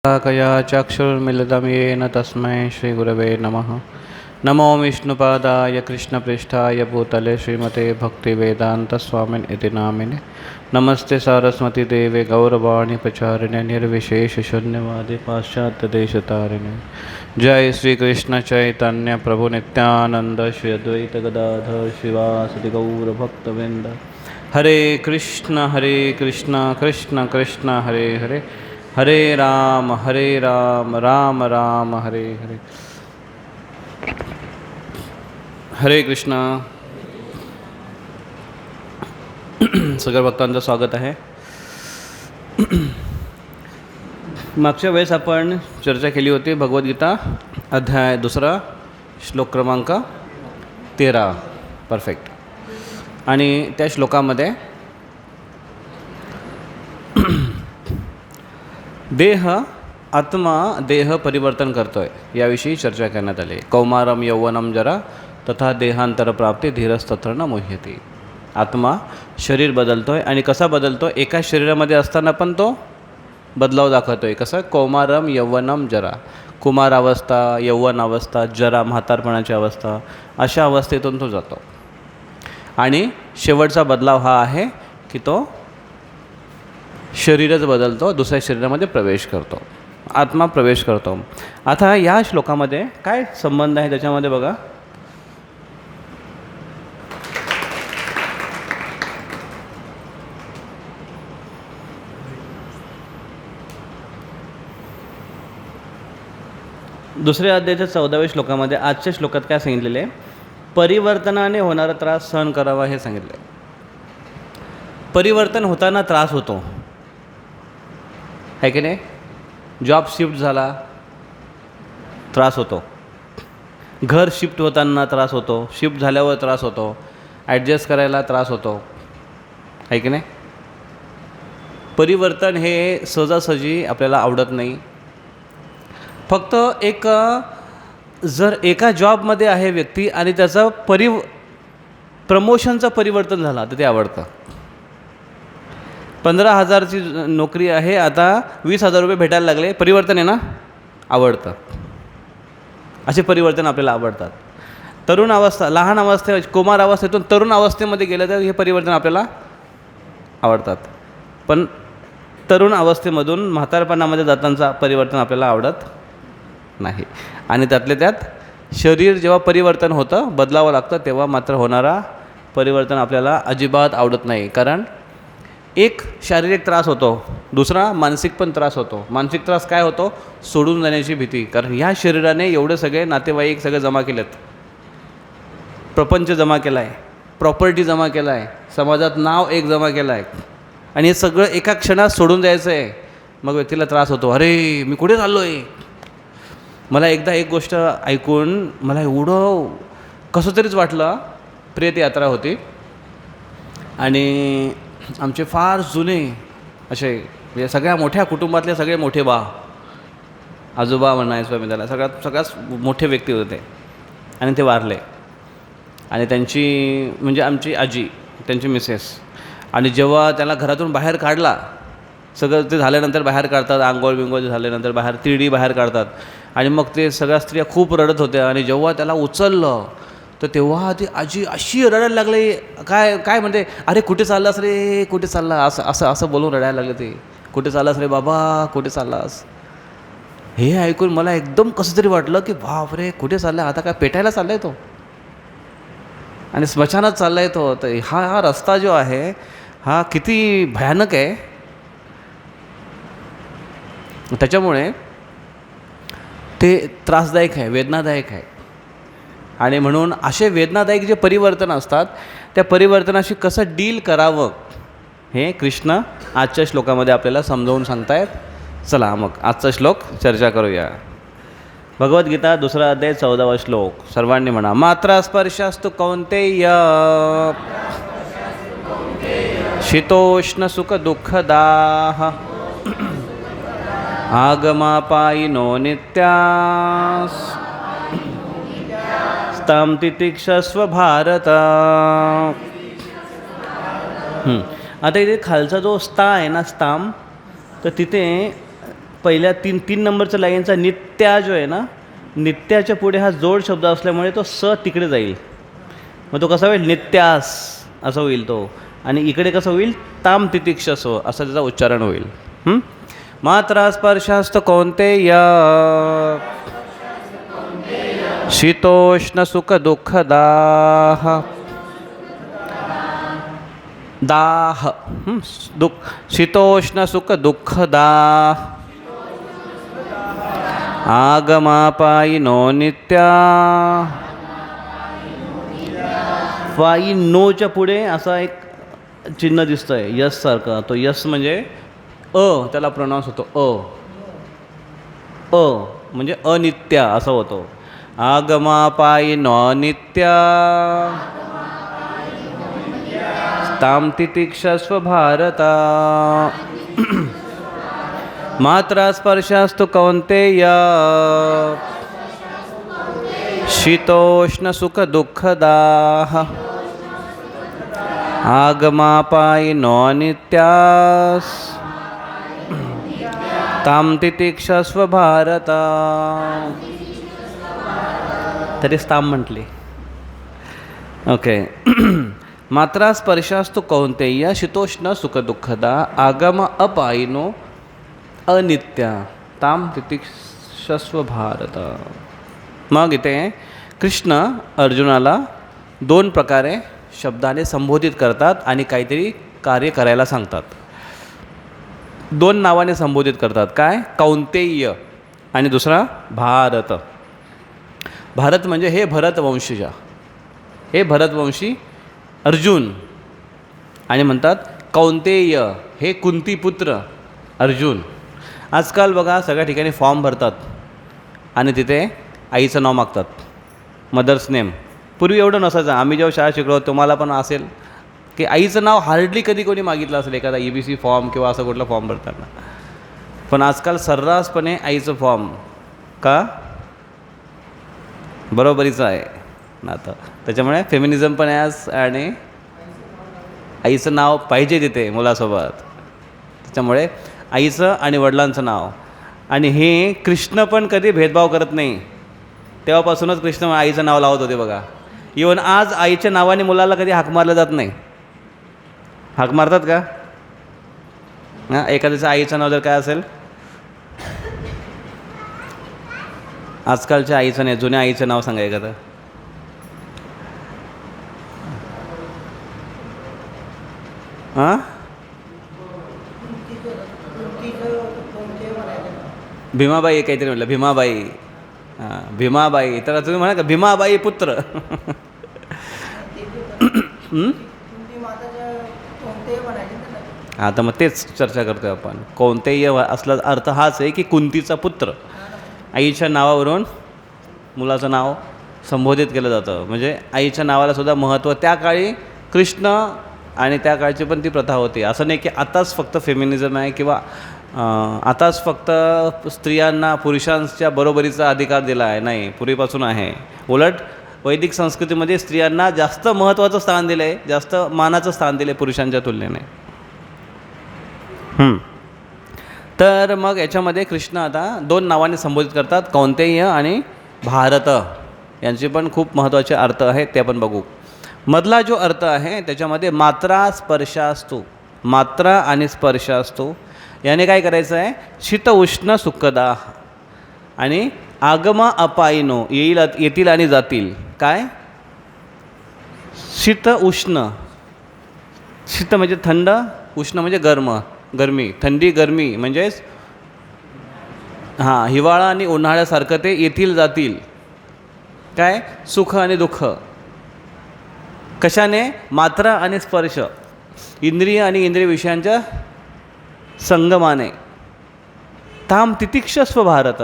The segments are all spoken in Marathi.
कया चक्षुर्मिलितं येन तस्मै श्रीगुरवे नमः। नमो विष्णुपादाय कृष्णप्रेष्ठाय भूतले श्रीमते भक्तिवेदान्तस्वामिन् इति नामिने। नमस्ते सारस्वतीदेवे गौरवाणी प्रचारिणे निर्विशेषशून्यवादी पाश्चात्यदेशतारिणे। जय श्री कृष्ण चैतन्य प्रभु नित्यानंद श्री अद्वैत गदाधर शिवासदि गौरभक्तवृंद। हरे कृष्ण कृष्ण कृष्ण हरे हरे, हरे राम राम राम हरे हरे। हरे कृष्णा। सगळ्या भक्तांचं स्वागत आहे। मागच्या वेळेस आपण चर्चा केली होती भगवद्गीता अध्याय 2 श्लोक क्रमांक 13 परफेक्ट। आणि त्या श्लोकामध्ये आत्मा देह परिवर्तन करतोय याविषयी चर्चा करण्यात आली। कौमारम यौवनम जरा तथा देहांतर प्राप्ती धीरस्तत्र न मुह्यते। आत्मा शरीर बदलतोय आणि कसा बदलतो? एका शरीरामध्ये असताना पण तो बदलाव दाखवतोय। कसं? कौमारम यौवनम जरा, कुमार अवस्था, यौवन अवस्था, जरा म्हातारपणाची अवस्था, अशा अवस्थेतून तो जातो। आणि शेवटचा बदलाव हा आहे की तो शरीरच बदलतो, दुसऱ्या शरीरामध्ये प्रवेश करतो, आत्मा प्रवेश करतो। आता या श्लोकामध्ये काय संबंध आहे त्याच्यामध्ये बघा। दुसऱ्या अध्यायाच्या 14व्या श्लोकामध्ये आजच्या श्लोकात काय सांगितलेले? परिवर्तनाने होणारा त्रास सहन करावा हे सांगितले। परिवर्तन होताना त्रास होतो है की नाही? जॉब शिफ्ट झाला त्रास होतो, घर शिफ्ट होताना त्रास होतो, शिफ्ट झाल्यावर त्रास होतो, ॲडजस्ट करायला त्रास होतो है की नाही? परिवर्तन हे सहजासहजी आपल्याला आवडत नाही। फक्त एक जर एका जॉबमध्ये आहे व्यक्ती आणि त्याचं प्रमोशनचं परिवर्तन झाला तर ते आवडतं। 15,000ची नोकरी आहे, आता 20,000 रुपये भेटायला लागले, परिवर्तन आहे ना, आवडतं। असे परिवर्तन आपल्याला आवडतात। तरुण अवस्था, लहान अवस्थे, कुमार अवस्थेतून तरुण अवस्थेमध्ये गेलं तर हे परिवर्तन आपल्याला आवडतात। पण तरुण अवस्थेमधून म्हातारपणामध्ये जातांचा परिवर्तन आपल्याला आवडत नाही। आणि त्यातले त्यात शरीर जेव्हा परिवर्तन होतं, बदलावं लागतं, तेव्हा मात्र होणारा परिवर्तन आपल्याला अजिबात आवडत नाही। कारण एक शारीरिक त्रास होतो, दुसरा मानसिक पण त्रास होतो। मानसिक त्रास काय होतो? सोडून जाण्याची भीती। कारण ह्या शरीराने एवढे सगळे नातेवाईक सगळे जमा केलेत, प्रपंच जमा केला आहे, प्रॉपर्टी जमा केला आहे, समाजात नाव एक जमा केलं आहे, आणि हे सगळं एका क्षणात सोडून जायचं आहे। मग व्यक्तीला त्रास होतो, अरे मी कुठे चाललो आहे? मला एकदा एक गोष्ट ऐकून मला एवढं कसं तरीच वाटलं। प्रेत यात्रा होती आणि आमचे फार जुने असे म्हणजे सगळ्या मोठ्या कुटुंबातले सगळे मोठे आजोबा म्हणायचं मी त्याला, सगळ्यात मोठे व्यक्ती होते आणि ते वारले। आणि त्यांची म्हणजे आमची आजी, त्यांची मिसेस, आणि जेव्हा त्याला घरातून बाहेर काढला, सगळं ते झाल्यानंतर बाहेर काढतात, आंघोळ बिंगोळ झाल्यानंतर बाहेर तिरडी बाहेर काढतात, आणि मग ते सगळ्या स्त्रिया खूप रडत होत्या। आणि जेव्हा त्याला उचललं तर तेव्हा ती आजी अशी रडायला लागली, काय म्हणते, अरे कुठे चाललास रे, कुठे चालला, असं बोलून रडायला लागले ते, कुठे चाललास रे बाबा, कुठे चाललास? हे ऐकून मला एकदम कसं तरी वाटलं की बापरे, कुठे चालला? आता काय पेटायला चाललाय तो आणि स्मशानात चाललाय तो। तर हा रस्ता जो आहे हा किती भयानक आहे। त्याच्यामुळे ते त्रासदायक आहे, वेदनादायक आहे। आणि म्हणून असे वेदनादायक जे परिवर्तन असतात, त्या परिवर्तनाशी कसं डील करावं हे कृष्ण आजच्या श्लोकामध्ये आपल्याला समजावून सांगतायत। चला मग आजचा श्लोक चर्चा करूया। भगवद्गीता 2 अध्याय 14वा श्लोक। सर्वांनी म्हणा, मात्रा स्पर्शास्तु कौन्तेय शीतोष्ण सुख दुःखदाः आगमापायिनो नित्यास् तां तितिक्षस्व भारत। आता इथे खालचा जो स्ता आहे ना, स्ताम, तर तिथे पहिल्या तीन नंबरच्या लाईनचा नित्या जो आहे ना, नित्याच्या पुढे हा जोड शब्द असल्यामुळे तो स तिकडे जाईल. मग तो कसा होईल? नित्यास असं होईल तो. आणि इकडे कसं होईल? ताम तितिक्षस्व असं त्याचा उच्चारण होईल. मात्रा स्पर्शास्त कौंतेय शीतोष्ण सुख दुःख दाह दाह शीतोष्ण सुख दुःख दाह आगमापायी नो नित्या. पायी नोच्या पुढे असा एक चिन्ह दिसतं आहे यस सारखं. तो यस म्हणजे त्याला प्रोनाऊन्स होतो अ म्हणजे अनित्या असं होतो. आगमापायी नो नित्या ताम तितिक्षस्व भारता. मात्रा स्पर्शास्तु कौंतेय शीतोष्ण सुख दुःखदाः आगमापायी नो नित्यास ताम तितिक्षस्व भारत. तरीच ताम म्हटली. ओके. मात्रा स्पर्शास्तु कौंतेय शीतोष्ण सुख दुःखदा आगम अपायिनो अनित्या ताम तितिक्षस्व भारत. मग इथे कृष्ण अर्जुनाला दोन प्रकारे शब्दाने संबोधित करतात आणि काहीतरी कार्य करायला सांगतात. दोन नावाने संबोधित करतात. काय? कौंतेय आणि दुसरा भारत. भारत म्हणजे हे भरतवंशीजा, हे भरतवंशी अर्जुन. आणि म्हणतात कौंतेय हे कुंतीपुत्र अर्जुन. आजकाल बघा सगळ्या ठिकाणी फॉर्म भरतात आणि तिथे आईचं नाव मागतात, मदर्स नेम. पूर्वी एवढं नसायचं. आम्ही जेव्हा शाळा शिकलो तुम्हाला पण असेल की आईचं नाव हार्डली कधी कोणी मागितलं असेल एखादा EBC फॉर्म किंवा असं कुठला फॉर्म भरताना. पण आजकाल सर्रासपणे आईचं फॉर्म. का? बरोबरीचं आहे नातं. त्याच्यामुळे फेमिनिझम पण आहे आज आणि आईचं नाव पाहिजे तिथे मुलासोबत. त्याच्यामुळे आईचं आणि वडिलांचं नाव. आणि हे कृष्ण पण कधी भेदभाव करत नाही. तेव्हापासूनच कृष्ण आईचं नाव लावत होते बघा. इवन आज आईच्या नावाने मुलाला कधी हाक मारलं जात नाही. हाक मारतात का? हां, एखाद्याचं आईचं नाव जर काय असेल, आजकालच्या आईचं नाही, जुन्या आईचं नाव सांगा एखादं. हां, भीमाबाई काहीतरी म्हटलं, भीमाबाई. हां, भीमाबाई. तर तुम्ही म्हणा का भीमाबाई पुत्र. हां, तर मग तेच चर्चा करतोय आपण. कोणतेही असला अर्थ हाच आहे की कुंतीचा पुत्र. आईच्या नावावरून मुलाचं नाव संबोधित केलं जातं. म्हणजे आईच्या नावाला सुद्धा महत्त्व त्या काळी कृष्ण आणि त्या काळची पण ती प्रथा होती. असं नाही की आताच फक्त फेमिनिझम आहे किंवा आताच फक्त स्त्रियांना पुरुषांच्या बरोबरीचा अधिकार दिला आहे. नाही, पूर्वीपासून आहे. उलट वैदिक संस्कृतीमध्ये स्त्रियांना जास्त महत्त्वाचं स्थान दिलं आहे, जास्त मानाचं स्थान दिलं आहे पुरुषांच्या तुलनेने. तर मग याच्यामध्ये कृष्ण आता दोन नावाने संबोधित करतात, कौंतेय आणि भारत. यांचे पण खूप महत्त्वाचे अर्थ आहेत, ते आपण बघू. मधला जो अर्थ आहे त्याच्यामध्ये मात्रा स्पर्शास्तु, मात्रा आणि स्पर्शास्तु याने काय करायचं आहे? शीत उष्ण सुखदा आणि आगम अपायिनो येतील आणि जातील. काय? शीत उष्ण. शीत म्हणजे थंड, उष्ण म्हणजे गरमी, थंडी गरमी म्हणजेच हां, हिवाळा आणि उन्हाळ्यासारखं ते येतील जातील. काय? सुख आणि दुःख. कशाने? मात्रा आणि स्पर्श, इंद्रिय आणि इंद्रिय विषयांच्या संगमाने. ताम तितिक्षस्व भारत.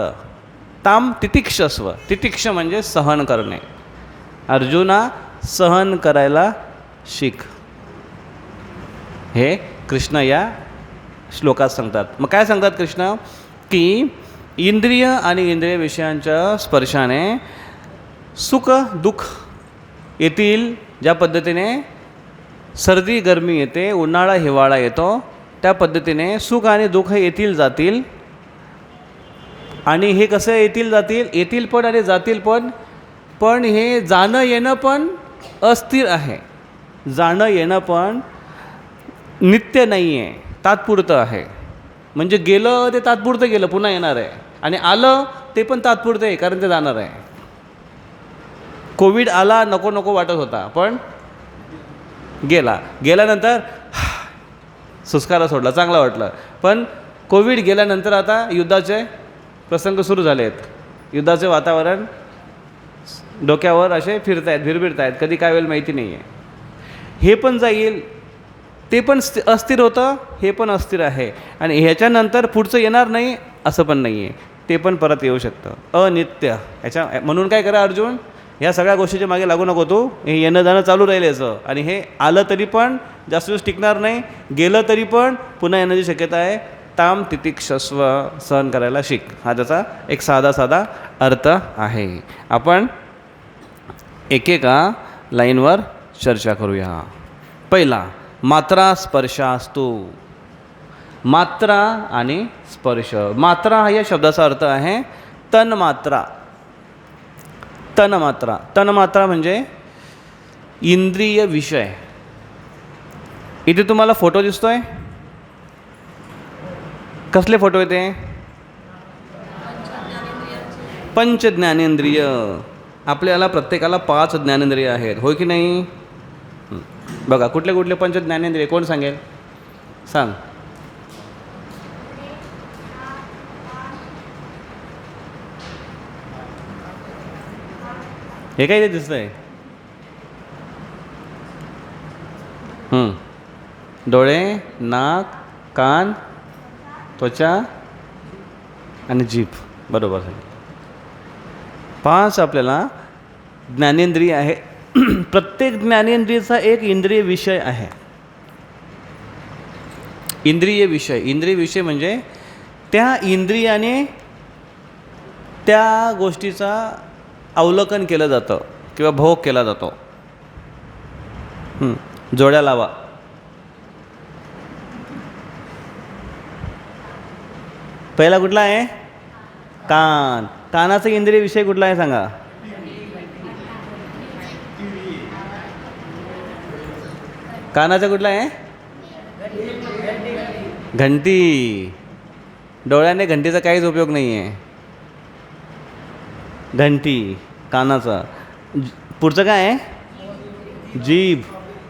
ताम तितिक्षस्व. तितिक्ष म्हणजे सहन करणे. अर्जुना, सहन करायला शिक. हे कृष्ण या श्लोकात सांगतात. मग काय सांगतात कृष्ण? की इंद्रिय आणि इंद्रिय विषयांच्या स्पर्शाने सुख दुःख येतील. ज्या पद्धतीने सर्दी गरमी येते, उन्हाळा हिवाळा येतो, त्या पद्धतीने सुख आणि दुःख येतील जातील. आणि हे कसं येतील जातील, येतील पण आणि जातील पण. पण हे जाणं येणं पण अस्थिर आहे. जाणं येणं पण नित्य नाही आहे, तात्पुरतं आहे. म्हणजे गेलं ते तात्पुरतं गेलं, पुन्हा येणार आहे. आणि आलं ते पण तात्पुरतं आहे, कारण ते जाणार आहे. कोविड आला, नको नको वाटत होता, पण गेला. गेल्यानंतर सुस्कारा सोडला, चांगला वाटलं. पण कोविड गेल्यानंतर आता युद्धाचे प्रसंग सुरू झाले आहेत. युद्धाचे वातावरण डोक्यावर असे भिरभिरत आहेत, कधी काय होईल माहिती नाही आहे. हे पण जाईल, ते पण अस्थिर होतं, हे पण अस्थिर आहे. आणि ह्याच्यानंतर पुढचं येणार नाही असं पण नाही आहे, ते पण परत येऊ शकतं. अनित्य. म्हणून काय करा अर्जुन, ह्या सगळ्या गोष्टीच्या मागे लागू नको तू. हे येणं जाणं चालू राहील याचं. आणि हे आलं तरी पण जास्त दिवस टिकणार नाही, गेलं तरी पण पुन्हा येण्याची शक्यता आहे. ताम तितिक्षस्व, सहन करायला शिक. हा त्याचा एक साधा अर्थ आहे. आपण एकेका लाईनवर चर्चा करूया. पहिला, मात्रा स्पर्शास्तु. मात्रा आणि स्पर्श. मात्रा हा या शब्दाचा अर्थ आहे तन्मात्रा. तन्मात्रा. तन्मात्रा म्हणजे इंद्रिय विषय. इथे तुम्हाला फोटो दिसतोय, कसले फोटो येते? पंच ज्ञानेंद्रिय. आपल्याला प्रत्येकाला 5 ज्ञानेंद्रिय आहेत, होय की नाही? बघा, कुठले कुठले पंच ज्ञानेंद्रिय कोण सांगेल? सांग. हे काय ते दिसतंय? डोळे, नाक, कान, त्वचा आणि जीभ. बरोबर आहे. 5 आपल्याला ज्ञानेंद्रिय आहे. प्रत्येक ज्ञानेंद्रियाचा एक इंद्रिय विषय आहे. इंद्रिय विषय. इंद्रिय विषय म्हणजे त्या इंद्रियाने त्या गोष्टीचा अवलोकन केलं जातं किंवा भोग केला जातो. जोड्या लावा. पहिला कुठला आहे? कान. कानाचा इंद्रिय विषय कुठला आहे सांगा? कानाचा कुठला आहे? घंटी. डोळ्याने घंटीचा काहीच उपयोग नाही आहे. घंटी कानाचा. पुढचं काय आहे? जीभ.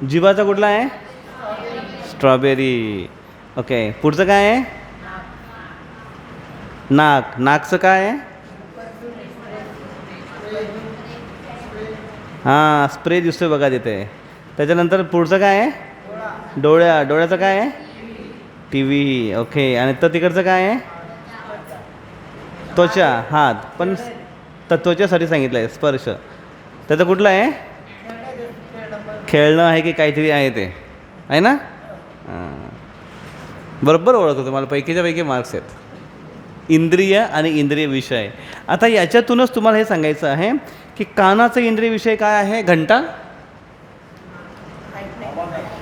जिभाचा कुठला आहे? स्ट्रॉबेरी. ओके. पुढचं काय आहे? नाक. नाकचं काय आहे? हां, स्प्रे दिसतोय बघा तिथे. त्याच्यानंतर पुढचं काय आहे? डोळ्याचं काय आहे? T V. ओके. आणि तर तिकडचं काय आहे? त्वचा. हात. पण तर त्वचेसाठी सांगितलं आहे. स्पर्श. त्याचं कुठलं आहे? खेळणं आहे की काहीतरी आहे, ते आहे ना? बरोबर ओळखतो, तुम्हाला पैकीच्या पैकी मार्क्स आहेत. इंद्रिय आणि इंद्रिय विषय. आता याच्यातूनच तुम्हाला हे सांगायचं आहे की कानाचा इंद्रिय विषय काय आहे? घंटा.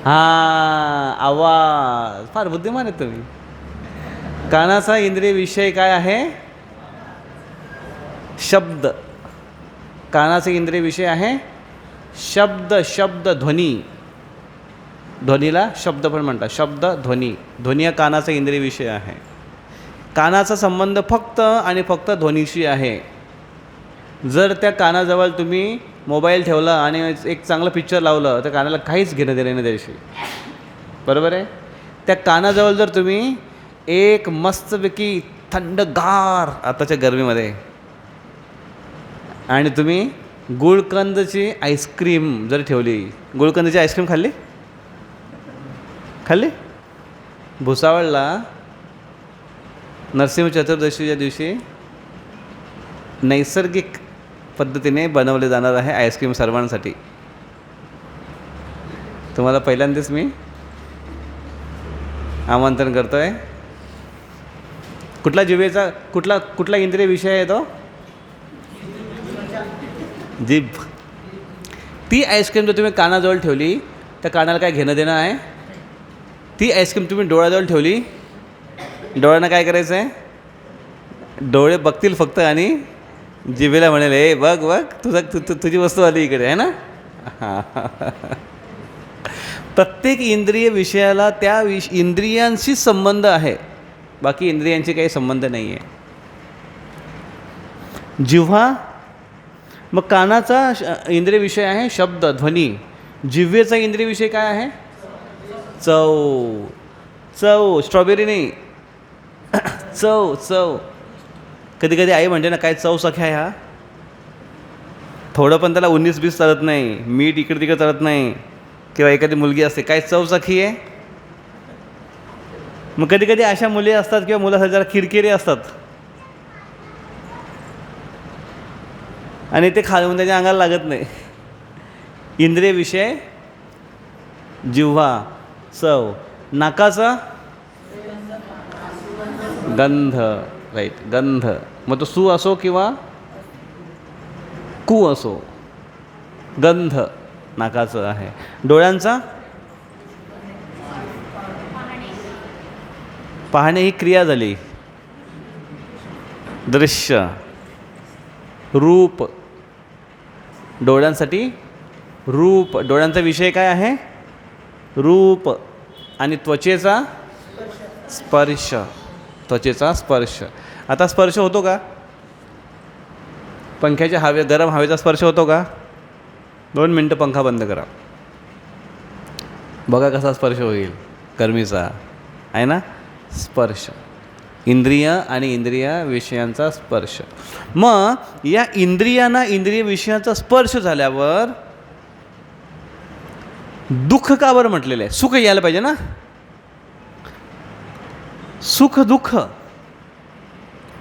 हां, आवाज. फार बुद्धिमान आहेत तुम्ही. कानाचा इंद्रिय विषय काय आहे? शब्द. कानाचा इंद्रिय विषय आहे शब्द. शब्द, ध्वनी. ध्वनीला शब्द पण म्हणतात. शब्द, ध्वनी. ध्वनी हा कानाचा इंद्रिय विषय आहे. कानाचा संबंध फक्त आणि फक्त ध्वनीशी आहे. जर त्या कानाजवळ तुम्ही मोबाईल ठेवला आणि एक चांगलं पिक्चर लावलं तर कानाला काहीच घेणं देणं नाही त्याशी. बरोबर आहे? त्या कानाजवळ जर तुम्ही एक मस्तपैकी थंडगार आताच्या गरमीमध्ये आणि तुम्ही गुळकंदची आईस्क्रीम जर ठेवली, गुळकंदची आईस्क्रीम खाल्ली? भुसावळला नरसिंह चतुर्दशीच्या दिवशी नैसर्गिक पद्धतीने बनवले जाणार आहे आईस्क्रीम सर्वांसाठी. तुम्हाला पहिल्यांदाच मी आमंत्रण करतो आहे. कुठला जिभेचा कुठला इंद्रिय विषय आहे तो? जीभ. ती आईस्क्रीम जर तुम्ही कानाजवळ ठेवली तर कानाला काय घेणं देणं आहे? ती आईस्क्रीम तुम्ही डोळ्याजवळ ठेवली, डोळ्यांना काय करायचं आहे? डोळे बघतील फक्त आणि जिभेला म्हणेल ए बघ बघ तुझी वस्तू आली इकडे आहे ना. प्रत्येक इंद्रिय विषयाला त्या इंद्रियांशी संबंध आहे, बाकी इंद्रियांशी काही संबंध नाही आहे. जिव्हा, मग कानाचा इंद्रिय विषय आहे शब्द ध्वनी. जिव्हेचा इंद्रिय विषय काय आहे? चव. चव स्ट्रॉबेरी नाही, चव. चव कधी कधी आई म्हणते ना काय चव सख्या ह्या. थोडं पण त्याला 19-20 चालत नाही, मीठ इकडे तिकडे चालत नाही. किंवा एखादी मुलगी असते काय चव सखी आहे. मग कधी कधी अशा मुली असतात किंवा मुलं जरा किरकिरे असतात आणि ते खाऊन त्याच्या अंगाला लागत नाही. इंद्रिय विषय जिव्हा, चव. नाकाचा गंध, राईट, गंध. मग तो सु असो किंवा कु असो, गंध नाकाचं आहे. डोळ्यांचा पाहणे ही क्रिया झाली. दृश्य, रूप. डोळ्यांसाठी रूप, डोळ्यांचा विषय काय आहे? रूप. आणि त्वचेचा स्पर्श, त्वचेचा स्पर्श. आता स्पर्श होतो का? पंख्याच्या गरम हवेचा स्पर्श होतो का? 2 मिनटं पंखा बंद करा, बघा कसा स्पर्श होईल गरमीचा, आहे ना. स्पर्श, इंद्रिय आणि इंद्रिय विषयांचा स्पर्श. मग या इंद्रियांना इंद्रिय विषयांचा स्पर्श झाल्यावर दुःख का बरं म्हटलेलं आहे? सुख यायला पाहिजे ना. सुख दुःख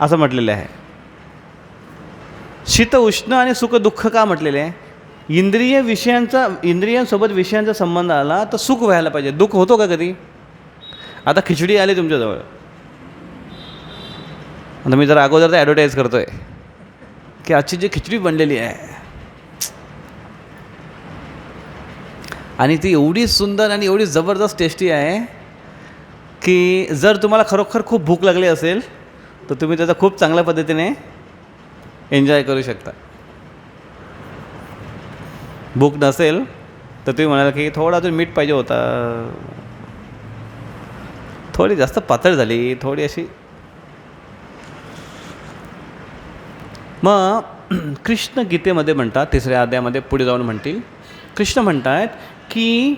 असं म्हटलेलं आहे. शीत उष्ण आणि सुख दुःख का म्हटलेले आहे? इंद्रियांसोबत विषयांचा संबंध आला तर सुख व्हायला पाहिजे. दुःख होतो का कधी? आता खिचडी आली तुमच्याजवळ, आता मी जरा अगोदर तर ॲडव्हर्टाईज करतो आहे की आजची जी खिचडी बनलेली आहे आणि ती एवढी सुंदर आणि एवढी जबरदस्त टेस्टी आहे की जर तुम्हाला खरोखर खूप भूक लागली असेल तर तुम्ही त्याचा खूप चांगल्या पद्धतीने एन्जॉय करू शकता. भूक नसेल तर तुम्ही म्हणाल की थोडा अजून मीठ पाहिजे होता, थोडी जास्त पातळ झाली, थोडी अशी. मग कृष्ण गीतेमध्ये म्हणतात, 3ऱ्या अध्यायामध्ये पुढे जाऊन म्हणतील, कृष्ण म्हणतात की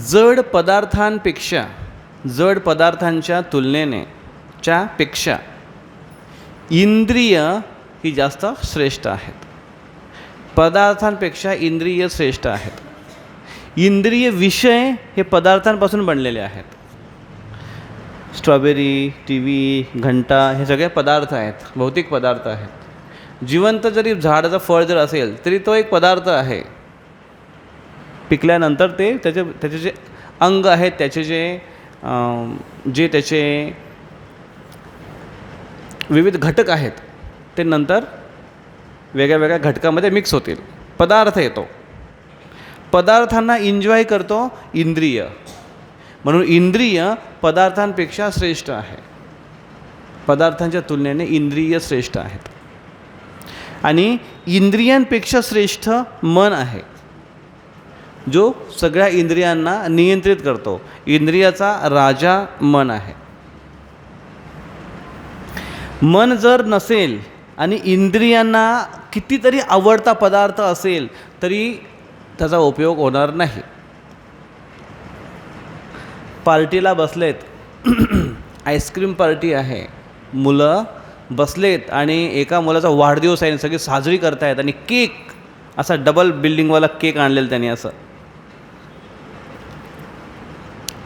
जड पदार्थांपेक्षा, जड पदार्थांच्या तुलनेने पेक्षा इंद्रिय ही जास्त श्रेष्ठ आहेत. पदार्थांपेक्षा इंद्रिय श्रेष्ठ आहेत. इंद्रिय विषय हे पदार्थांपासून बनलेले आहेत. स्ट्रॉबेरी, टी व्ही, घंटा हे सगळे पदार्थ आहेत, भौतिक पदार्थ आहेत. जिवंत जरी झाडाचं फळ जर असेल तरी तो एक पदार्थ आहे. पिकल्यानंतर ते त्याचे जे अंग आहेत, त्याचे जे त्याचे विविध घटक आहेत ते नंतर वेगळ्या वेगळ्या घटकामध्ये मिक्स होतील, पदार्थ येतो. पदार्थांना एन्जॉय करतो इंद्रिय, म्हणून इंद्रिय पदार्थांपेक्षा श्रेष्ठ आहे. पदार्थांच्या तुलनेने इंद्रिय श्रेष्ठ आहेत. आणि इंद्रियांपेक्षा श्रेष्ठ मन आहे, जो सगळ्या इंद्रियांना नियंत्रित करतो. इंद्रियाचा राजा मन आहे. मन जर नसेल आणि इंद्रियांना कितीतरी आवडता पदार्थ असेल तरी त्याचा उपयोग होणार नाही. पार्टीला बसलेत, आईस्क्रीम पार्टी आहे, मुलं बसलेत आणि एका मुलाचा वाढदिवस आहे, सगळे साजरी करतायत आणि केक असा डबल बिल्डिंगवाला केक आणलेला त्यांनी असं,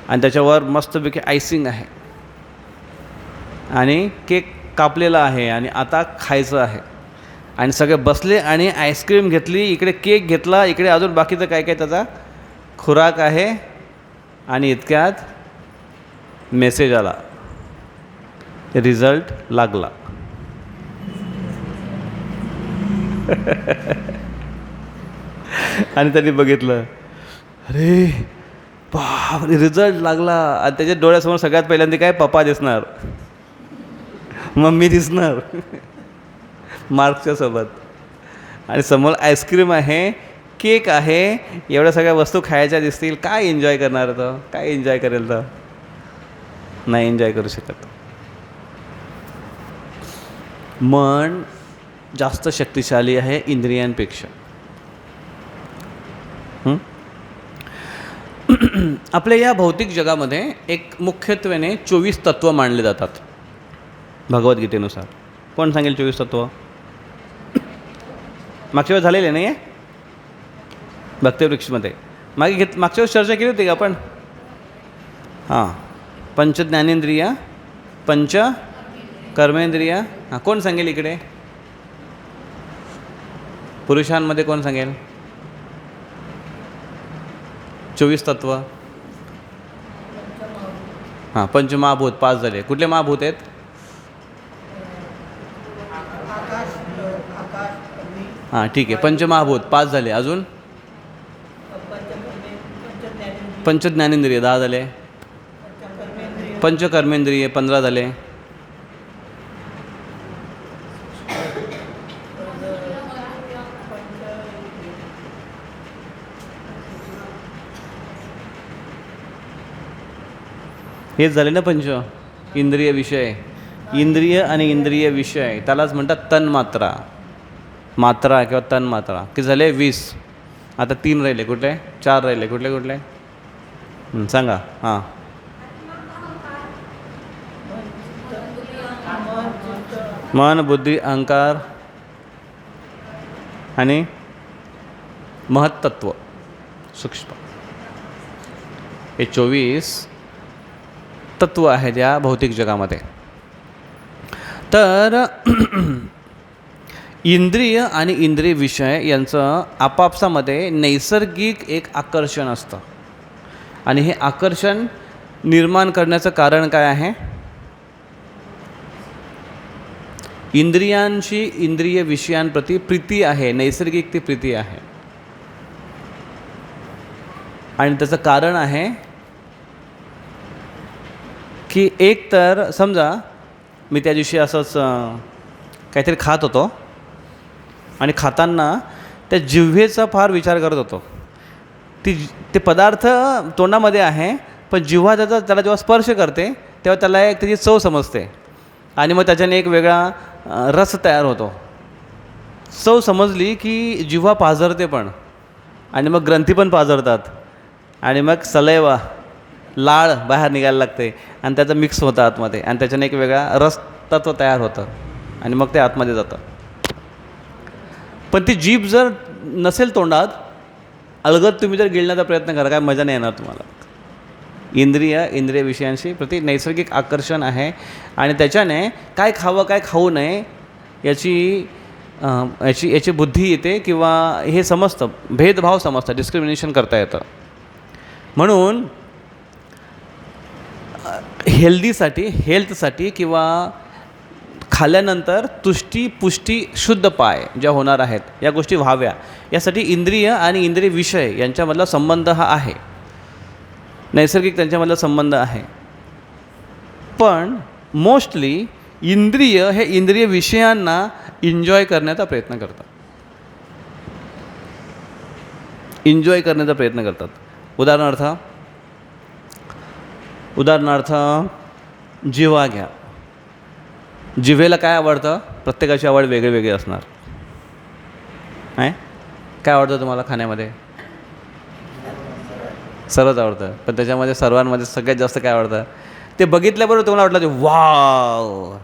आणि त्याच्यावर मस्तपैकी आयसिंग आहे आणि केक कापलेला आहे आणि आता खायचं आहे. आणि सगळे बसले आणि आईस्क्रीम घेतली, इकडे केक घेतला, इकडे अजून बाकीचं काय काय त्याचा खुराक आहे. आणि इतक्यात मेसेज आला, रिझल्ट लागला. आणि त्यांनी बघितलं, अरे बाप, रिझल्ट लागला. आणि त्याच्या डोळ्यासमोर सगळ्यात पहिल्यांदा काय, पप्पा दिसणार. मग मी दिसणार मार्क्सच्या सोबत आणि समोर आईस्क्रीम आहे, केक आहे, एवढ्या सगळ्या वस्तू खायच्या दिसतील. काय एन्जॉय करणार तो? काय एन्जॉय करेल तर? नाही एन्जॉय करू शकत. मन जास्त शक्तिशाली आहे इंद्रियांपेक्षा. आपल्या या भौतिक जगामध्ये एक मुख्यत्वेने 24 तत्त्व मानले जातात भगवद्गीतेनुसार. कोण सांगेल 24 तत्त्व? मागच्या वेळेस झालेले नाही आहे भक्तिवृक्षमध्ये. मागच्या वेळेस चर्चा केली होती का आपण? हां, पंच ज्ञानेंद्रिय, पंच कर्मेंद्रिय. हां, कोण सांगेल इकडे? पुरुषांमध्ये कोण सांगेल? 24 तत्व. हां, पंचमहाभूत 5 झाले. कुठले महाभूत आहेत? हां ठीक आहे, पंचमहाभूत 5 झाले. अजून पंचज्ञानेंद्रिय 10 झाले. पंचकर्मेंद्रिय 15 झाले. हेच झाले ना पंच इंद्रिय विषय. इंद्रिय आणि इंद्रिय विषय त्यालाच म्हणतात तन्मात्रा. मात्रा किंवा तन्मात्रा. किती झाले? 20. आता 3 राहिले. कुठले? 4 राहिले. कुठले कुठले सांगा? हां, मन, बुद्धी, अहंकार आणि महत्तत्व सूक्ष्म. हे 24 तत्व आहेत या भौतिक जगामध्ये. तर इंद्रिय आणि इंद्रिय विषय यांचं आपापसामध्ये नैसर्गिक एक आकर्षण असतं. आणि हे आकर्षण निर्माण करण्याचं कारण काय आहे? इंद्रियांशी इंद्रिय विषयांप्रती प्रीती आहे, नैसर्गिक ती प्रीती आहे. आणि त्याचं कारण आहे की एक तर समजा मी त्या दिवशी असंच काहीतरी खात होतो आणि खाताना त्या जिव्हेचा फार विचार करत होतो. ते पदार्थ तोंडामध्ये आहे, पण जिव्हा त्याला जेव्हा स्पर्श करते तेव्हा त्याला एक त्याची चव समजते आणि मग त्याच्याने एक वेगळा रस तयार होतो. चव समजली की जिव्हा पाझरते पण, आणि मग ग्रंथी पण पाझरतात आणि मग सलैवा लाळ बाहेर निघायला लागते आणि त्याचं मिक्स होतं आतमध्ये आणि त्याच्याने एक वेगळा रस तत्व तयार होतं आणि मग ते आतमध्ये जातं. पण ती जीभ जर नसेल तोंडात, अलगद तुम्ही जर गिळण्याचा प्रयत्न करा, काय मजा नाही येणार तुम्हाला. इंद्रिय विषयांशी प्रति नैसर्गिक आकर्षण आहे आणि त्याच्याने काय खावं काय खाऊ नये याची बुद्धी येते किंवा हे समजतं, भेदभाव समजतं, डिस्क्रिमिनेशन करता येतं. म्हणून हेल्थसाठी किंवा खाल्ल्यानंतर तुष्टी पुष्टी शुद्ध पाय ज्या होणार आहेत या गोष्टी व्हाव्या, यासाठी इंद्रिय आणि इंद्रिय विषय यांच्यामधला संबंध हा आहे, नैसर्गिक त्यांच्यामधला संबंध आहे. पण मोस्टली इंद्रिय हे इंद्रिय विषयांना एन्जॉय करण्याचा प्रयत्न करतात. उदाहरणार्थ जिव्हा घ्या. जिव्हेला काय आवडतं? प्रत्येकाची आवड वेगळी असणार आहे. काय आवडतं तुम्हाला खाण्यामध्ये? सर्वच आवडतं, पण त्याच्यामध्ये सर्वांमध्ये सगळ्यात जास्त काय आवडतं? ते बघितल्याबरोबर तुम्हाला वाटलं की वाव,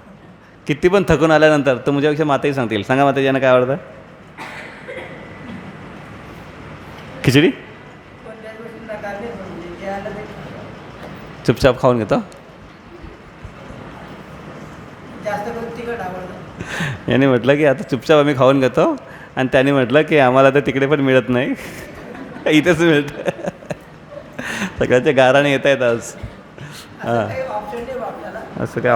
किती पण थकून आल्यानंतर तर मुझ्यापेक्षा माताही सांगतील. सांगा माता, यांना काय आवडतं? खिचडी चुपचाप खाऊन घेतो. याने म्हटलं की आता चुपचाप आम्ही खाऊन घेतो आणि त्याने म्हटलं की आम्हाला तर तिकडे पण मिळत नाही, इथेच मिळतं. सगळ्याच्या गाराने येत आहेत आज. हां, असं काय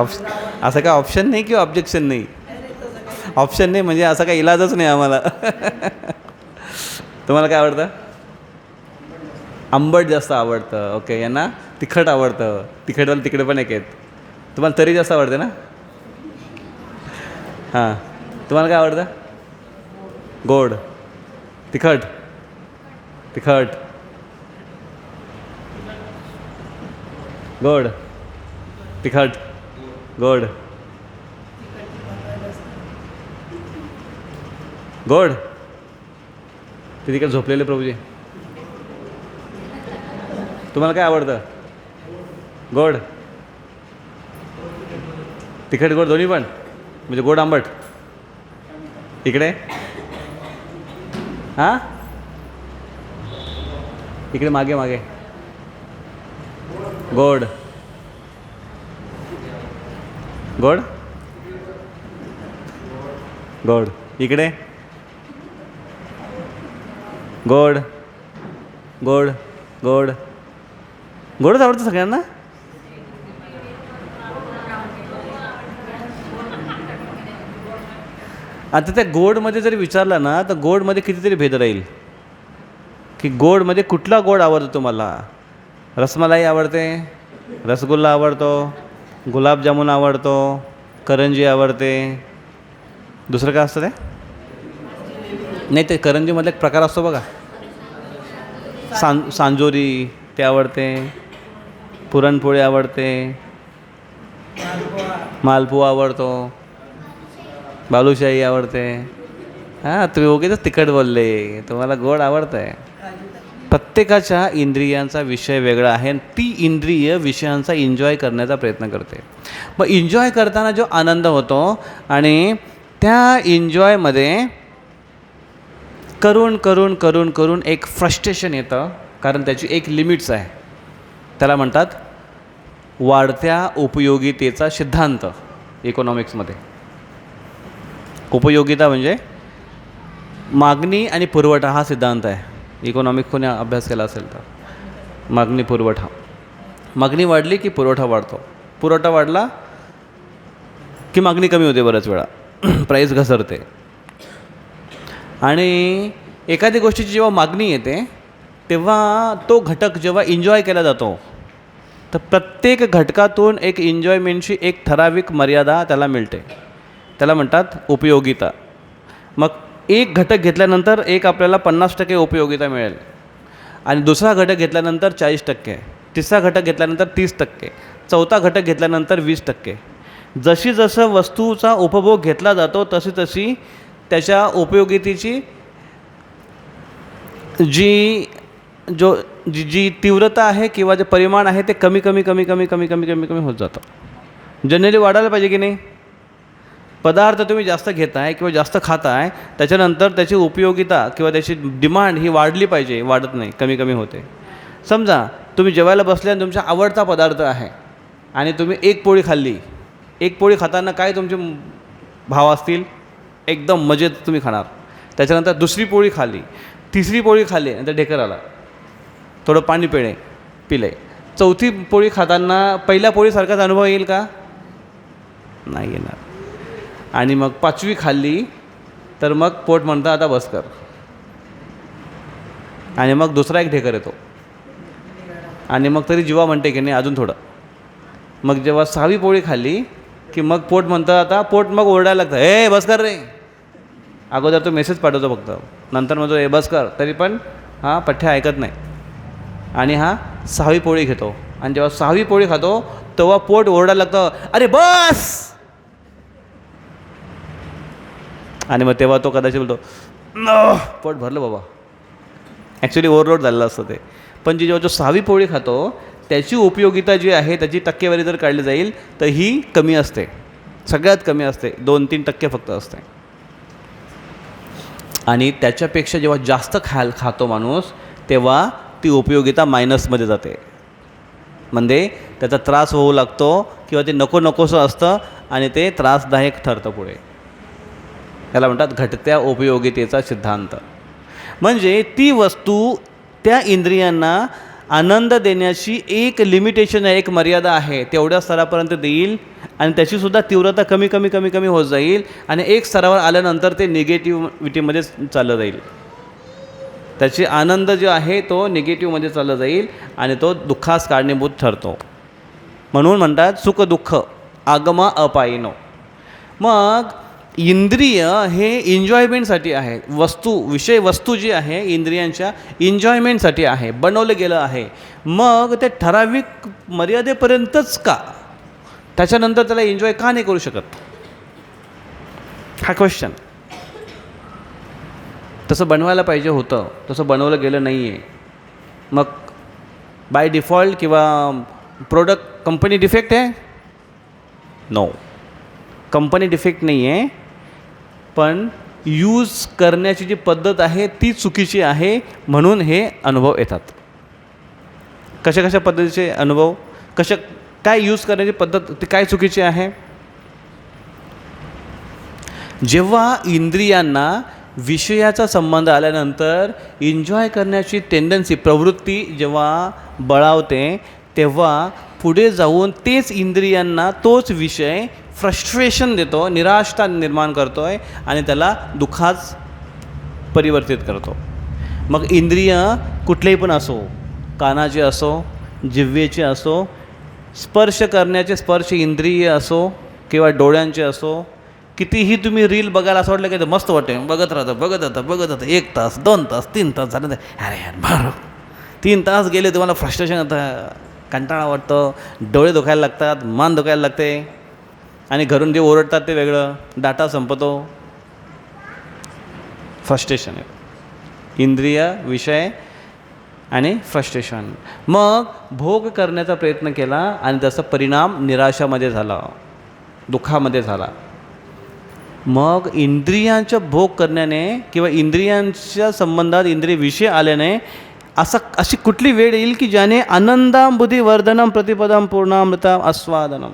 ऑप्शन नाही किंवा ऑब्जेक्शन नाही. ऑप्शन नाही म्हणजे असा काही इलाजच नाही आम्हाला. तुम्हाला काय आवडतं? आंबट जास्त आवडतं. ओके, यांना तिखट आवडतं. तिखटवाला तिकडे पण एक आहेत. तुम्हाला तरी जास्त आवडते ना? हां, तुम्हाला काय आवडतं? गोड, तिखट, तिखट, गोड, तिखट, गोड, गोड. ते तिकडे झोपलेले प्रभूजी. तुम्हाला काय आवडतं? गोड, तिखट, गोड दोन्ही पण, म्हणजे गोड आंबट. इकडे हां, इकडे मागे मागे गोड, गोड, गोड. इकडे गोड, गोड, गोड. गोडच आवडतं सगळ्यांना. आता त्या गोडमध्ये जरी विचारलं ना तर गोडमध्ये कितीतरी भेद राहील की गोडमध्ये कुठला गोड आवडतो तुम्हाला. रसमलाई आवडते, रसगुल्ला आवडतो, गुलाबजामुन आवडतो, करंजी आवडते, दुसरं काय असतं ते? नाही, ते करंजीमधला एक प्रकार असतो बघा, सांजोरी ते आवडते, पुरणपोळी आवडते, मालपुआ आवडतो, बालुशाही आवडते. हां, तुम्ही ओगीच तिखट बोलले, तुम्हाला गोड आवडतं आहे. प्रत्येकाच्या इंद्रियांचा विषय वेगळा आहे आणि ती इंद्रिय विषयांचा एन्जॉय करण्याचा प्रयत्न करते. मग एन्जॉय करताना जो आनंद होतो आणि त्या एन्जॉयमध्ये करून करून करून करून एक फ्रस्ट्रेशन येतं, कारण त्याची एक लिमिट्स आहे. त्याला म्हणतात वाढत्या उपयोगितेचा सिद्धांत इकॉनॉमिक्समध्ये. उपयोगिता म्हणजे मागणी आणि पुरवठा हा सिद्धांत आहे. इकॉनॉमिक कोणी अभ्यास केला असेल तर मागणी पुरवठा. मागणी वाढली की पुरवठा वाढतो, पुरवठा वाढला की मागणी कमी होते, बऱ्याच वेळा प्राईस घसरते. आणि एखादी गोष्टीची जेव्हा मागणी येते तेव्हा तो घटक जेव्हा एन्जॉय केला जातो तर प्रत्येक घटकातून एक एन्जॉयमेंटची एक ठराविक मर्यादा त्याला मिळते. त्याला म्हणतात उपयोगिता. मग एक घटक घेतल्यानंतर एक आपल्याला 50% उपयोगिता मिळेल आणि दुसरा घटक घेतल्यानंतर 40%, तिसरा घटक घेतल्यानंतर 30%, चौथा घटक घेतल्यानंतर 20%. जशी जसं वस्तूचा उपभोग घेतला जातो तशी तशी त्याच्या उपयोगितेची जी तीव्रता आहे किंवा जे परिमाण आहे ते कमी कमी कमी कमी कमी कमी कमी कमी होत जातं. जनरली वाढायला पाहिजे की नाही? पदार्थ तुम्ही जास्त घेताय किंवा जास्त खाताय त्याच्यानंतर त्याची उपयोगिता किंवा त्याची डिमांड ही वाढली पाहिजे, वाढत नाही, कमी कमी होते. समजा तुम्ही जेवायला बसले आणि तुमचा आवडता पदार्थ आहे आणि तुम्ही एक पोळी खाल्ली. एक पोळी खाताना काय तुमचे भाव असतील? एकदम मजेत तुम्ही खाणार. त्याच्यानंतर दुसरी पोळी खाल्ली, तिसरी पोळी खाल्ली, नंतर ढेकर आला, थोडं पाणी पिले. चौथी पोळी खाताना पहिल्या पोळीसारखाच अनुभव येईल का? नाही येणार. आणि मग पाचवी खाल्ली तर मग पोट म्हणतं आता बस कर, आणि मग दुसरा एक ढेकर येतो आणि मग तरी जीवा म्हणते की नाही अजून थोडं. मग जेव्हा 6वी पोळी खाल्ली की मग पोट म्हणतं आता, पोट मग ओरडायला लागतं, ए बस कर रे. अगोदर तो मेसेज पाठवतो फक्त, नंतर म्हणतो ए बस कर, तरी पण हा पठ्ठ्या ऐकत नाही आणि हा 6वी पोळी घेतो. आणि जेव्हा 6वी पोळी खातो तेव्हा पोट ओरडायला लागतं, अरे बस. आणि मग तेव्हा तो कदाचित बोलतो पोट भरलं बाबा. ॲक्च्युली ओव्हरलोड झालेलं असतं ते. पण जेव्हा जो 6वी पोळी खातो त्याची उपयोगिता जी आहे त्याची टक्केवारी जर काढली जाईल तर ही कमी असते, सगळ्यात कमी असते, 2-3% फक्त असते. आणि त्याच्यापेक्षा जेव्हा जास्त खातो माणूस तेव्हा ती उपयोगिता मायनसमध्ये जाते. म्हणजे त्याचा त्रास होऊ लागतो किंवा ते नको नकोसं असतं आणि ते त्रासदायक ठरतं पुढे. त्याला म्हणतात घटत्या उपयोगितेचा सिद्धांत. म्हणजे ती वस्तू त्या इंद्रियांना आनंद देण्याची एक लिमिटेशन आहे, एक मर्यादा आहे, तेवढ्या स्तरापर्यंत देईल आणि त्याचीसुद्धा तीव्रता कमी कमी कमी कमी होत जाईल आणि एक स्तरावर आल्यानंतर ते निगेटिव्हिटीमध्ये चाललं जाईल. त्याची आनंद जो आहे तो निगेटिव्हमध्ये चालला जाईल आणि तो दुःखास कारणीभूत ठरतो. म्हणून म्हणतात सुख दुःख आगमा अपायिनो. मग इंद्रिय हे एन्जॉयमेंटसाठी आहे. वस्तू जी आहे इंद्रियांच्या एन्जॉयमेंटसाठी आहे, बनवलं गेलं आहे. मग ते ठराविक मर्यादेपर्यंतच का? त्याच्यानंतर त्याला एन्जॉय का नाही करू शकत? हा क्वेश्चन. तसं बनवायला पाहिजे होतं, तसं बनवलं गेलं नाही आहे. मग बाय डिफॉल्ट किंवा प्रोडक्ट कंपनी डिफेक्ट आहे? नो, कंपनी डिफेक्ट नाही आहे, पण यूज करण्याची जी पद्धत आहे ती चुकीची आहे, म्हणून हे अनुभव येतात. कशा पद्धतीचे अनुभव? काय यूज करण्याची पद्धत ती काय चुकीची आहे? जेव्हा इंद्रियांना विषयाचा संबंध आल्यानंतर एन्जॉय करण्याची प्रवृत्ती जेव्हा बळावते, तेव्हा पुढे जाऊन तेच इंद्रियांना तोच विषय फ्रस्ट्रेशन देतो, निराशता निर्माण करतो आहे आणि त्याला दुःखात परिवर्तित करतो. मग इंद्रिय कुठलेही पण असो, कानाचे असो, जिव्हेचे असो, स्पर्श करण्याचे स्पर्श इंद्रिय असो किंवा डोळ्यांचे असो, कितीही तुम्ही रील बघायला असं वाटलं की ते मस्त वाटते, बघत राहतं 1 तास 2 तास 3 तास झालं, अरे यार बरं 3 तास गेले, तुम्हाला फ्रस्ट्रेशन येतं, कंटाळा वाटतं, डोळे दुखायला लागतात, मान दुखायला लागते आणि घरून जे ओरडतात ते वेगळं, डाटा संपतो, फ्रस्ट्रेशन आहे. इंद्रिय, विषय आणि फ्रस्ट्रेशन. मग भोग करण्याचा प्रयत्न केला आणि त्याचा परिणाम निराशामध्ये झाला, दुःखामध्ये झाला. मग इंद्रियांचा भोग करण्याने किंवा इंद्रियांच्या संबंधात इंद्रिय विषय आल्याने अशी कुठली वेळ येईल की ज्याने आनंदाम बुद्धी वर्धनम प्रतिपदम पूर्णामृता आस्वादनम,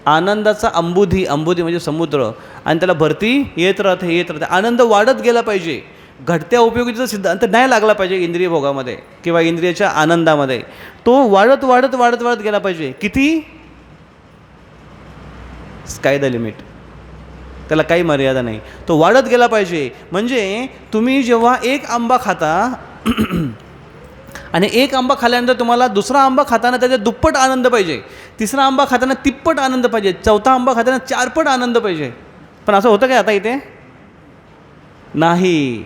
आनंदाचा अंबुधी म्हणजे समुद्र, आणि त्याला भरती येत राहते, आनंद वाढत गेला पाहिजे. घटत्या उपयोगीचा सिद्धांत नाही लागला पाहिजे इंद्रिय भोगामध्ये किंवा इंद्रियाच्या आनंदामध्ये. तो वाढत गेला पाहिजे. किती? स्काय द लिमिट, त्याला काही मर्यादा नाही. तो वाढत गेला पाहिजे. म्हणजे तुम्ही जेव्हा एक आंबा खाता आणि एक आंबा खाल्यानंतर तुम्हाला दुसरा आंबा खाताना त्याचा दुप्पट आनंद पाहिजे, तिसरा आंबा खाताना तिप्पट आनंद पाहिजे, चौथा आंबा खाताना 4 पट आनंद पाहिजे. पण असं होतं काय आता इथे? नाही.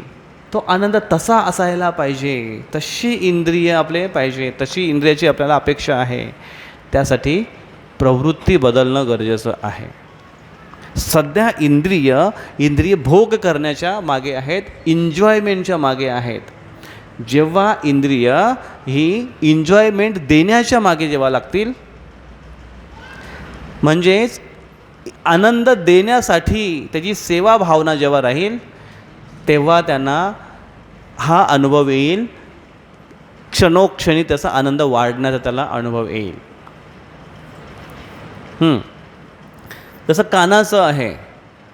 तो आनंद तसा असायला पाहिजे, तशी इंद्रिय आपले पाहिजे, तशी इंद्रियाची आपल्याला अपेक्षा आहे. त्यासाठी प्रवृत्ती बदलणं गरजेचं आहे. सध्या इंद्रिय भोग करण्याच्या मागे आहेत, एन्जॉयमेंटच्या मागे आहेत. जेव्हा इंद्रिय ही एन्जॉयमेंट देण्याच्या मागे जेव्हा लागतील, म्हणजेच आनंद देण्यासाठी त्याची सेवा भावना जेव्हा राहील, तेव्हा त्यांना हा अनुभव येईल, क्षणोक्षणी त्याचा आनंद वाढण्याचा त्याला अनुभव येईल. जसं कानाचं आहे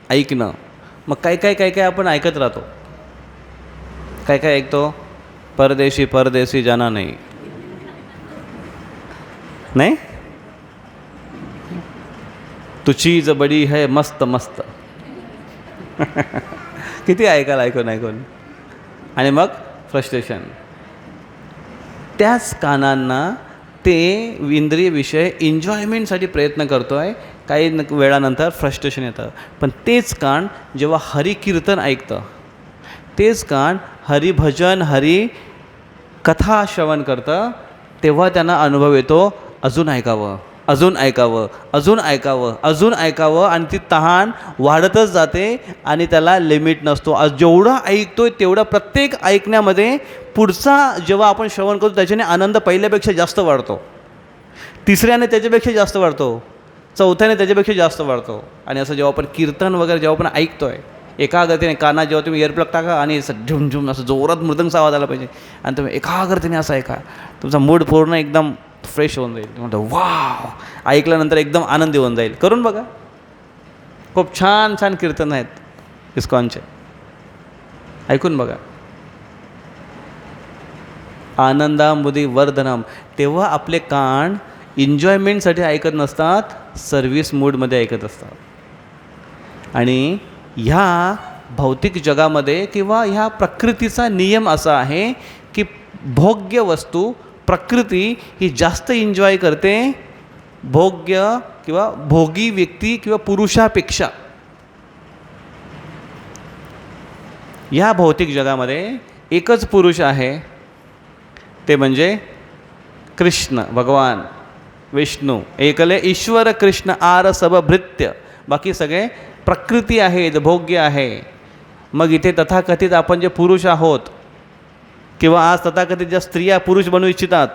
ऐकणं. मग काय आपण ऐकत राहतो. काय ऐकतो? परदेशी जाना नाही, तू चीज बडी है मस्त किती ऐकून आणि मग फ्रस्ट्रेशन. त्याच कानांना ते इंद्रिय विषय एन्जॉयमेंटसाठी प्रयत्न करतो आहे, काही वेळानंतर फ्रस्ट्रेशन येतं. पण तेच कान जेव्हा हरिकीर्तन ऐकतं, तेच कान हरिभजन कथा श्रवण करतं, तेव्हा त्यांना अनुभव येतो अजून ऐकावं आणि ती तहान वाढतच जाते आणि त्याला लिमिट नसतो. जेवढं ऐकतोय तेवढं प्रत्येक ऐकण्यामध्ये पुढचा जेव्हा आपण श्रवण करतो त्याच्याने आनंद पहिल्यापेक्षा जास्त वाढतो, तिसऱ्याने त्याच्यापेक्षा जास्त वाढतो, चौथ्याने त्याच्यापेक्षा जास्त वाढतो. आणि असं जेव्हा आपण कीर्तन वगैरे जेव्हा आपण ऐकतोय एकाग्रतेने, कानात जेव्हा तुम्ही इयरप्लग टाका आणि असं झुमझुम असं जोरात मृदंगचा आवाज आला पाहिजे आणि तुम्ही एकाग्रतेने असं ऐका, तुमचा मूड पूर्ण एकदम फ्रेश होऊन जाईल. म्हणतो वाव, ऐकल्यानंतर एकदम आनंदी होऊन जाईल. करून बघा, खूप छान कीर्तन आहेत इस्कॉनचे, ऐकून बघा. आनंदांबुधी वर्धनम. तेव्हा आपले कान एन्जॉयमेंटसाठी ऐकत नसतात, सर्व्हिस मूडमध्ये ऐकत असतात. आणि ह्या भौतिक जगामध्ये किंवा ह्या प्रकृतीचा नियम असा आहे की भोग्य वस्तू, प्रकृती ही जास्त एन्जॉय करते भोग्य किंवा भोगी व्यक्ती किंवा पुरुषापेक्षा. ह्या भौतिक जगामध्ये एकच पुरुष आहे, ते म्हणजे कृष्ण भगवान विष्णू. एकले ईश्वर कृष्ण आर सब भृत्य. बाकी सगळे प्रकृती आहेत, भोग्य आहे. मग इथे तथाकथित आपण जे पुरुष आहोत, किंवा आज तथाकथित ज्या स्त्रिया पुरुष बनू इच्छितात,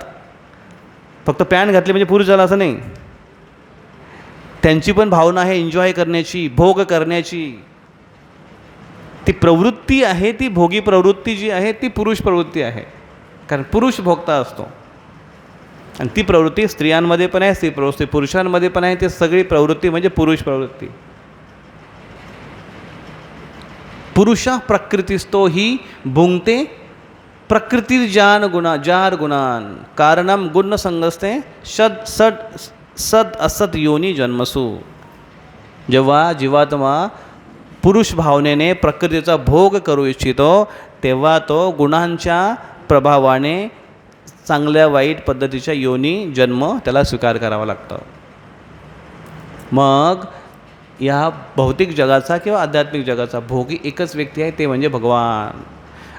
फक्त पॅन्ट घातली म्हणजे पुरुष झाला असं नाही. त्यांची पण भावना आहे एन्जॉय करण्याची, भोग करण्याची. ती प्रवृत्ती आहे, ती भोगी प्रवृत्ती जी आहे ती पुरुष प्रवृत्ती आहे, कारण पुरुष भोगता असतो. आणि ती प्रवृत्ती स्त्रियांमध्ये पण आहे, ती प्रवृत्ती पुरुषांमध्ये पण आहे. ती सगळी प्रवृत्ती म्हणजे पुरुष प्रवृत्ती. पुरुषा प्रकृतीस्तो ही भुंगते प्रकृती जार गुणान कारणम गुण संगस्ते सद असत योनी जन्मसू. जेव्हा जीवात्मा पुरुष भावनेने प्रकृतीचा भोग करू इच्छितो, तेव्हा तो गुणांच्या प्रभावाने चांगल्या वाईट पद्धतीच्या योनी जन्म त्याला स्वीकार करावा लागतो. मग या भौतिक जगाचा किंवा आध्यात्मिक जगाचा भोगी एकच व्यक्ती आहे, ते म्हणजे भगवान.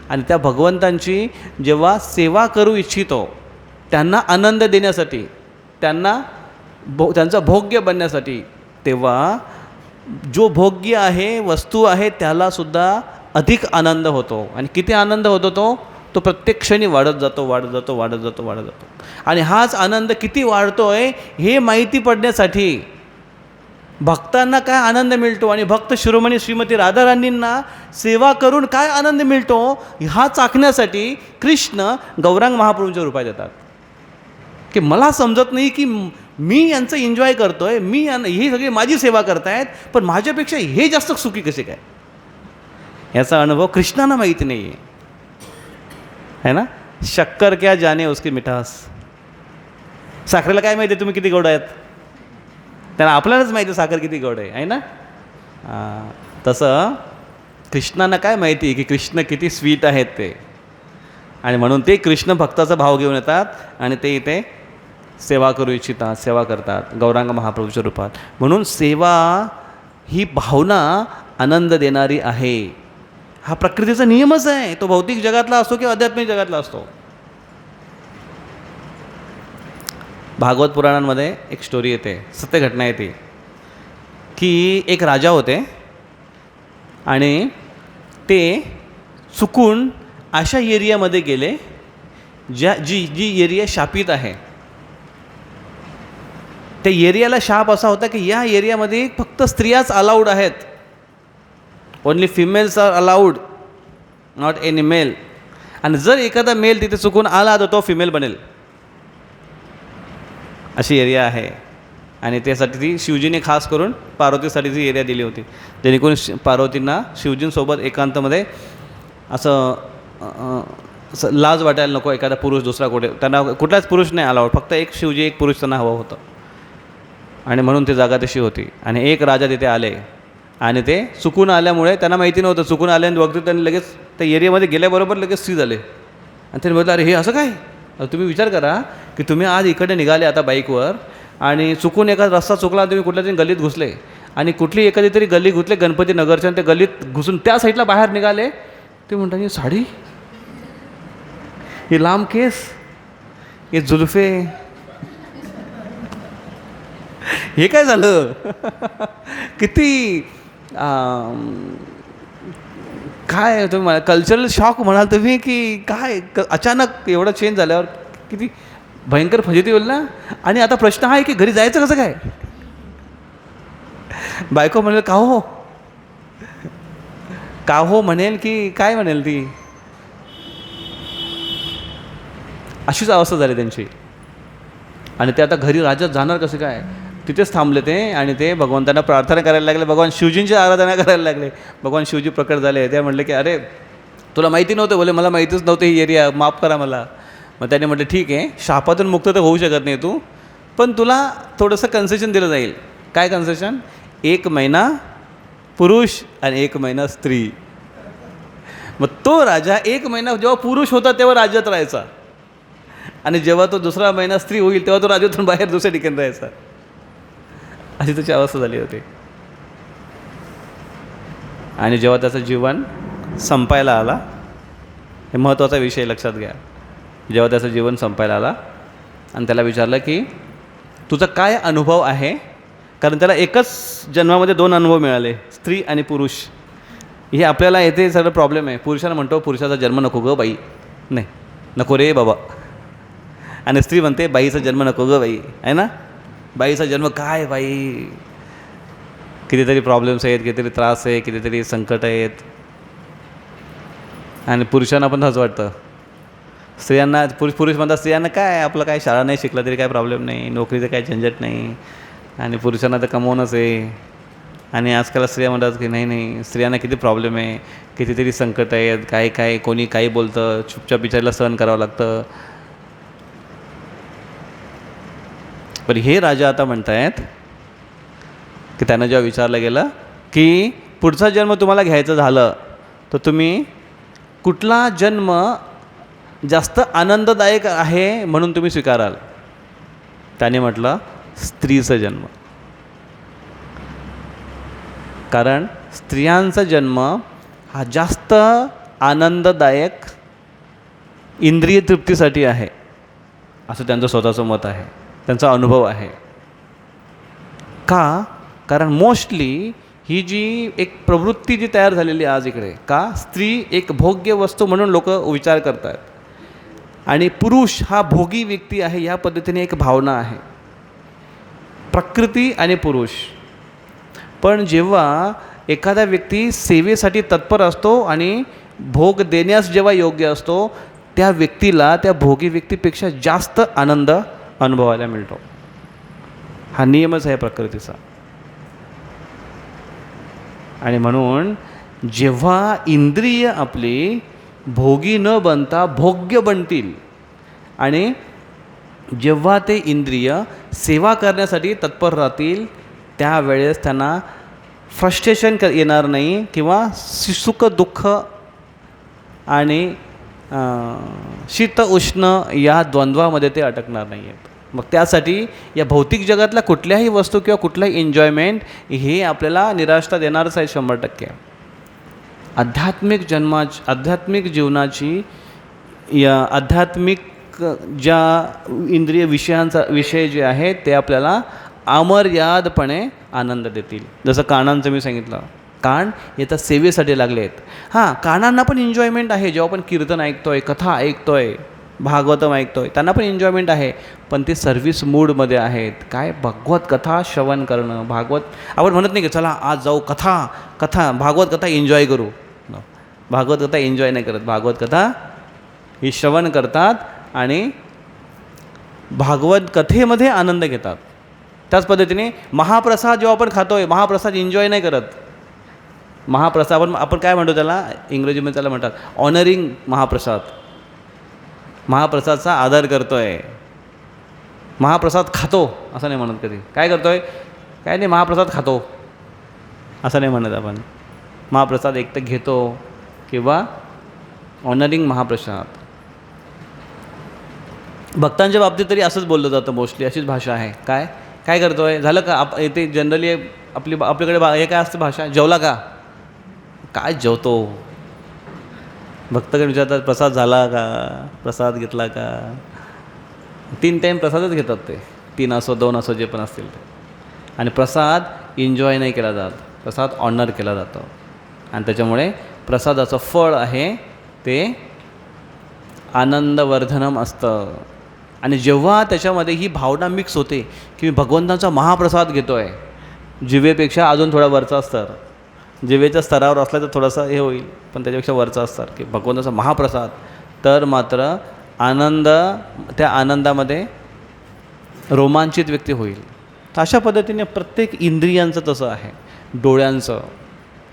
आणि त्या भगवंतांची जेव्हा सेवा करू इच्छितो, त्यांना आनंद देण्यासाठी, त्यांचा भोग्य बनण्यासाठी, तेव्हा जो भोग्य आहे, वस्तू आहे, त्यालासुद्धा अधिक आनंद होतो. आणि किती आनंद होतो तो प्रत्येक क्षणी वाढत जातो. आणि हाच आनंद किती वाढतो आहे हे माहिती पडण्यासाठी भक्तांना काय आनंद मिळतो आणि भक्त शिरोमणी श्रीमती राधाराणींना सेवा करून काय आनंद मिळतो हा चाखण्यासाठी कृष्ण गौरांग महाप्रभूंच्या रूपात येतात. की मला समजत नाही की मी यांचं एन्जॉय करतो आहे, ही सगळी माझी सेवा करतायत, पण माझ्यापेक्षा हे जास्त सुखी कसे काय, याचा अनुभव कृष्णांना माहिती नाही आहे ना. शक्कर क्या जाने उसकी मिठास. साखरेला काय माहिती आहे तुम्ही किती गोड आहेत, त्यांना आपल्यालाच माहिती साखर किती गोड आहे ना. तसं कृष्णांना काय माहिती आहे की कृष्ण किती स्वीट आहेत ते. आणि म्हणून ते कृष्ण भक्ताचा भाव घेऊन येतात आणि ते इथे सेवा करू इच्छितात, सेवा करतात गौरांग महाप्रभूच्या रूपात. म्हणून सेवा ही भावना आनंद देणारी आहे. हा प्रकृतीचा नियमच आहे, तो भौतिक जगातला असतो किंवा आध्यात्मिक जगातला असतो. भागवत पुराणांमध्ये एक स्टोरी येते, सत्य घटना येते की एक राजा होते आणि ते चुकून अशा एरियामध्ये गेले जी एरिया शापित आहे. त्या एरियाला शाप असा होता की या एरियामध्ये फक्त स्त्रियाच अलाउड आहेत. Only females are allowed, not any male. आणि जर एखादा मेल तिथे चुकून आला तर तो फिमेल बनेल, अशी एरिया आहे. आणि त्यासाठी ती शिवजीने खास करून पार्वतीसाठी ती एरिया दिली होती, जेणेकरून पार्वतींना शिवजींसोबत एकांतामध्ये असं लाज वाटायला नको. एखादा पुरुष दुसरा त्यांना कुठलाच पुरुष नाही अलाउड, फक्त एक शिवजी, एक पुरुष त्यांना हवं होतं. आणि म्हणून ती जागा तशी होती. आणि एक राजा तिथे आले आणि ते चुकून आल्यामुळे त्यांना माहिती नव्हतं, चुकून आल्याने बघतो त्यांनी लगेच त्या एरियामध्ये गेल्याबरोबर लगेच सी झाले. आणि त्यांनी म्हटलं अरे हे असं काय. तुम्ही विचार करा की तुम्ही आज इकडे निघाले आता बाईकवर आणि चुकून एखादा रस्ता चुकला, तुम्ही कुठल्या तरी गल्लीत घुसले आणि कुठली एखादी तरी गल्ली घुसले गणपती नगरच्या, त्या गल्लीत घुसून त्या साईडला बाहेर निघाले. ते म्हणतात ही साडी, हे लांब केस, हे जुल्फे, हे काय झालं. किती काय तुम्ही मला कल्चरल शॉक म्हणाल तुम्ही की काय अचानक एवढं चेंज झाल्यावर किती भयंकर फजिती होईल ना. आणि आता प्रश्न हा आहे की घरी जायचं कसं काय. बायको म्हणेल का हो म्हणेल की काय म्हणेल ती. अशीच अवस्था झाली त्यांची. आणि ते आता घरी राज्यात जाणार कसं काय. तिथेच थांबले ते आणि ते भगवंतांना प्रार्थना करायला लागले, भगवान शिवजींची आराधना करायला लागले. भगवान शिवजी प्रकट झाले. ते म्हटले की अरे तुला माहिती नव्हतं. बोले मला माहितीच नव्हतं ही एरिया, माफ करा मला. मग त्याने म्हटलं ठीक आहे, शापातून मुक्त तर होऊ शकत नाही तू, पण तुला थोडंसं कन्सेशन दिलं जाईल. काय कन्सेशन. 1 महिना पुरुष आणि 1 महिना स्त्री. मग तो राजा 1 महिना जेव्हा पुरुष होता तेव्हा राज्यात राहायचा आणि जेव्हा तो दुसरा महिना स्त्री होईल तेव्हा तो राज्यातून बाहेर दुसऱ्या ठिकाणी राहायचा. अशी त्याची अवस्था झाली होती. आणि जेव्हा त्याचं जीवन संपायला आला. हे महत्त्वाचा विषय लक्षात घ्या. जेव्हा त्याचं जीवन संपायला आला आणि त्याला विचारलं की तुझा काय अनुभव आहे, कारण त्याला एकच जन्मामध्ये 2 अनुभव मिळाले, स्त्री आणि पुरुष. हे आपल्याला येथे सगळं प्रॉब्लेम आहे. पुरुषाला म्हणतो पुरुषाचा जन्म नको गं बाई, नाही नको रे बाबा. आणि स्त्री म्हणते बाईचा जन्म नको गं बाई, आहे ना. बाईचा जन्म काय बाई, कितीतरी प्रॉब्लेम्स आहेत, कितीतरी त्रास आहे, कितीतरी संकट आहेत. आणि पुरुषांना पण असं वाटतं. स्त्रियांना पुरुष म्हणतात स्त्रियांना काय, आपलं काय शाळा नाही शिकला तरी काय प्रॉब्लेम नाही, नोकरीचं काय झंझट नाही, आणि पुरुषांना तर कमवणंच आहे. आणि आजकाल स्त्रिया म्हणतात की नाही नाही, स्त्रियांना किती प्रॉब्लेम आहे, कितीतरी संकट आहेत, काय काय कोणी काही बोलतं, चुपचाप बिचारीला सहन करावं लागतं. पण हे राजा आता म्हणत आहेत की त्यांना जेव्हा विचारलं गेलं की पुढचा जन्म तुम्हाला घ्यायचं झालं तर तुम्ही कुठला जन्म जास्त आनंददायक आहे म्हणून तुम्ही स्वीकाराल. त्याने म्हटलं स्त्रीचा जन्म. कारण स्त्रियांचा जन्म हा जास्त आनंददायक इंद्रिय तृप्तीसाठी आहे, असं त्यांचं स्वतःचं मत आहे, त्यांचा अनुभव आहे. का? कारण मोस्टली ही जी एक प्रवृत्ती जी तयार झालेली आहे आज इकडे, का स्त्री एक भोग्य वस्तू म्हणून लोक विचार करतात आणि पुरुष हा भोगी व्यक्ती आहे, या पद्धतीने एक भावना आहे, प्रकृती आणि पुरुष. पण जेव्हा एखादा व्यक्ती सेवेसाठी तत्पर असतो आणि भोग देण्यास जेव्हा योग्य असतो, त्या व्यक्तीला त्या भोगी व्यक्तीपेक्षा जास्त आनंद अनुभवायला मिळतो. हा नियमच आहे प्रकृतीचा. आणि म्हणून जेव्हा इंद्रिय आपली भोगी न बनता भोग्य बनतील आणि जेव्हा ते इंद्रिय सेवा करण्यासाठी तत्पर राहतील, त्यावेळेस त्यांना फ्रस्ट्रेशन येणार नाही किंवा सुख दुःख आणि शीत उष्ण या द्वंद्वामध्ये ते अटकणार नाही आहेत. मग त्यासाठी या भौतिक जगातल्या कुठल्याही वस्तू किंवा कुठल्याही एन्जॉयमेंट हे आपल्याला निराशा देणारच आहे 100%. आध्यात्मिक जीवनाची या आध्यात्मिक ज्या इंद्रिय विषय जे आहेत ते आपल्याला अमर्यादपणे आनंद देतील. जसं कानांचं मी सांगितलं, कान येतात सेवेसाठी लागले आहेत. हां, कानांना पण एन्जॉयमेंट आहे. जेव्हा आपण कीर्तन ऐकतोय, कथा ऐकतोय, भागवतम ऐकतोय, त्यांना पण एन्जॉयमेंट आहे, पण ते सर्व्हिस मूडमध्ये आहेत. काय? भागवत कथा श्रवण करणं. भागवत आपण म्हणत नाही की चला आज जाऊ कथा भागवत कथा एन्जॉय करू. भागवत कथा एन्जॉय नाही करत. भागवत कथा ही श्रवण करतात आणि भागवत कथेमध्ये आनंद घेतात. त्याच पद्धतीने महाप्रसाद जेव्हा आपण खातोय, महाप्रसाद एन्जॉय नाही करत. महाप्रसाद आपण काय म्हणतो त्याला, इंग्रजीमध्ये त्याला म्हणतात ऑनरिंग महाप्रसाद. महाप्रसादचा आदर करतोय. महाप्रसाद खातो असं नाही म्हणत कधी. काय करतोय? काय नाही, महाप्रसाद खातो असं नाही म्हणत आपण. महाप्रसाद एकटं घेतो किंवा ऑनरिंग महाप्रसाद. भक्तांच्या बाबतीत तरी असंच बोललं जातं मोस्टली, अशीच भाषा आहे. काय करतोय? झालं का? इथे जनरली आपल्याकडे हे काय असतं भाषा, जेवला का? काय जेवतो? भक्तगण विचारतात प्रसाद झाला का, प्रसाद घेतला का? 3 टाईम प्रसादच घेतात ते, 3 असो 2 असो जे पण असतील ते. आणि प्रसाद एन्जॉय नाही केला जात, प्रसाद ऑनर केला जातो. आणि त्याच्यामुळे प्रसादाचं फळ आहे ते आनंदवर्धनम असतं. आणि जेव्हा त्याच्यामध्ये ही भावना मिक्स होते की मी भगवंतांचा महाप्रसाद घेतो आहे, जिवेपेक्षा अजून थोडा वरचा स्तर, जिवेच्या स्तरावर असला तर थोडासा हे होईल, पण त्याच्यापेक्षा वरचा स्तर की भगवंताचा महाप्रसाद, तर मात्र आनंद, त्या आनंदामध्ये रोमांचित व्यक्ती होईल. तर अशा पद्धतीने प्रत्येक इंद्रियांचं तसं आहे. डोळ्यांचं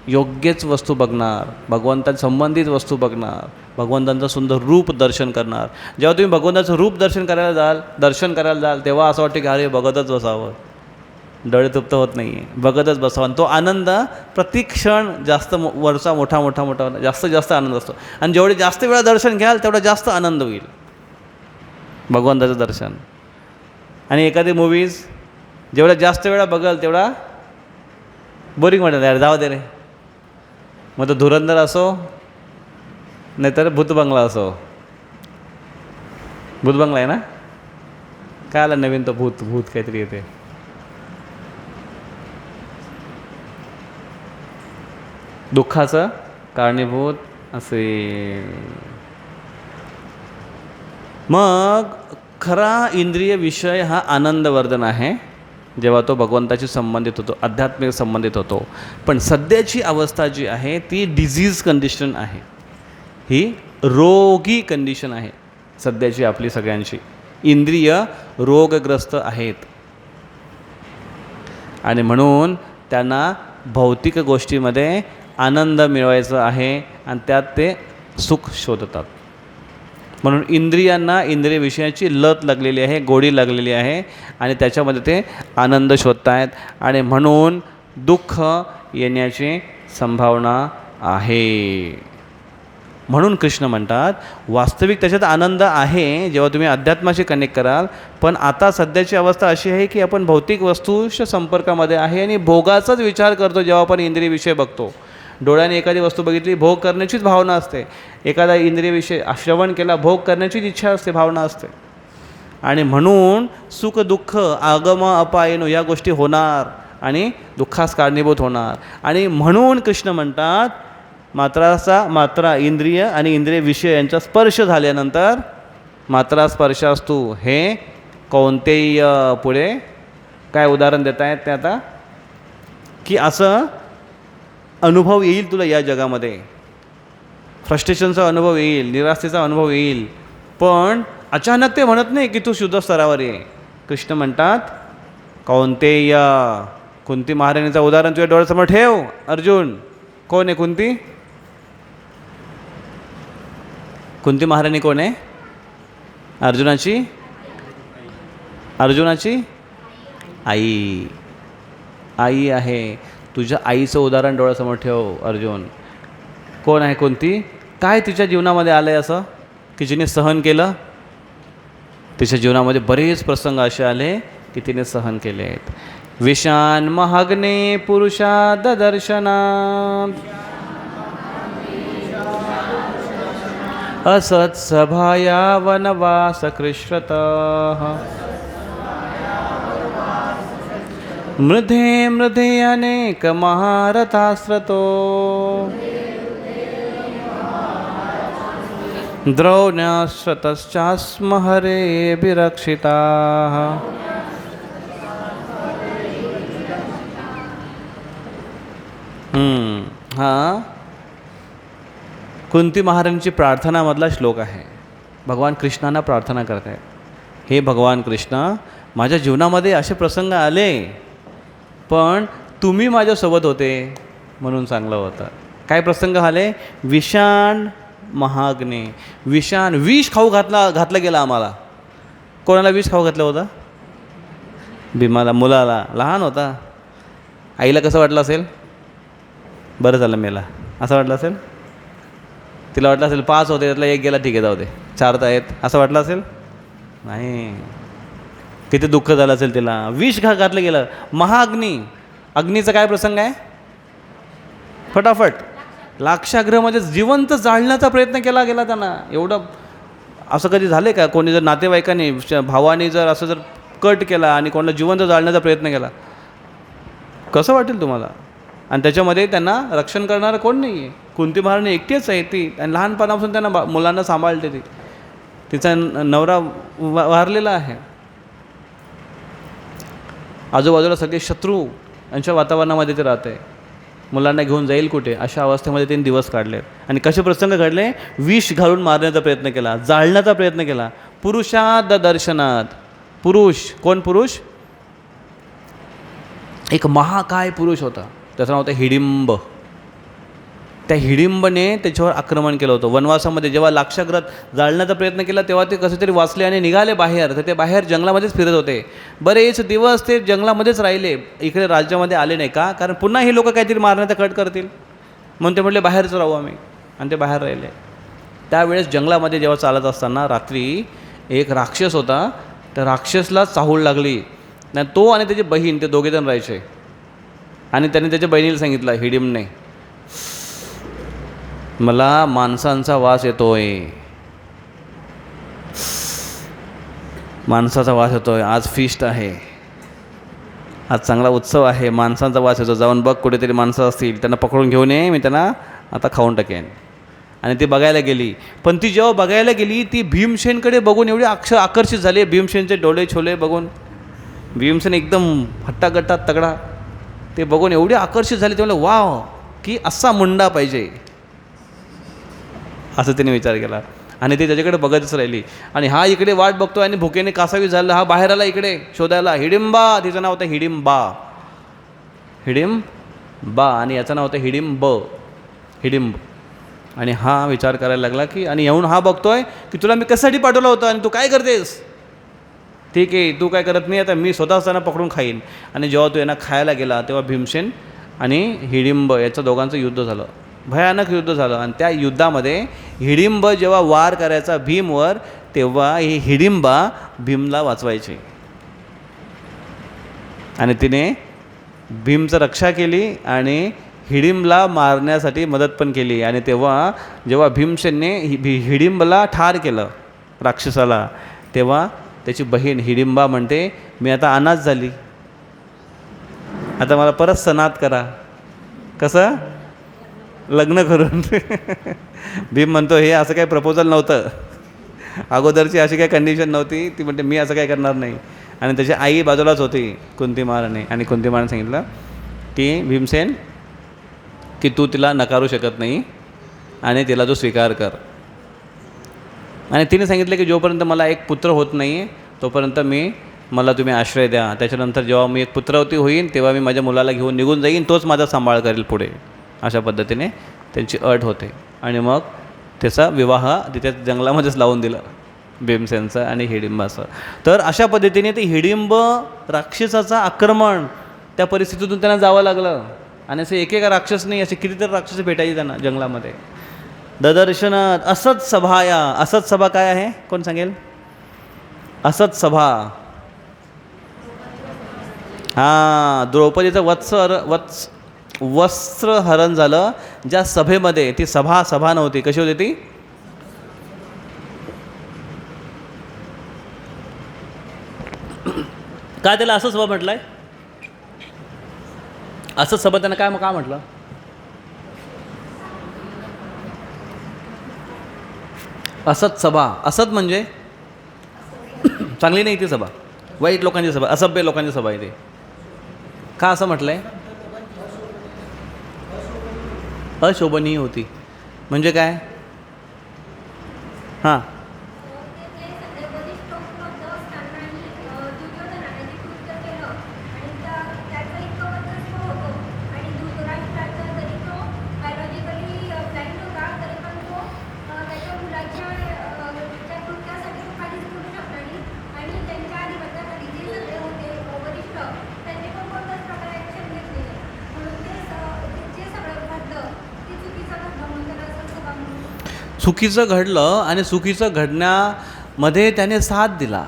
योग्यच वस्तू बघणार, भगवंतांच्या संबंधित वस्तू बघणार, भगवंतांचं सुंदर रूप दर्शन करणार. जेव्हा तुम्ही भगवंताचं रूप दर्शन करायला जाल तेव्हा असं वाटतं की अरे बघतच बसावं, डोळे तृप्त होत नाही आहे, बघतच बसावं. तो आनंद प्रत्येक क्षण जास्त वरचा मोठा जास्त आनंद असतो. आणि जेवढे जास्त वेळा दर्शन घ्याल तेवढा जास्त आनंद होईल भगवंताचं दर्शन. आणि एखादी मूवीज जेवढ्या जास्त वेळा बघाल तेवढा बोरिंग वाटेल, यार जाऊ दे रे. मग तो धुरंधर असो नाहीतर भूतबंगला असो. भूतबंगला आहे ना? काय आला नवीन तो भूत भूत काहीतरी येते. दुःखाचं कारणीभूत असे. मग खरा इंद्रिय विषय हा आनंदवर्धन आहे जेव्हा तो भगवंताशी संबंधित होतो, आध्यात्मिक संबंधित होतो. पण सध्याची अवस्था जी आहे ती डिझीज कंडिशन आहे, ही रोगी कंडिशन आहे सध्याची आपली सगळ्यांची. इंद्रिय रोगग्रस्त आहेत आणि म्हणून त्यांना भौतिक गोष्टीमध्ये आनंद मिळवायचा आहे आणि त्यात ते सुख शोधतात. म्हणून इंद्रियांना इंद्रिय विषयाची लत लागलेली आहे, गोडी लागलेली आहे आणि त्याच्यामध्ये ते आनंद शोधत आहेत आणि म्हणून दुःख येण्याची संभावना आहे. म्हणून कृष्ण म्हणतात वास्तविक त्याच्यात आनंद आहे जेव्हा तुम्ही अध्यात्माशी कनेक्ट कराल. पण आता सध्याची अवस्था अशी आहे की आपण भौतिक वस्तूच्या संपर्कामध्ये आहे आणि भोगाचाच विचार करतो. जेव्हा आपण इंद्रिय विषय बघतो, डोळ्याने एखादी वस्तू बघितली, भोग करण्याचीच भावना असते. एखादा इंद्रिय विषय श्रवण केला, भोग करण्याचीच इच्छा असते, भावना असते. आणि म्हणून सुख दुःख आगम अपायनो या गोष्टी होणार आणि दुःखास कारणीभूत होणार. आणि म्हणून कृष्ण म्हणतात मात्रा इंद्रिय आणि इंद्रिय विषय यांचा स्पर्श झाल्यानंतर मात्रा स्पर्श असतो. हे कोणतेही पुढे काय उदाहरण देत आहेत ते आता, की असं अनुभव येईल तुला या जगामध्ये, फ्रस्ट्रेशनचा अनुभव येईल, निराशेचा अनुभव येईल. पण अचानक ते म्हणत नाही की तू शुद्ध स्तरावर ये. कृष्ण म्हणतात कोणतेय. कुंती महाराणीचं उदाहरण तुझ्या डोळ्यासमोर ठेव. अर्जुन कोण आहे कुंती? कुंती महाराणी कोण आहे? अर्जुनाची आई आहे. तुझ्या आईचं उदाहरण डोळ्यासमोर ठेव अर्जुन. कोण आहे कुंती? काय तिच्या जीवनामध्ये आलं आहे असं की जिने सहन केलं? तिच्या जीवनामध्ये बरेच प्रसंग असे आले की तिने सहन केले आहेत. विषान महाग्ने पुरुषा ददर्शनात असत्सभाया वनवास कृष्णतः मृधे अनेक महारथास्रतो द्रौण्यश्रतश्चास्म हरेभिरक्षिताः. हा कुंती महाराणीची प्रार्थनामधला श्लोक आहे. भगवान कृष्णांना प्रार्थना करत आहेत, हे भगवान कृष्ण, माझ्या जीवनामध्ये असे प्रसंग आले पण तुम्ही माझ्यासोबत होते म्हणून चांगलं होतं. काय प्रसंग आले? विषाण महाग्ने. विषाण विष खाऊ घातलं गेलं आम्हाला. कोणाला विष खाऊ घातलं होतं? भीमाला, मुलाला, लहान होता. आईला कसं वाटलं असेल? बरं झालं मेला असं वाटलं असेल. तिला वाटलं असेल 5 होते त्यातला 1 गेला, ठीक आहे जाऊ दे, 4 तर आहेत असं वाटलं असेल? नाही. किती दुःख झालं असेल तिला. विष घातलं गेलं. महाअग्नी. अग्नीचा काय प्रसंग आहे? फटाफट लाक्षागृहामध्ये जिवंत जाळण्याचा प्रयत्न केला गेला त्यांना. एवढं असं कधी झालं का? कोणी जर नातेवाईकांनी भावाने जर असं जर कट केला आणि कोणाला जिवंत जाळण्याचा प्रयत्न केला, कसं वाटेल तुम्हाला? आणि त्याच्यामध्ये त्यांना रक्षण करणारं कोण नाही आहे. कुंती महाराणी एकटीच आहे ती. आणि लहानपणापासून त्यांना मुलांना सांभाळते ती. तिचा नवरा वारलेला आहे. आजूबाजूला सगळे शत्रू यांच्या वातावरणामध्ये ते राहते. मुलांना घेऊन जाईल कुठे, अशा अवस्थेमध्ये त्यांनी दिवस काढले. आणि कसे प्रसंग घडले? विष घालून मारण्याचा प्रयत्न केला, जाळण्याचा प्रयत्न केला. पुरुषाद दर्शनात. पुरुष कोण? पुरुष एक महाकाय पुरुष होता, त्याचं नाव होतं हिडिंब. त्या हिडिंबने त्याच्यावर आक्रमण केलं होतं. वनवासामध्ये जेव्हा लाक्षागृहात जाळण्याचा प्रयत्न केला तेव्हा ते कसे तरी वाचले आणि निघाले बाहेर. तर ते बाहेर जंगलामध्येच फिरत होते. बरेच दिवस ते जंगलामध्येच राहिले, इकडे राज्यामध्ये आले नाही. का? कारण पुन्हा हे लोक काहीतरी मारण्याचा कट करतील म्हणून ते म्हटले बाहेरच राहू आम्ही. आणि ते बाहेर राहिले. त्यावेळेस जंगलामध्ये जेव्हा चालत असताना रात्री एक राक्षस होता. त्या राक्षसला चाहूल लागली. नाही, तो आणि त्याची बहीण ते दोघेजण राहायचे. आणि त्याने त्याच्या बहिणीला सांगितलं हिडिंबने मला माणसांचा वास येतोय, माणसाचा वास येतोय, आज फिस्ट आहे, आज चांगला उत्सव आहे, माणसांचा वास येतो, जाऊन बघ कुठेतरी माणसं असतील, त्यांना पकडून घेऊन ये, मी त्यांना आता खाऊन टाकेन. आणि ती बघायला गेली. पण ती जेव्हा बघायला गेली, ती भीमसेनकडे बघून एवढी आकर्षित झाली, भीमसेनचे डोळे छोले बघून. भीमसेन एकदम हट्टागट्टा तगडा, ते बघून एवढी आकर्षित झाली, ते म्हणले वाव, की असा मुंडा पाहिजे, असं तिने विचार केला. आणि ती त्याच्याकडे बघतच राहिली. आणि हा इकडे वाट बघतो आणि भुकेने कासावी झाला, हा बाहेर आला इकडे शोधायला. हिडिंबा, तिचं नाव होतं हिडिंबा, हिडिंबा, आणि याचं नाव होतं हिडिंब. आणि हा विचार करायला लागला की, आणि येऊन हा बघतोय की तुला मी कशासाठी पाठवलं होतं आणि तू काय करतेस. ठीक आहे, तू काय करत नाही, आता मी स्वतःच त्यांना पकडून खाईन. आणि जेव्हा तो यांना खायला गेला तेव्हा भीमसेन आणि हिडिंब याचं दोघांचं युद्ध झालं, भयानक युद्ध झालं. आणि त्या युद्धामध्ये हिडिंब जेव्हा वार करायचा भीमवर, तेव्हा ही हिडिंबा भीमला वाचवायची. आणि तिने भीमचं रक्षा केली आणि हिडिंबला मारण्यासाठी मदत पण केली. आणि तेव्हा जेव्हा भीमसेनने हिडिंबला ठार केलं राक्षसाला, तेव्हा त्याची बहीण हिडिंबा म्हणते, मी आता अनाथ झाली, आता मला परत सनात करा. कसं लग्न करून. भीम म्हणतो, हे असं काही प्रपोजल नव्हतं, अगोदरची अशी काही कंडिशन नव्हती. ती म्हणते मी असं काही करणार नाही. आणि त्याची आई बाजूलाच होती कुंती महाराणी. आणि कुंती महाराणी सांगितलं की भीमसेन, की तू तिला नकारू शकत नाही आणि तिला जो स्वीकार कर. आणि तिने सांगितलं की जोपर्यंत मला एक पुत्र होत नाही तोपर्यंत मला तुम्ही आश्रय द्या. त्याच्यानंतर जेव्हा मी एक पुत्रवती होईन तेव्हा मी माझ्या मुलाला घेऊन निघून जाईन, तोच माझा सांभाळ करेल पुढे. अशा पद्धतीने त्यांची अट होते. आणि मग त्याचा विवाह तिथे जंगलामध्येच लावून दिला, भीमसेनचा आणि हिडिंबाचं. तर अशा पद्धतीने ते हिडिंब राक्षसाचं आक्रमण, त्या परिस्थितीतून त्यांना जावं लागलं. आणि असे एकेका राक्षस नाही, असे कितीतरी राक्षस भेटायचे त्यांना जंगलामध्ये. ददर्शन असत सभाया. असत सभा काय आहे, कोण सांगेल. असत सभा, हां, द्रौपदीचं वस्त्रहरण झालं ज्या सभेमध्ये. ती सभा नव्हती. कशी होती ती. काय त्याला असं सभा म्हटलंय, असं सभा त्यांना काय म्हटलं. असत सभा. असत म्हणजे चांगली नाही ती सभा, वाईट लोकांची सभा, असभ्य लोकांची सभा आहे ती. का असं म्हटलंय. अशोभनीय होती म्हणजे काय. हां, चुकीचं घडलं आणि चुकीचं घडण्यामध्ये त्याने साथ दिला,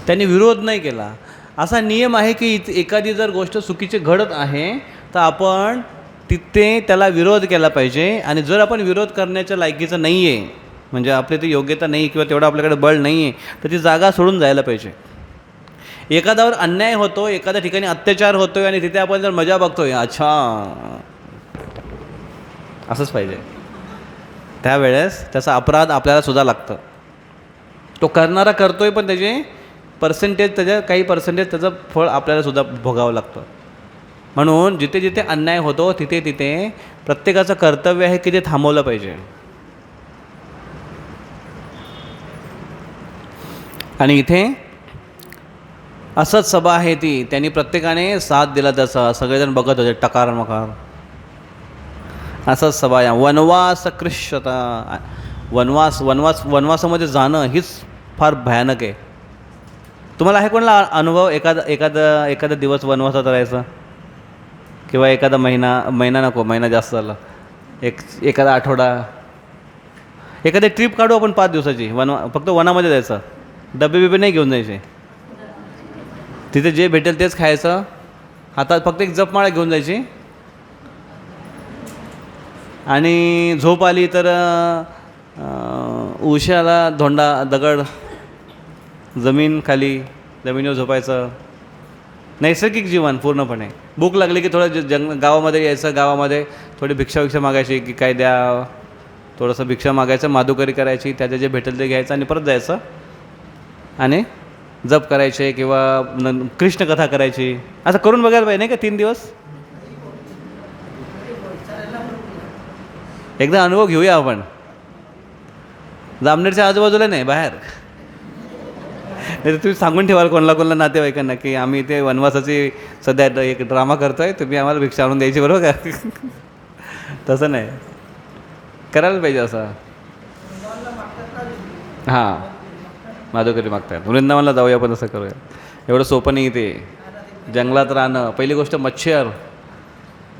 त्याने विरोध नाही केला. असा नियम आहे की एखादी जर गोष्ट चुकीची घडत आहे तर आपण तिथे त्याला विरोध केला पाहिजे. आणि जर आपण विरोध करण्याच्या लायकीचं नाही आहे, म्हणजे आपली ती योग्यता नाही किंवा तेवढं आपल्याकडे बळ नाही आहे, तर ती जागा सोडून जायला पाहिजे. एखाद्यावर अन्याय होतो, एखाद्या ठिकाणी अत्याचार होतो आहे आणि तिथे आपण जर मजा बघतोय, अच्छा असंच पाहिजे, त्यावेळेस त्याचा अपराध आपल्याला सुद्धा लागतं. तो करणारा करतोय पण त्याचे काही पर्सेंटेज त्याचं फळ आपल्याला सुद्धा भोगावं लागतं. म्हणून जिथे जिथे अन्याय होतो तिथे तिथे प्रत्येकाचं कर्तव्य आहे की ते थांबवलं पाहिजे. आणि इथे असंच सभा आहे ती, त्यांनी प्रत्येकाने साथ दिला त्याचा, सगळेजण बघत होते टकार मकार. असंच सभा या वनवास कृष्यता. वनवासामध्ये जाणं हीच फार भयानक आहे. तुम्हाला आहे कोणाला अनुभव एखादा दिवस वनवासात राहायचा, किंवा एखादा महिना नको, महिना जास्त झाला, एखादा आठवडा, एखादी ट्रिप काढू आपण 5 दिवसाची फक्त वनामध्ये जायचं, डबे बिबे नाही घेऊन जायचे, तिथे जे भेटेल तेच खायचं, हातात फक्त एक जपमाळा घेऊन जायची आणि झोप आली तर उशाला धोंडा दगड, जमीन खाली, जमिनीवर झोपायचं. नैसर्गिक जीवन पूर्णपणे. भूक लागली की थोडं गावामध्ये यायचं, गावामध्ये थोडी भिक्षा मागायची की काय द्या, थोडंसं भिक्षा मागायचं, माधुकरी करायची, त्याचं जे भेटेल ते घ्यायचं आणि परत जायचं आणि जप करायचे किंवा कृष्णकथा करायची. असं करून बघायला पाहिजे नाही का 3 दिवस. एकदा अनुभव घेऊया आपण. जामनेरच्या आजूबाजूला नाही, बाहेर. नाही तर तुम्ही सांगून ठेवाल कोणाला नातेवाईकांना की आम्ही इथे वनवासाची सध्या एक ड्रामा करतो आहे, तुम्ही आम्हाला भिक्षा आणून द्यायची, बरोबर का? तसं नाही, करायला पाहिजे असं. हां, माधुकरी मागतात. वृंदावनला जाऊया, आपण असं करूया. एवढं सोपं नाही ते. जंगलात राहणं. पहिली गोष्ट मच्छर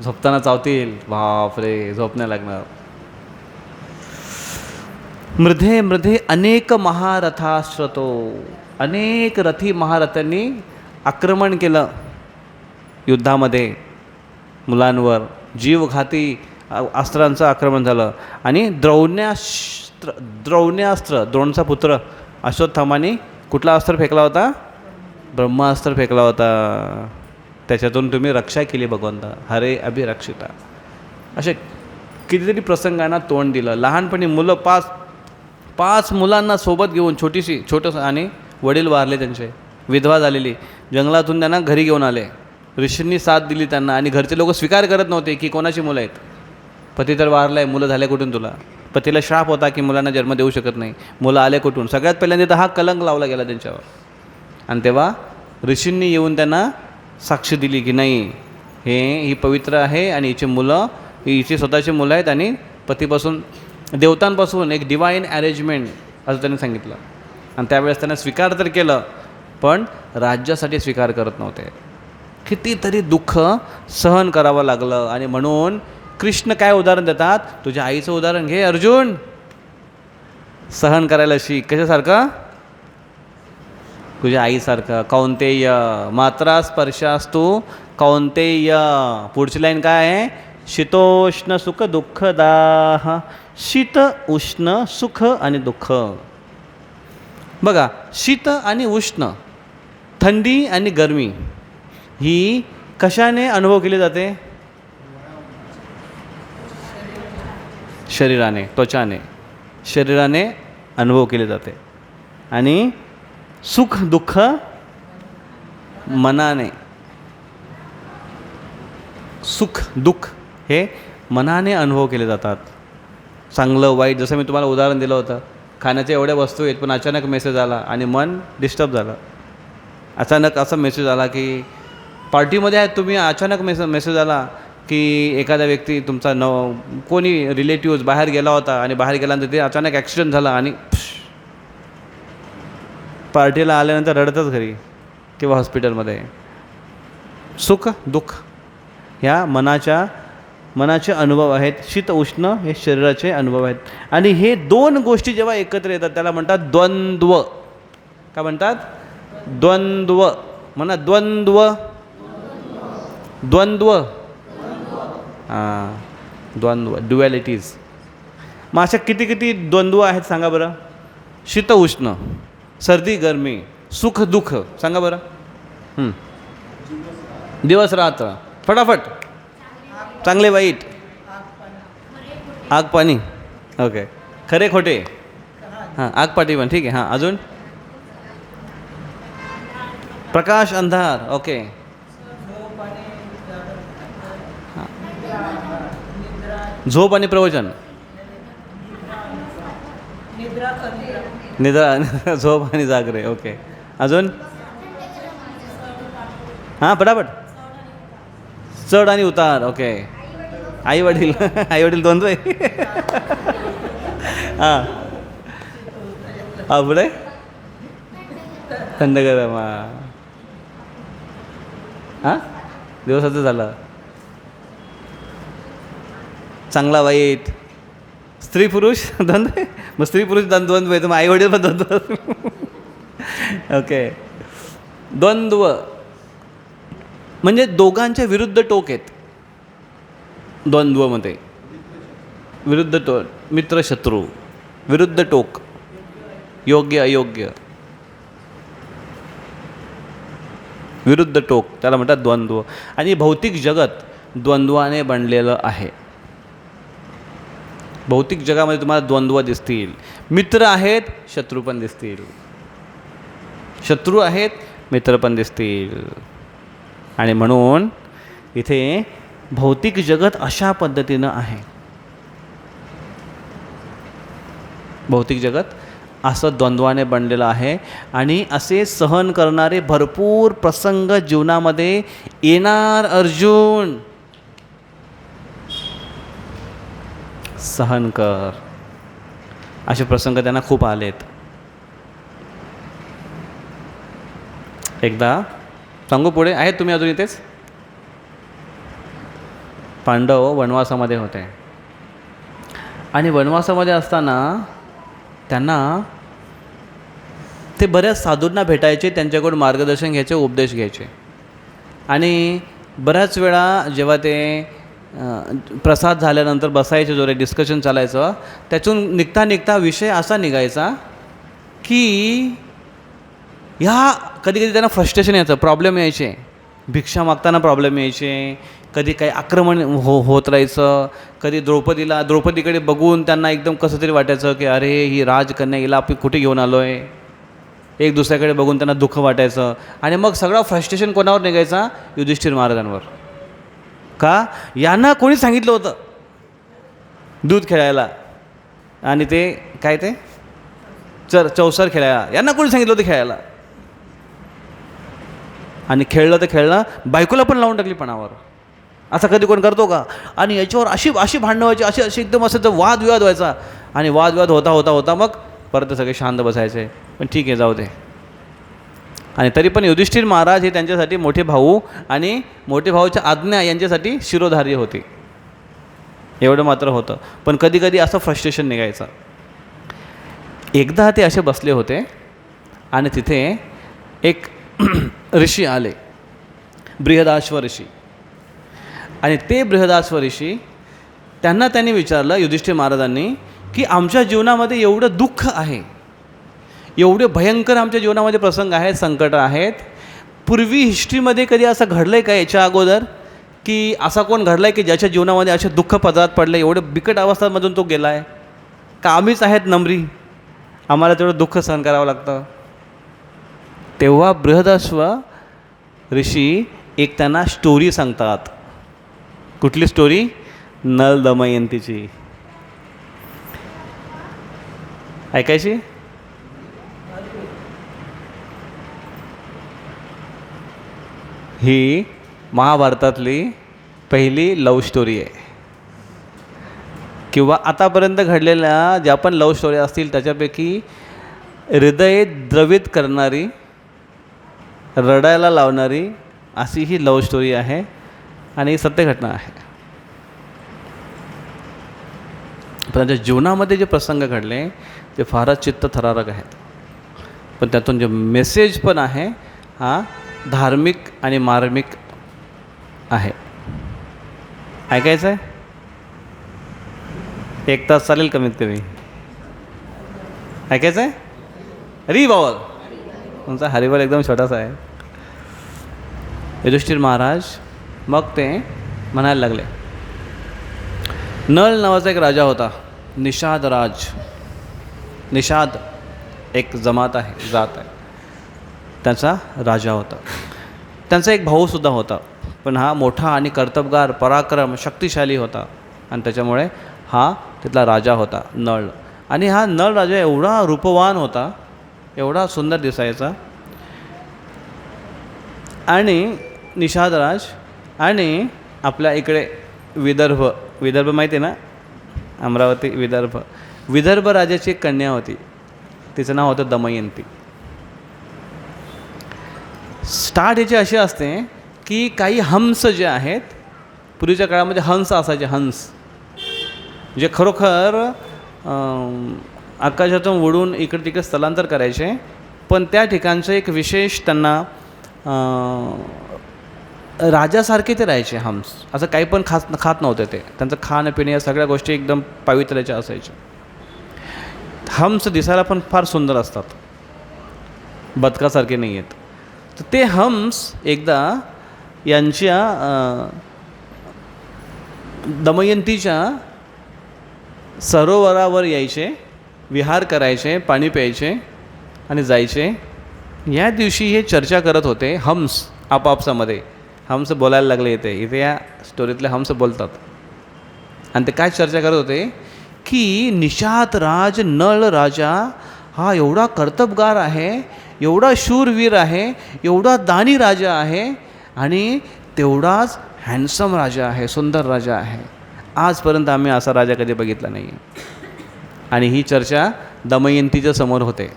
झोपताना चावतील, बापरे, झोप नाही लागणार. मृधे मृधे अनेक महारथाश्रतो, अनेक रथी महारथांनी आक्रमण केलं युद्धामध्ये मुलांवर. जीवघाती अस्त्रांचं आक्रमण झालं. आणि द्रौण्यास्त्र, द्रोणचा पुत्र अश्वत्थामाने कुठला अस्त्र फेकला होता? ब्रह्मास्त्र फेकला होता. त्याच्यातून तुम्ही रक्षा केली भगवंता, हरे अभिरक्षिता. असे कितीतरी प्रसंगांना तोंड दिलं. लहानपणी मुलं, पाच मुलांना सोबत घेऊन, छोटंसं, आणि वडील वारले त्यांचे, विधवा झालेली, जंगलातून त्यांना घरी घेऊन आले. ऋषींनी साथ दिली त्यांना. आणि घरचे लोक स्वीकार करत नव्हते की कोणाची मुलं आहेत. पती तर वारला आहे, मुलं झाले कुठून तुला? पतीला श्राप होता की मुलांना जन्म देऊ शकत नाही, मुलं आले कुठून? सगळ्यात पहिल्यांदा तर हा कलंक लावला गेला त्यांच्यावर. आणि तेव्हा ऋषींनी येऊन त्यांना साक्ष दिली की नाही, ही पवित्र आहे आणि हिची मुलं, हिची स्वतःची मुलं आहेत आणि पतीपासून, देवतांपासून एक डिवाईन अरेंजमेंट, असं त्यांनी सांगितलं. आणि त्यावेळेस त्यांना स्वीकार तर केलं, पण राज्यासाठी स्वीकार करत नव्हते. कितीतरी दुःख सहन करावं लागलं. आणि म्हणून कृष्ण काय उदाहरण देतात? तुझ्या आईचं उदाहरण घे अर्जुन, सहन करायला शिक. कशासारखं? तुझ्या आईसारखं. कौंतेय मात्रा स्पर्शास्तु कौंतेय. पुढची लाईन काय आहे? शीतोष्ण सुख दुःखदाह. शीत उष्ण सुख आणि दुःख. बघा, शीत आणि उष्ण, थंडी आणि गरमी, ही कशाने अनुभव केली जाते? शरीराने, त्वचाने, शरीराने अनुभव केले जाते. आणि सुख दुःख मनाने. सुख दुःख हे मनाने अनुभव केले जातात. चांगलं वाईट, जसं मी तुम्हाला उदाहरण दिलं होतं, खाण्याच्या एवढ्या वस्तू आहेत पण अचानक मेसेज आला आणि मन डिस्टर्ब झालं. अचानक असा मेसेज आला की पार्टीमध्ये आहेत तुम्ही, अचानक मेसेज आला की एखादा व्यक्ती तुमचा कोणी रिलेटिव्ह बाहेर गेला होता आणि बाहेर गेल्यानंतर ते अचानक ॲक्सिडेंट झाला आणि पार्टीला आल्यानंतर रडतच घरी किंवा हॉस्पिटलमध्ये. सुख दुःख ह्या मनाचे अनुभव आहेत. शीत उष्ण हे शरीराचे अनुभव आहेत. आणि हे दोन गोष्टी जेव्हा एकत्र येतात त्याला म्हणतात द्वंद्व. काय म्हणतात? द्वंद्व. म्हणा द्वंद्व. द्वंद्व. हां, द्वंद्व, ड्युॲलिटीज. मग अशा किती द्वंद्व आहेत सांगा बरं? शीत उष्ण, सर्दी गरमी, सुख दुःख, सांगा बरं. दिवस रात्र, फटाफट. चांगले वाईट, आग पाणी, ओके. खरे खोटे, हां, आग पाठी पण ठीक आहे. हां, अजून प्रकाश अंधार, ओके. झोप आणि प्रवचन, निद्रा, झोप आणि जागरे, ओके. अजून हां, पटापट. चढ आणि उतार, ओके. आई वडील द्वंद्व आहे. हां, पुढे थंड गरम. हां, दिवसाचं झालं. चांगला वाईट, स्त्री पुरुष द्वंद्व. मग स्त्री पुरुष द्वंद्व आहे तर मग आई वडील पण द्वंद्व. ओके. द्वंद्व म्हणजे दोघांच्या विरुद्ध टोक आहेत द्वंद्वमध्ये. विरुद्ध टोक, मित्र शत्रू, विरुद्ध टोक, योग्य अयोग्य, विरुद्ध टोक, त्याला म्हणतात द्वंद्व. आणि भौतिक जगत द्वंद्वाने बनलेलं आहे. भौतिक जगामध्ये तुम्हाला द्वंद्व दिसतील. मित्र आहेत, शत्रू पण दिसतील. शत्रू आहेत, मित्र पण दिसतील. आणि म्हणून इथे भौतिक जगत अशा पद्धतीनं आहे. भौतिक जगत असं द्वंद्वाने बनलेलं आहे. आणि असे सहन करणारे भरपूर प्रसंग जीवनामध्ये येणार अर्जुन. सहन कर. असे प्रसंग त्यांना खूप आलेत. एकदा सांगू पुढे, आहेत तुम्ही अजून इथेच? पांडव वनवासामध्ये होते आणि वनवासामध्ये असताना त्यांना ते बऱ्याच साधूंना भेटायचे, त्यांच्याकडून मार्गदर्शन घ्यायचे, उपदेश घ्यायचे. आणि बऱ्याच वेळा जेव्हा ते प्रसाद झाल्यानंतर बसायचे, जोरे डिस्कशन चालायचं, त्यातून निघता निघता विषय असा निघायचा की ह्या कधी कधी त्यांना फ्रस्ट्रेशन यायचं, प्रॉब्लेम यायचे. भिक्षा मागताना प्रॉब्लेम यायचे, कधी काही आक्रमण होत राहायचं. कधी द्रौपदीकडे बघून त्यांना एकदम कसं तरी वाटायचं की अरे ही राजकन्या, हिला आपण कुठे घेऊन आलो आहे. एक दुसऱ्याकडे बघून त्यांना दुःख वाटायचं. आणि मग सगळं फ्रस्ट्रेशन कोणावर निघायचा? युधिष्ठिर महाराजांवर. का? यांना कोणी सांगितलं होतं दूध खेळायला, आणि ते काय ते चौसर खेळायला, यांना कोणी सांगितलं होतं खेळायला. आणि खेळलं तर खेळलं, बायकोला पण लावून टाकली पणावर. असं कधी कोण करतो का? आणि याच्यावर अशी भांडणं व्हायची, अशी एकदम असं वादविवाद व्हायचा. आणि वादविवाद होता मग परत सगळे शांत बसायचे. पण ठीक आहे, जाऊ दे. आणि तरी पण युधिष्ठिर महाराज हे त्यांच्यासाठी मोठे भाऊ, आणि मोठे भाऊच्या आज्ञा यांच्यासाठी शिरोधार्य होती. एवढं मात्र होतं. पण कधी कधी असं फ्रस्ट्रेशन निघायचं. एकदा ते असे बसले होते आणि तिथे एक ऋषी आले, बृहदाश्व ऋषी. आणि ते बृहदाश्व ऋषी त्यांनी विचारलं युधिष्ठिर महाराजांनी की आमच्या जीवनामध्ये एवढं दुःख आहे, एवढे भयंकर आमच्या जीवनामध्ये प्रसंग आहेत, संकट आहेत. पूर्वी हिस्ट्रीमध्ये कधी असं घडलं आहे का याच्या अगोदर की असा कोण घडला आहे की ज्याच्या जीवनामध्ये असे दुःख पदार्थ पडले, एवढे बिकट अवस्थांमधून तो गेला आहे? का आम्हीच आहेत नम्री, आम्हाला तेवढं दुःख सहन करावं लागतं? तेव्हा बृहदाश्व ऋषी एक त्यांना स्टोरी सांगतात. कुठली स्टोरी? नल दमयंतीची. ऐकायची? ही महाभारतातली पहिली लव्ह स्टोरी आहे, किंवा आतापर्यंत घडलेल्या ज्या पण लव्ह स्टोरी असतील त्याच्यापैकी हृदय द्रवित करणारी, रडायला लावणारी अशी ही लव्ह स्टोरी आहे. आणि ही सत्य घटना आहे. पण त्यांच्या जीवनामध्ये जे प्रसंग घडले ते फारच चित्तथरारक आहेत. पण त्यातून जे मेसेज पण आहे हा धार्मिक आणि मार्मिक आहे. ऐकायचं आहे? 1 तास चालेल कमीत कमी. ऐकायचं आहे? हरिबोल. तुमचा हरिबोल एकदम छोटासा आहे. युधिष्ठिर महाराज मग ते म्हणायला लागले, नल नावाचा एक राजा होता, निषाद राज. निषाद एक जमात आहे, जात आहे, त्याचा राजा होता. त्यांचा एक भाऊसुद्धा होता, पण हा मोठा आणि कर्तबगार, पराक्रम, शक्तिशाली होता. आणि त्याच्यामुळे हा तिथला राजा होता, नळ. आणि हा नळ राजा एवढा रूपवान होता, एवढा सुंदर दिसायचा. आणि निषादराज आणि आपल्या इकडे विदर्भ माहिती आहे ना, अमरावती, विदर्भ राजाची एक कन्या होती, तिचं नाव होतं दमयंती. स्टार्ट याची अशी असते की काही हंस जे आहेत, पूर्वीच्या काळामध्ये हंस असायचे, हंस जे खरोखर आकाशातून उडून इकडे तिकडे स्थलांतर करायचे. पण त्या ठिकाणचं एक विशेष त्यांना राजासारखे ते राहायचे हम्स. असं काही पण खात नव्हते ते. त्यांचं खाणंपिणे या सगळ्या गोष्टी एकदम पावित्र्याच्या असायच्या. हम्स दिसायला पण फार सुंदर असतात, बदकासारखे नाही आहेत. तर ते हम्स एकदा यांच्या दमयंतीच्या सरोवरावर यायचे, विहार करायचे, पाणी प्यायचे आणि जायचे. या दिवशी हे चर्चा करत होते हम्स आपापसामध्ये. हम्स बोलायला लागले इथे या स्टोरीतले हम्स बोलतात. आणि ते काय चर्चा करत होते की निषाद राज नळ राजा हा एवढा कर्तबगार आहे, एवढा शूरवीर आहे, एवढा दानी राजा आहे आणि तेवढाच हँडसम राजा आहे, सुंदर राजा आहे. आजपर्यंत आम्ही असा राजा कधी बघितला नाही. आणि ही चर्चा दमयंतीच्या समोर होते.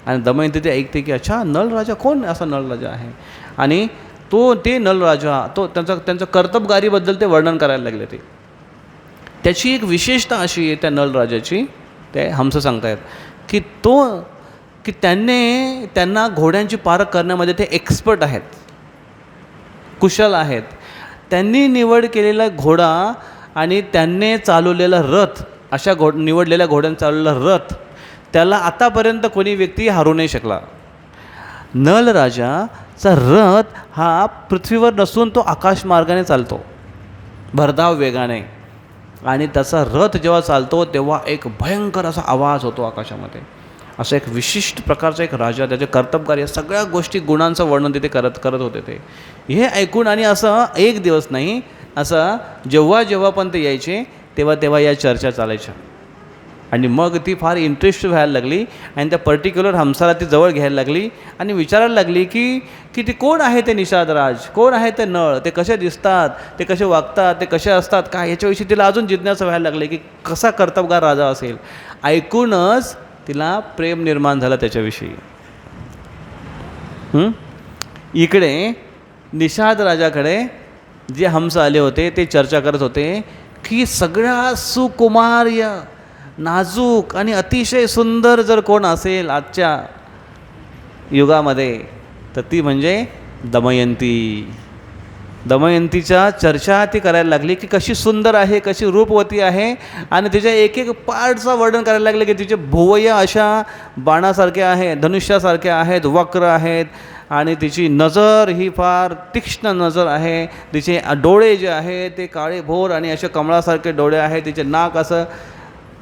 आणि दमयंती ते ऐकते की अच्छा, नळ राजा कोण असा नळ राजा आहे. आणि ते नळ राजा त्यांचं कर्तबगारीबद्दल ते वर्णन करायला लागले. त्याची एक विशेषता अशी आहे त्या नळ राजाची, ते हम्स सांगतायत की त्यांना घोड्यांची पारख करण्यामध्ये ते एक्सपर्ट आहेत, कुशल आहेत. त्यांनी निवड केलेला घोडा आणि त्यांनी चालवलेला रथ, अशा निवडलेल्या घोड्यांनी चालवलेला रथ, त्याला आतापर्यंत कोणी व्यक्ती हारू नाही शकला. नळ राजाचा रथ हा पृथ्वीवर नसून तो आकाशमार्गाने चालतो, भरधाव वेगाने. आणि त्याचा रथ जेव्हा चालतो तेव्हा एक भयंकर असा आवाज होतो आकाशामध्ये. असं एक विशिष्ट प्रकारचा एक राजा, त्याचे कर्तबगार, या सगळ्या गोष्टी गुणांचं वर्णन तिथे करत होते ते. हे ऐकून आणि असं एक दिवस नाही, असं जेव्हा पण ते यायचे तेव्हा या चर्चा चालायच्या. आणि मग ती फार इंटरेस्ट व्हायला लागली आणि त्या पर्टिक्युलर हम्साला ती जवळ घ्यायला लागली आणि विचारायला लागली की ते कोण आहे ते निषाद राज, कोण आहे ते नळ, ते कसे दिसतात, ते कसे वागतात, ते कसे असतात काय, याच्याविषयी तिला अजून जिज्ञासा व्हायला लागली की कसा कर्तबगार राजा असेल. ऐकूनच तिला प्रेम निर्माण झालं त्याच्याविषयी. इकडे निषाद राजाकडे जे हम्स आले होते ते चर्चा करत होते की सगळ्या सुकुमार्य, नाजूक आणि अतिशय सुंदर जर कोण असेल आजच्या युगामध्ये तर ती म्हणजे दमयंती. दमयंतीच्या चर्चा ती करायला लागली की कशी सुंदर आहे, कशी रूपवती आहे. आणि तिच्या एक पार्टचं वर्णन करायला लागले की तिचे भुवया अशा बाणासारख्या आहेत, धनुष्यासारख्या आहेत, वक्र आहेत. आणि तिची नजर ही फार तीक्ष्ण नजर आहे. तिचे डोळे जे आहेत ते काळे भोर आणि असे कमळासारखे डोळे आहेत. तिचे नाक असं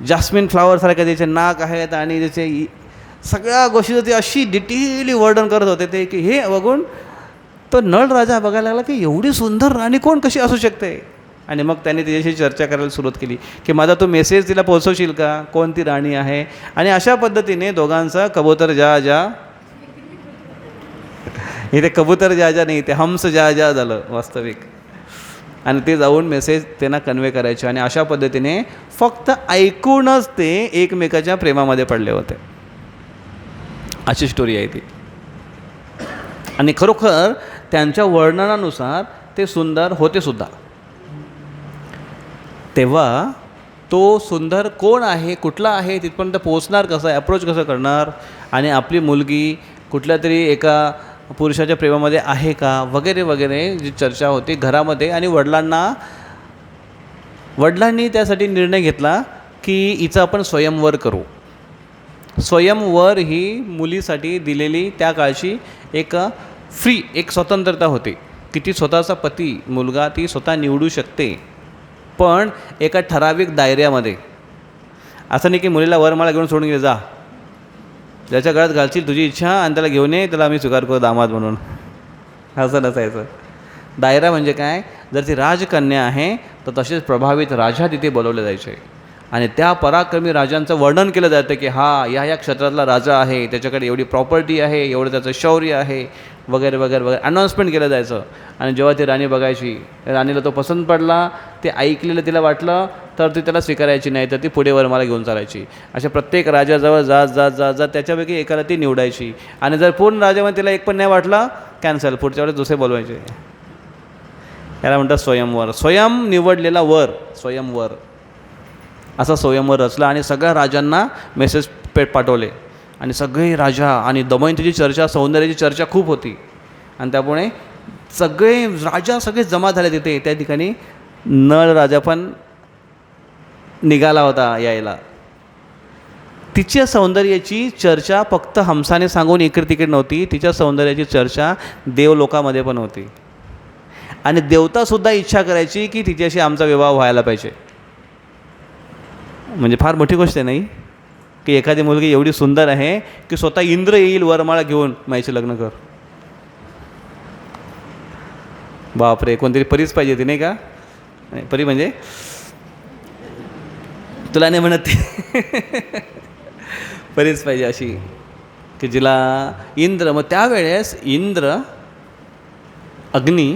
जास्मिन फ्लावरसारखे तिचे नाक आहेत. आणि तिचे सगळ्या गोष्टीचं ते अशी डिटेली वर्णन करत होते ते की हे बघून तो नळ राजा बघायला लागला की एवढी सुंदर राणी कोण कशी असू शकते. आणि मग त्याने तिच्याशी चर्चा करायला सुरुवात केली की माझा तो मेसेज तिला पोहोचवशील का, कोणती राणी आहे. आणि अशा पद्धतीने दोघांचा कबूतर जा इथे कबूतर जा नाही, ते हम्स जा झालं वास्तविक. आणि ते जाऊन मेसेज त्यांना कन्वे करायचे. आणि अशा पद्धतीने फक्त ऐकूनच ते एकमेकाच्या प्रेमामध्ये पडले होते. अशी स्टोरी आहे ती. आणि खरोखर त्यांच्या वर्णनानुसार ते सुंदर होते सुद्धा. तेव्हा तो सुंदर कोण आहे, कुठला आहे, तिथपर्यंत पोहोचणार कसं, अप्रोच कसं करणार, आणि आपली मुलगी कुठल्या तरी एका पुरुषाच्या प्रेमामध्ये आहे का वगैरे वगैरे जी चर्चा होती घरामध्ये. आणि वडिलांनी त्यासाठी निर्णय घेतला की हिचं आपण स्वयंवर करू. स्वयंवर ही मुलीसाठी दिलेली त्या काळची एक एक स्वतंत्रता होती की ती स्वतःचा पती, मुलगा ती स्वतः निवडू शकते, पण एका ठराविक दायऱ्यामध्ये. असं नाही की मुलीला वरमाळा घेऊन सोडून गेले, जा ज्याच्या गळ्यात घालशील तुझी इच्छा आणि त्याला घेऊन ये, त्याला आम्ही स्वीकार करू दामाद म्हणून. असं नसायचं. दायरा म्हणजे काय, जर ती राजकन्या आहे तर तसेच प्रभावित राजा तिथे बोलवले जायचे. आणि त्या पराक्रमी राजांचं वर्णन केलं जातं की हा या क्षेत्रातला राजा आहे, त्याच्याकडे एवढी प्रॉपर्टी आहे, एवढं त्याचं शौर्य आहे वगैरे वगैरे वगैरे अनाऊन्समेंट केलं जायचं. आणि जेव्हा ती राणी बघायची, राणीला तो पसंत पडला, ते ऐकलेलं तिला वाटलं तर ती त्याला स्वीकारायची, नाही तर ती पुढे वरमाला घेऊन चालायची. अशा प्रत्येक राजाजवळ जात त्याच्यापैकी एकाला ती निवडायची. आणि जर पूर्ण राजामध्ये तिला एक पण नाही वाटला, कॅन्सल, पुढच्या वेळेस दुसरे बोलवायचे. याला म्हणतात स्वयंवर. स्वयं निवडलेला वर, स्वयंवर. असा स्वयंवर रचला आणि सगळ्या राजांना मेसेज पाठवले. आणि सगळे राजा आणि दमयंतीची चर्चा, सौंदर्याची चर्चा खूप होती. आणि त्यामुळे सगळे राजा सगळे जमा झाले तिथे. त्या ठिकाणी नळ राजा पण निघाला होता यायला. तिच्या सौंदर्याची चर्चा फक्त हंसाने सांगून इकडे तिकडे नव्हती, तिच्या सौंदर्याची चर्चा देवलोकामध्ये पण होती. आणि देवतासुद्धा इच्छा करायची की तिच्याशी आमचा विवाह व्हायला पाहिजे. म्हणजे फार मोठी गोष्ट आहे नाही की एखादी मुलगी एवढी सुंदर आहे की स्वतः इंद्र येईल वरमाळा घेऊन माझ्याशी लग्न कर. बापरे, कोणतरी परीच पाहिजे ती नाही का. परी म्हणजे तुला नाही म्हणत ती परीच पाहिजे अशी की जिला इंद्र. मग त्यावेळेस इंद्र, अग्नी,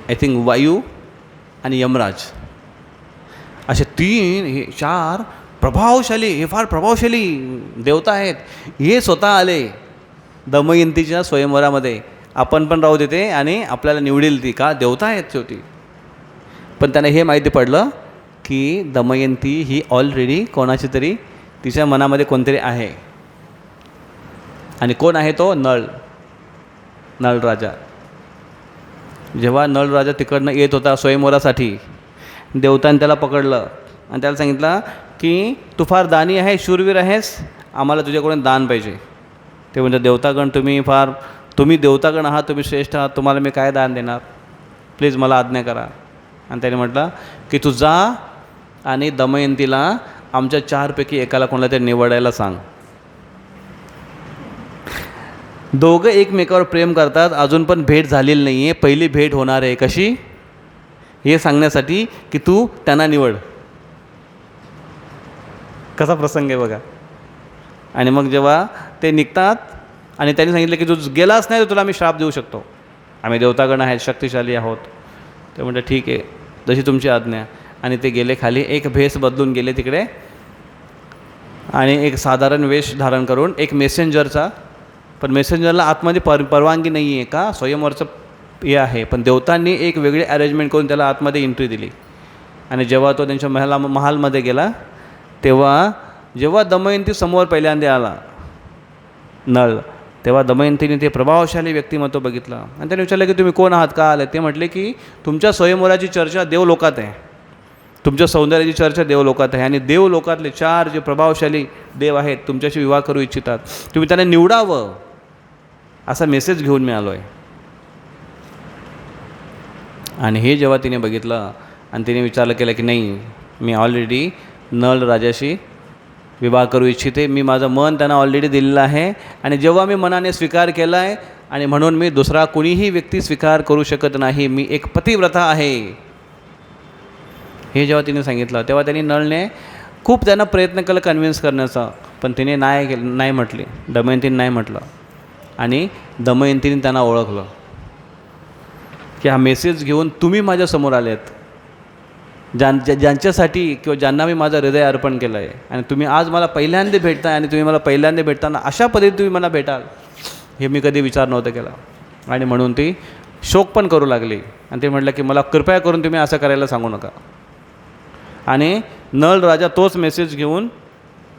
आय थिंक वायू आणि यमराज असे 3 हे 4 प्रभावशाली, हे फार प्रभावशाली देवता आहेत. हे स्वतः आले दमयंतीच्या स्वयंवरामध्ये. आपण पण राहू देते आणि आपल्याला निवडील ती का देवता आहेत शेवटी. पण त्यांना हे माहिती पडलं की दमयंती ही ऑलरेडी कोणाची तरी तिच्या मनामध्ये कोणतरी आहे. आणि कोण आहे तो? नळ राजा. जेव्हा नळ राजा तिकडनं येत होता स्वयंवरासाठी, देवताने त्याला पकडलं आणि त्याला सांगितलं की तू फार दानी आहे, शूरवीर आहेस, आम्हाला तुझ्याकडून दान पाहिजे. ते म्हणजे देवतागण तुम्ही देवतागण आहात, तुम्ही श्रेष्ठ आहात, तुम्हाला मी काय दान देणार, प्लीज मला आज्ञा करा. आणि त्याने म्हटलं की तू जा आणि दमयंतीला आमच्या 4 पैकी एकाला कोणाला तरी निवडायला सांग. दोघं एकमेकावर प्रेम करतात, अजून पण भेट झालेली नाही आहे, पहिली भेट होणार आहे. कशी? हे सांगण्यासाठी की तू त्यांना निवड. कसा प्रसंग आहे बघा. आणि मग जेव्हा ते निघतात आणि त्यांनी सांगितलं की तू गेलाच नाही तर तुला आम्ही श्राप देऊ शकतो, आम्ही देवतागण आहेत, शक्तिशाली आहोत. ते म्हणतात ठीक आहे, जशी तुमची आज्ञा. आणि ते गेले खाली, एक भेस बदलून गेले तिकडे आणि एक साधारण वेश धारण करून एक मेसेंजरचा. पण मेसेंजरला आतमध्ये परवानगी नाही आहे का, स्वयंवरचं हे आहे. पण देवतांनी एक वेगळी अरेंजमेंट करून त्याला आतमध्ये एंट्री दिली. आणि जेव्हा तो त्यांच्या महालमध्ये गेला तेव्हा जेव्हा दमयंती समोर पहिल्यांदा आला नळ, तेव्हा दमयंतीने ते प्रभावशाली व्यक्तिमत्व बघितलं आणि त्याने विचारलं की तुम्ही कोण आहात, का आले. ते म्हटले की तुमच्या स्वयंवराची चर्चा देवलोकात आहे, तुमच्या सौंदर्याची चर्चा देवलोकात आहे आणि देवलोकातले 4 जे प्रभावशाली देव आहेत तुमच्याशी विवाह करू इच्छितात, तुम्ही त्यांना निवडावं असा मेसेज घेऊन मी आलो आहे. आणि हे जेव्हा तिने बघितलं आणि तिने विचारलं केलं की नाही, मी ऑलरेडी नळ राजाशी विवाह करू इच्छिते, मी माझं मन त्यांना ऑलरेडी दिलेलं आहे. आणि जेव्हा मी मनाने स्वीकार केला आहे आणि म्हणून मी दुसरा कोणीही व्यक्ती स्वीकार करू शकत नाही, मी एक पतिव्रता आहे. हे जेव्हा तिने सांगितलं तेव्हा त्यांनी नळने खूप त्यांना प्रयत्न केला कन्व्हिन्स करण्याचा, पण तिने नाही म्हटली, दमयंतीने नाही म्हटलं. आणि दमयंतीने त्यांना ओळखलं की हा मेसेज घेऊन तुम्ही माझ्यासमोर आलेत, ज्यांच्यासाठी किंवा ज्यांना मी माझं हृदय अर्पण केलं आहे, आणि तुम्ही आज मला पहिल्यांदा भेटताय आणि तुम्ही मला पहिल्यांदा भेटताना अशा पद्धतीने तुम्ही मला भेटाल हे मी कधी विचार नव्हता केला. आणि म्हणून ती शोक पण करू लागली आणि ते म्हटलं की मला कृपया करून तुम्ही असं करायला सांगू नका. आणि नळ राजा तोच मेसेज घेऊन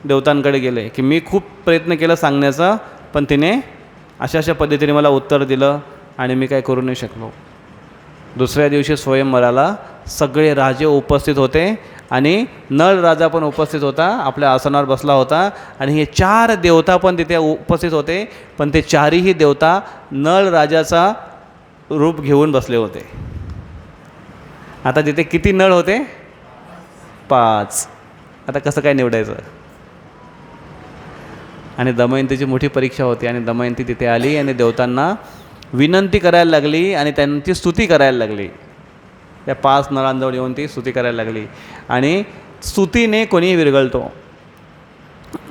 देवतांकडे गेले की मी खूप प्रयत्न केला सांगण्याचा, पण तिने अशा पद्धतीने मला उत्तर दिलं आणि मी काय करू नाही शकलो. दुसऱ्या दिवशी स्वयंवराला सगळे राजे उपस्थित होते आणि नळ राजा पण उपस्थित होता, आपल्या आसनावर बसला होता. आणि हे 4 देवता पण तिथे उपस्थित होते, पण ते 4ही देवता नळ राजाचा रूप घेऊन बसले होते. आता तिथे किती नळ होते? 5. आता कसं काय निवडायचं? आणि दमयंतीची मोठी परीक्षा होती आणि दमयंती तिथे आली आणि देवतांना विनंती करायला लागली आणि त्यांची स्तुती करायला लागली. त्या 5 नळांजवळ येऊन ती स्तुती करायला लागली आणि स्तुतीने कोणीही विरघळतो.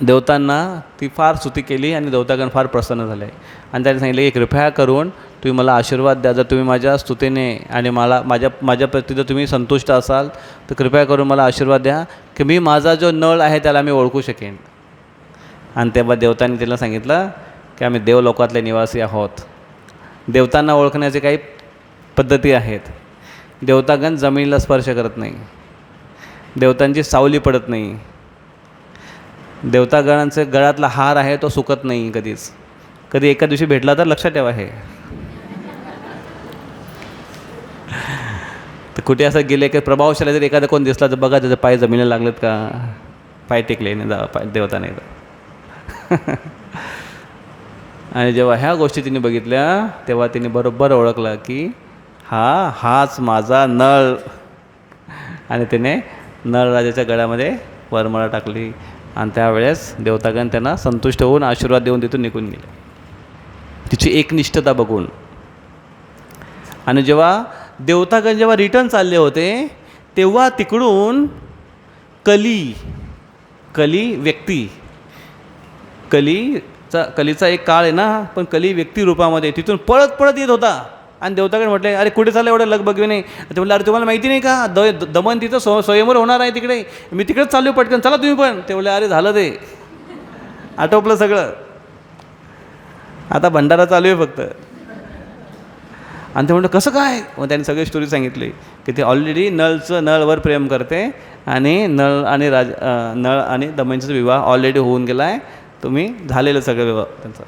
देवतांना ती फार स्तुती केली आणि देवतागण फार प्रसन्न झाले आणि त्यांनी सांगितले की कृपया करून तुम्ही मला आशीर्वाद द्या, जर तुम्ही माझ्या स्तुतीने आणि मला माझ्या प्रती जर तुम्ही संतुष्ट असाल तर कृपया करून मला आशीर्वाद द्या की मी माझा जो नळ आहे त्याला मी ओळखू शकेन. आणि तेव्हा देवतांनी तिला सांगितलं की आम्ही देवलोकातले निवासी आहोत. देवतांना ओळखण्याचे काही पद्धती आहेत. देवतागण जमिनीला स्पर्श करत नाही, देवतांची सावली पडत नाही, देवतागणांचे गळ्यातला हार आहे तो सुकत नाही कधीच, कधी एका दिवशी भेटला तर लक्षात ठेवा हे. तर कुठे असं गेले की प्रभावशाली जर एखादा कोण दिसला तर बघा त्याचे पाय जमिनीला लागलेत का, पाय टेकले नाही, जा पाय देवता नाही. आणि जेव्हा ह्या गोष्टी तिने बघितल्या तेव्हा तिने बरोबर ओळखलं की हाच माझा नळ. आणि तिने नळराजाच्या गळ्यामध्ये वरमाळा टाकली आणि त्यावेळेस देवतागण त्यांना संतुष्ट होऊन आशीर्वाद देऊन तिथून निघून गेले, तिची एकनिष्ठता बघून. आणि जेव्हा देवतागण जेव्हा रिटर्न चालले होते तेव्हा तिकडून कली व्यक्ती, कलीचा एक काळ आहे ना, पण कली व्यक्ती रूपामध्ये तिथून पळत पळत येत होता. आणि देवताकडे म्हटले, अरे कुठे चाललं एवढं लगबगी नाही. ते म्हटलं, अरे तुम्हाला माहिती नाही का दमन तिथं स्वयंवर होणार आहे तिकडे, मी तिकडेच चालू पटकन, चला तुम्ही पण. ते म्हटले, अरे झालं ते आटोपलं सगळं, आता भंडारा चालू आहे फक्त. आणि ते म्हणलं कसं काय. मग त्यांनी सगळी स्टोरी सांगितली की ते ऑलरेडी नळवर प्रेम करते आणि नळ आणि दमनचा विवाह ऑलरेडी होऊन गेला आहे, तुम्ही झालेलं सगळं विवाह त्यांचा.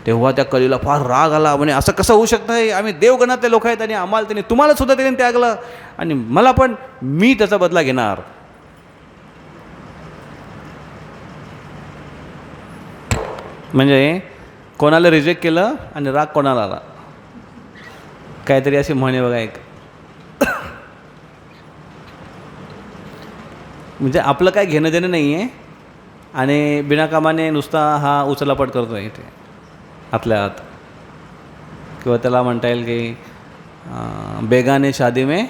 तेव्हा त्या कलीला फार राग आला, म्हणे असं कसं होऊ शकतं आहे, आम्ही देवगणातले लोक आहेत आणि आम्हाला त्याने, तुम्हाला सुद्धा त्याने त्यागलं आणि मला पण, मी त्याचा बदला घेणार. म्हणजे कोणाला रिजेक्ट केलं आणि राग कोणाला आला, काहीतरी अशी म्हणे बघा एक. म्हणजे आपलं काय घेणं देणं नाही आहे आणि बिनाकामाने नुसता हा उचलापट करतो आहे इथे आपल्या आत. किंवा त्याला म्हणता येईल की बेगाने शादी में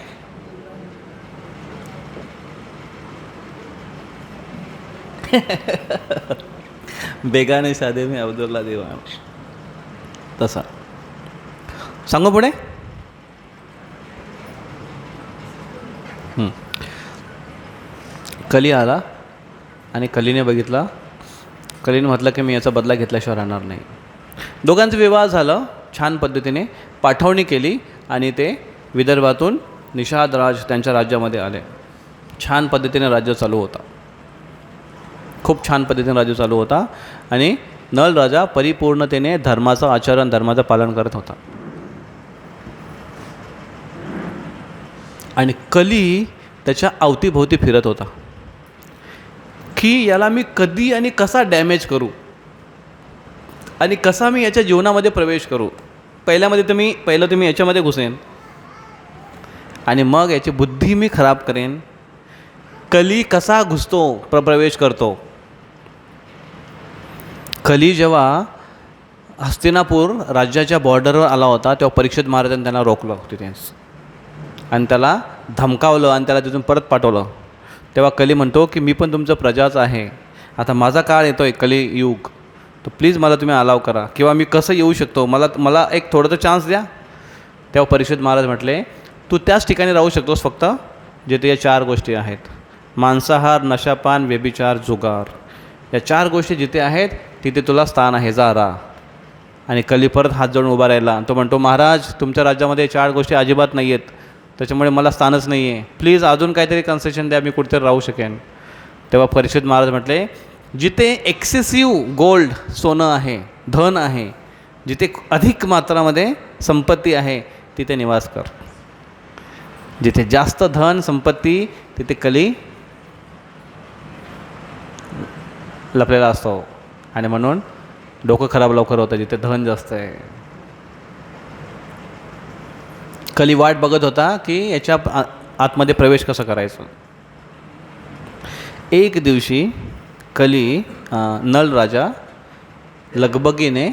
बेगाने शादी में अब्दुल्ला दिवान, तसा. सांगू पुढे. कली आला आणि कलीने बघितला, कलीने म्हटलं की मी याचा बदला घेतल्याशिवाय राहणार नाही. दोघांचं विवाह झालं छान पद्धतीने, पाठवणी केली आणि ते विदर्भातून निषाद राज त्यांच्या राज्यामध्ये आले. छान पद्धतीने राज्य चालू होता, खूप छान पद्धतीने राज्य चालू होता. आणि नळ राजा परिपूर्णतेने धर्माचं आचरण, धर्माचं पालन करत होता. आणि कली त्याच्या अवतीभोवती फिरत होता की याला मी कधी आणि कसा डॅमेज करू आणि कसा मी याच्या जीवनामध्ये प्रवेश करू. पहिलं तुम्ही याच्यामध्ये घुसेन आणि मग याची बुद्धी मी खराब करेन. कली कसा घुसतो, प्रवेश करतो. कली जेव्हा हस्तिनापूर राज्याच्या बॉर्डरवर आला होता तेव्हा परीक्षित महाराजांनी त्यांना रोखलं तिथेच आणि त्याला धमकावलं आणि त्याला तिथून परत पाठवलं. तेव्हा कली म्हणतो की मी पण तुमचं प्रजाच आहे, आता माझा काळ येतो आहे कलियुग, तर प्लीज मला तुम्ही अलाव करा, किंवा मी कसं येऊ शकतो, मला एक थोडं तर चान्स द्या. तेव्हा परीक्षित महाराज म्हटले, तू त्याच ठिकाणी राहू शकतोस फक्त जिथे या 4 गोष्टी आहेत: मांसाहार, नशापान, व्यभिचार, जुगार. या 4 गोष्टी जिथे आहेत तिथे तुला स्थान आहे, जा राहा. आणि कली परत हात जोडून उभा राहिला. तो म्हणतो, महाराज तुमच्या राज्यामध्ये 4 गोष्टी अजिबात नाही आहेत, त्याच्यामुळे मला स्थानच नाही आहे, प्लीज अजून काहीतरी कन्सेशन द्या, मी कुठेतरी राहू शकेन. तेव्हा परीक्षित महाराज म्हटले, जिथे एक्सेसिव्ह गोल्ड, सोनं आहे, धन आहे, जिथे अधिक मात्रामध्ये संपत्ती आहे तिथे निवास कर. जिथे जास्त धन संपत्ती तिथे कली लपलेला असतो आणि म्हणून डोकं खराब लवकर होतं जिथे धन जास्त आहे. कली वाट बघत होता की याच्या आतमध्ये प्रवेश कसा करायचा. एक दिवशी कली नळ राजा लगबगीने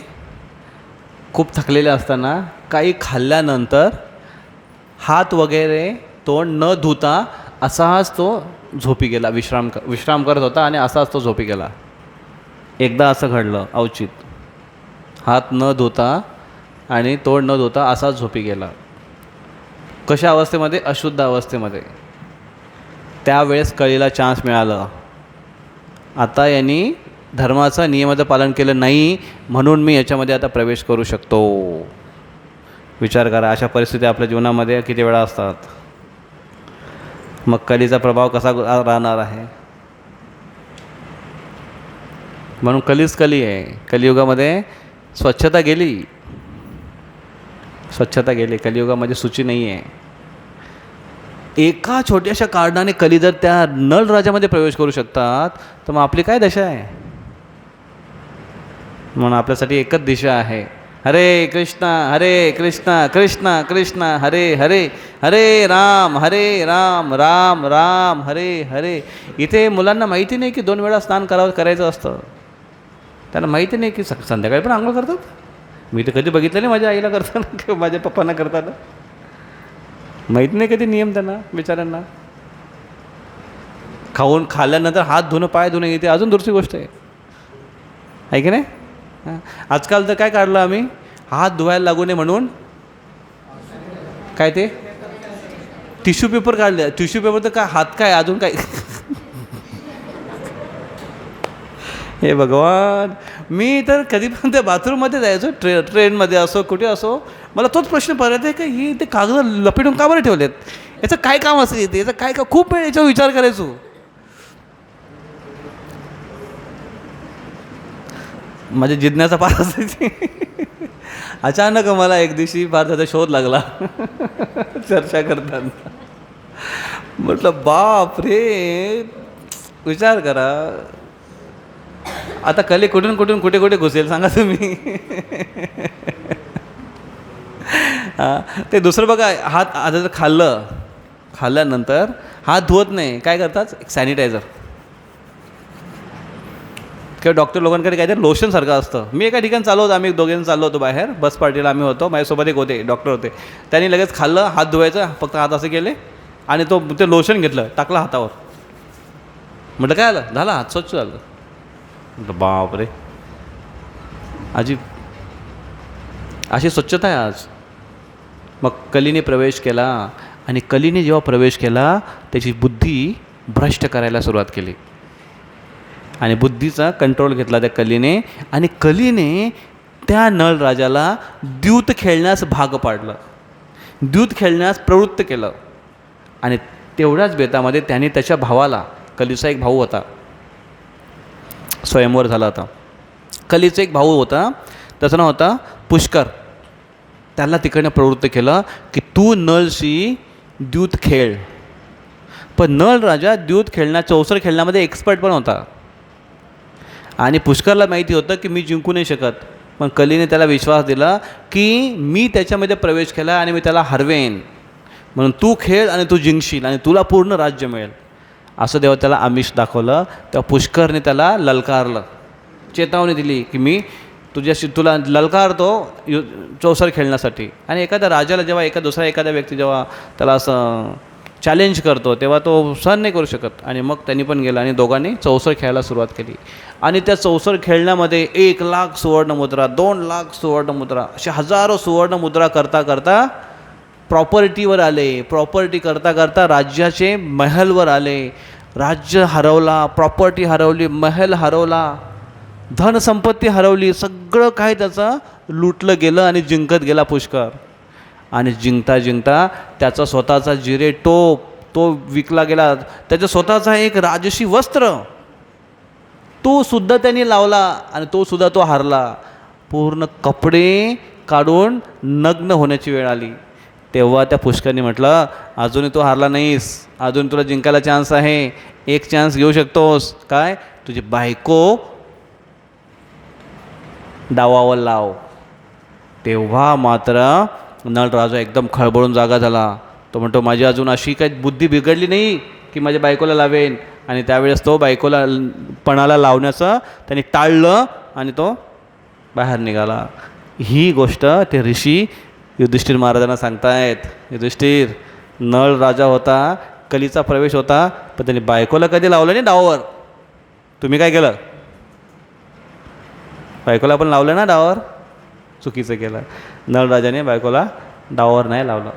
खूप थकलेले असताना काही खाल्ल्यानंतर हात वगैरे तोंड न धुता असाच तो झोपी गेला. विश्राम करत होता आणि असाच तो झोपी गेला. एकदा असं घडलं अवचित, हात न धुता आणि तोंड न धुता असाच झोपी गेला. कशा अवस्थेमध्ये? अशुद्ध अवस्थेमध्ये. त्यावेळेस कलीला चान्स मिळालं, आता यांनी धर्माचं नियमाचं पालन केलं नाही म्हणून मी याच्यामध्ये आता प्रवेश करू शकतो. विचार करा, अशा परिस्थिती आपल्या जीवनामध्ये किती वेळा असतात. मग कलीचा प्रभाव कसा राहणार आहे. म्हणून कलीच कली आहे. कलियुगामध्ये स्वच्छता गेली, स्वच्छता गेली. कलियुगामध्ये सूची नाही आहे. एका छोट्याशा कारणाने कली जर त्या नळ राजामध्ये प्रवेश करू शकतात तर मग आपली काय दशा आहे. म्हणून आपल्यासाठी एकच दिशा आहे, हरे कृष्णा कृष्णा कृष्ण हरे हरे, हरे राम राम राम हरे हरे. इथे मुलांना माहिती नाही की 2 वेळा स्नान करायचं असतं. त्यांना माहिती नाही की संध्याकाळी पण आंघोळ करतात. मी तर कधी बघितलं नाही माझ्या आईला करताना किंवा माझ्या पप्पांना करताना. माहीत नाही कधी नियम त्यांना बिचाऱ्यांना. खाल्ल्यानंतर हात धुणं पाय धुणं इथे अजून दुसरी गोष्ट आहे की नाही. आजकाल तर काय काढलं आम्ही, हात धुवायला लागू नये म्हणून काय ते टिश्यू पेपर काढले. टिश्यू पेपर तर काय हात काय अजून काय. हे भगवान, मी तर कधी पण त्या बाथरूममध्ये जायचो, ट्रेनमध्ये असो कुठे असो, मला तोच प्रश्न पडत आहे की ही ते कागद लपेटून का बरं ठेवलेत, याचं काय काम असं येते, याचं काय का. खूप वेळ याच्यावर विचार करायचो. माझी जिज्ञासा फार असायची. अचानक मला एक दिवशी फार त्याचा शोध लागला चर्चा करताना. म्हटलं बाप रे, विचार करा आता कली कुठून कुठून कुठे कुठे घुसेल सांगा तुम्ही. ते दुसरं बघा, हात आता जर खाल्ल्यानंतर हात धुवत नाही, काय करतात, एक सॅनिटायझर किंवा डॉक्टर लोकांकडे काहीतरी लोशनसारखं असतं. मी एका ठिकाणी चाललो होतो, आम्ही दोघेजण चाललो होतो बाहेर, बस पार्टीला आम्ही होतो, माझ्यासोबत एक होते डॉक्टर होते. त्यांनी लगेच खाल्लं, हात धुवायचं, फक्त हात असे केले आणि ते लोशन घेतलं, टाकलं हातावर. म्हटलं काय आलं, झालं हात स्वच्छ झालं. म्हटलं बाप रे, अशी स्वच्छता आहे आज. मग कलीने प्रवेश केला आणि कलीने जेव्हा प्रवेश केला त्याची बुद्धी भ्रष्ट करायला सुरुवात केली आणि बुद्धीचा कंट्रोल घेतला त्या कलीने. आणि कलीने त्या नळ राजाला द्यूत खेळण्यास भाग पाडलं, द्यूत खेळण्यास प्रवृत्त केलं. आणि तेवढ्याच बेतामध्ये त्याने त्याच्या भावाला, कलीचा एक भाऊ होता, स्वयंवर झाला होता, कलीचा एक भाऊ होता, त्याचं नाव होता पुष्कर. त्याला तिकडनं प्रवृत्त केलं की तू नळशी द्यूत खेळ. पण नळ राजा द्यूत चौसर खेळण्यामध्ये एक्सपर्ट पण होता आणि पुष्करला माहिती होतं की मी जिंकू नाही शकत. पण कलीने त्याला विश्वास दिला की मी त्याच्यामध्ये प्रवेश केला आणि मी त्याला हरवेन, म्हणून तू खेळ आणि तू जिंकशील आणि तुला पूर्ण राज्य मिळेल. असं जेव्हा त्याला आमिष दाखवलं तेव्हा पुष्करने त्याला ललकारलं, चेतावणी दिली की मी तुला ललकारतो चौसर खेळण्यासाठी. आणि एखाद्या राजाला जेव्हा एखाद्या व्यक्ती जेव्हा त्याला असं चॅलेंज करतो तेव्हा तो सहन नाही करू शकत. आणि मग त्यांनी पण गेला आणि दोघांनी चौसर खेळायला सुरुवात केली. आणि त्या चौसर खेळण्यामध्ये 1,00,000 सुवर्णमुद्रा, 2,00,000 सुवर्णमुद्रा, असे हजारो सुवर्णमुद्रा करता करता प्रॉपर्टीवर आले. प्रॉपर्टी करता करता राज्याचे महलवर आले. राज्य हरवला, प्रॉपर्टी हरवली, महल हरवला, धनसंपत्ती हरवली, सगळं काय त्याचं लुटलं गेलं आणि जिंकत गेला पुष्कर. आणि जिंकता जिंकता त्याचा स्वतःचा जिरे टोप तो विकला गेला. त्याचा स्वतःचा एक राजसी वस्त्र तो सुद्धा त्यांनी लावला आणि तो सुद्धा तो हारला. पूर्ण कपडे काढून नग्न होण्याची वेळ आली. तेव्हा त्या पुष्करने म्हटलं, अजूनही तू हारला नाहीस, अजून तुला जिंकायला चान्स आहे, एक चान्स घेऊ शकतोस. काय, तुझी बायको डावावर लाव. तेव्हा मात्र नळराजा एकदम खळबळून जागा झाला. तो म्हणतो, माझी अजून अशी काही बुद्धी बिघडली नाही की माझ्या बायकोला लावेन. आणि त्यावेळेस तो बायकोला पणाला लावण्याचं त्यांनी टाळलं आणि तो बाहेर निघाला. ही गोष्ट ते ऋषी युधिष्ठिर महाराजांना सांगतायत. युधिष्ठिर, नळ राजा होता, कलीचा प्रवेश होता, पण त्यांनी बायकोला कधी लावलं नाही डावावर. तुम्ही काय केलं, बायकोला पण लावलं ना डावावर, चुकीचं केलं. नळ राजाने बायकोला डावावर नाही लावलं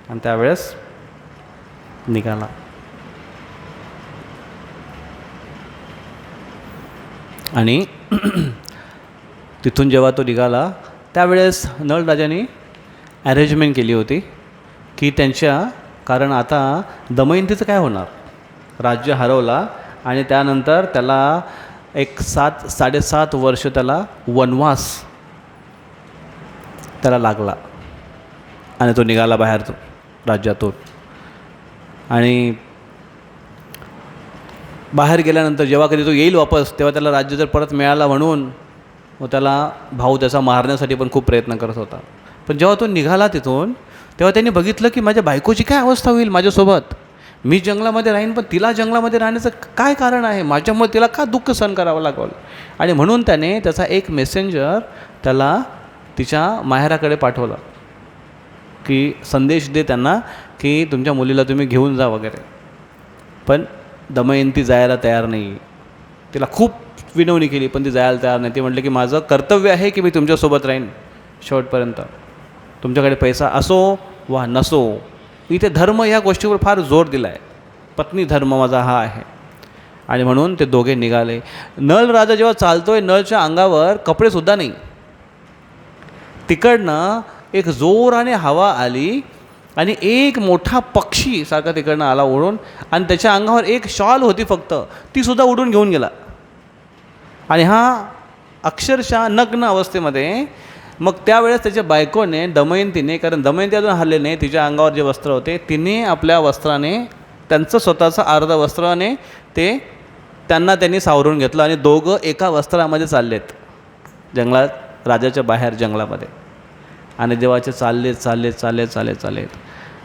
आणि त्यावेळेस निघाला. आणि तिथून जेव्हा तो निघाला त्यावेळेस नळ राजाने अरेंजमेंट केली होती की कारण आता दमयंतीचं काय होणार, राज्य हरवला आणि त्यानंतर त्याला एक 7-7.5 वर्ष त्याला वनवास त्याला लागला आणि तो निघाला बाहेर राज्यातून. आणि बाहेर गेल्यानंतर जेव्हा कधी तो येईल वापस, तेव्हा त्याला राज्य जर परत मिळाला म्हणून मग त्याला भाऊ त्याचा मारण्यासाठी पण खूप प्रयत्न करत होता. पण जेव्हा तो निघाला तिथून, तेव्हा त्यांनी बघितलं की माझ्या बायकोची काय अवस्था होईल माझ्यासोबत. मी जंगलामध्ये राहीन, पण तिला जंगलामध्ये राहण्याचं काय कारण आहे, माझ्यामुळे तिला का दुःख सहन करावं लागलं. आणि म्हणून त्याने त्याचा एक मेसेंजर त्याला तिच्या माहेराकडे पाठवला की संदेश दे त्यांना की तुमच्या मुलीला तुम्ही घेऊन जा वगैरे. पण दमयंती जायला तयार नाही. तिला खूप विनवणी केली पण ती जायला तयार नाही. ती म्हटलं की माझं कर्तव्य आहे की मी तुमच्यासोबत राहीन शेवटपर्यंत, तुमच्याकडे पैसा असो वा नसो. इथे धर्म ह्या गोष्टीवर फार जोर दिला आहे, पत्नी धर्म माझा हा आहे. आणि म्हणून ते दोघे निघाले. नळ राजा जेव्हा चालतोय, नळच्या अंगावर कपडेसुद्धा नाही. तिकडनं एक जोराने हवा आली आणि एक मोठा पक्षी सारखा तिकडनं आला उडून, आणि त्याच्या अंगावर एक शॉल होती फक्त, तीसुद्धा उडून घेऊन गेला. आणि हा अक्षरशः नग्न अवस्थेमध्ये. मग त्यावेळेस त्याच्या बायकोने, दमयंतीने, कारण दमयंती अजून हल्ले नाही, तिच्या अंगावर जे वस्त्र होते तिने आपल्या वस्त्राने, त्यांचं स्वतःचं अर्ध वस्त्राने त्यांनी सावरून घेतलं आणि दोघं एका वस्त्रामध्ये चाललेत जंगलात, राजाच्या बाहेर जंगलामध्ये. आणि देवाचे चाललेत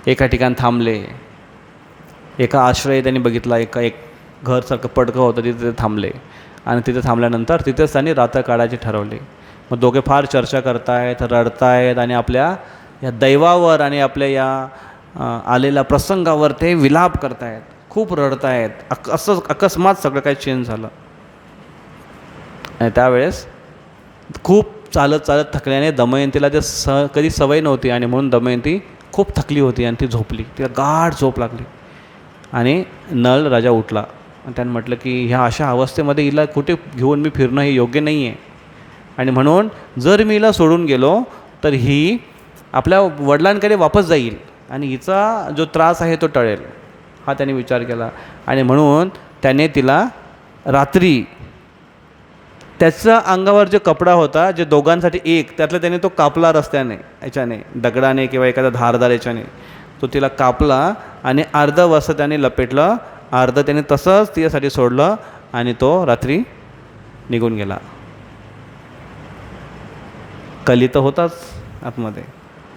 एका ठिकाणी थांबले. एका आश्रय त्यांनी बघितला, एक घरसारखं पडकं होतं, तिथे थांबले. आणि तिथे थांबल्यानंतर तिथेच त्यांनी रात्र काढायची ठरवली. मग दोघे फार चर्चा करतायत, रडतायत आणि आपल्या या दैवावर आणि आपल्या या आलेल्या प्रसंगावर ते विलाप करतायत, खूप रडतायत. असं अकस्मात सगळं काही चेंज झालं. आणि त्यावेळेस खूप चालत थकल्याने दमयंतीला ते कधी सवय नव्हती आणि म्हणून दमयंती खूप थकली होती आणि ती झोपली. तिला गाढ झोप लागली. आणि नळ राजा उठला आणि त्यानं म्हटलं की ह्या अशा अवस्थेमध्ये हिला कुठे घेऊन मी फिरणं हे योग्य नाही आहे. आणि म्हणून जर मी हिला सोडून गेलो तर ही आपल्या वडिलांकडे वापस जाईल आणि हिचा जो त्रास आहे तो टळेल, हा त्याने विचार केला. आणि म्हणून त्याने तिला रात्री त्याचा अंगावर जो कपडा होता, जे दोघांसाठी एक, त्यातला त्याने तो कापला रस्त्याने, याच्याने दगडाने किंवा एखाद्या धारदार याच्याने तो तिला कापला आणि अर्ध वस्त्र त्याने लपेटलं, अर्ध त्याने तसंच तिच्यासाठी सोडलं आणि तो रात्री निघून गेला. कली तर होताच आतमध्ये.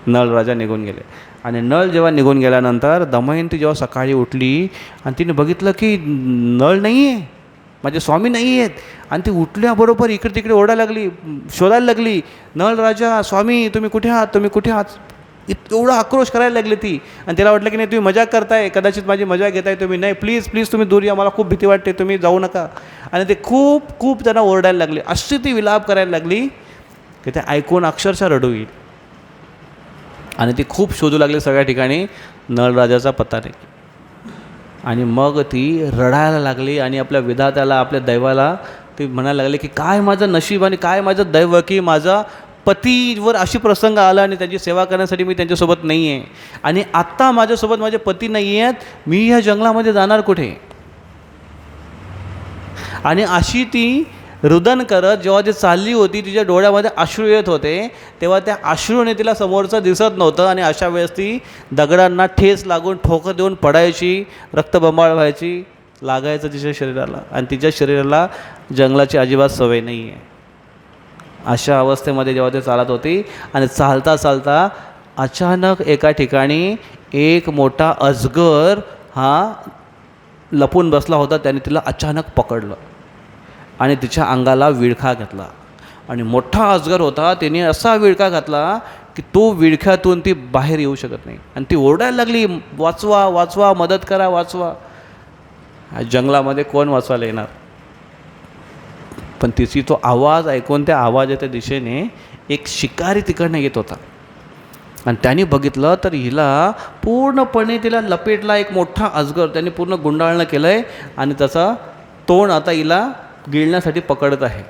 नळ राजा निघून गेले. आणि नळ जेव्हा निघून गेल्यानंतर दमयंती जेव्हा सकाळी उठली आणि तिने बघितलं की नळ नाही आहे, माझे स्वामी नाही आहेत. आणि ती उठल्याबरोबर इकडे तिकडे ओरडायला लागली, शोधायला लागली, नळ राजा, स्वामी तुम्ही कुठे आहात, तुम्ही कुठे आहात. एवढा आक्रोश करायला लागली ती. आणि तिला वाटलं की नाही, तुम्ही मजाक करताय, कदाचित माझी मजा घेताय तुम्ही, नाही प्लीज प्लीज तुम्ही दूर या, मला खूप भीती वाटते, तुम्ही जाऊ नका. आणि ते खूप खूप त्यांना ओरडायला लागले. अशी ती विलाप करायला लागली की ते ऐकून अक्षरशः रडू येईल. आणि ती खूप शोधू लागली सगळ्या ठिकाणी, नळराजाचा पत्ता नाही. आणि मग ती रडायला लागली आणि आपल्या विधात्याला, आपल्या दैवाला ती म्हणायला लागली की काय माझं नशीब आणि काय माझं दैव की माझा पतीवर अशी प्रसंग आला आणि त्यांची सेवा करण्यासाठी मी त्यांच्यासोबत नाही आहे. आणि आत्ता माझ्यासोबत माझे पती नाही आहेत, मी ह्या जंगलामध्ये जाणार कुठे. आणि अशी ती रुदन करत जेव्हा ती चालली होती, तिच्या डोळ्यामध्ये अश्रू येत होते, तेव्हा त्या अश्रूने तिला समोरचं दिसत नव्हतं. आणि अशा वेळेस ती दगडांना ठेस लागून ठोकर देऊन पडायची, रक्तबंबाळ व्हायची, लागायचं तिच्या शरीराला. आणि तिच्या शरीराला जंगलाची अजिबात सवय नाही आहे. अशा अवस्थेमध्ये जेव्हा ते चालत होती आणि चालता चालता अचानक एका ठिकाणी एक मोठा अजगर हा लपून बसला होता. त्याने तिला अचानक पकडलं आणि तिच्या अंगाला विळखा घातला. आणि मोठा अजगर होता, त्याने असा विळखा घातला की तो विळख्यातून ती बाहेर येऊ शकत नाही. आणि ती ओरडायला लागली, वाचवा वाचवा, मदत करा, वाचवा. जंगलामध्ये कोण वाचवायला येणार. पण तिची तो आवाज ऐकून, त्या आवाजाच्या दिशेने एक शिकारी तिकडनं येत होता. आणि त्याने बघितलं तर हिला पूर्णपणे तिला लपेटला एक मोठा अजगर. त्याने पूर्ण गुंडाळणं केलं आहे आणि त्याचा तोंड आता हिला गिळण्यासाठी पकडत आहे.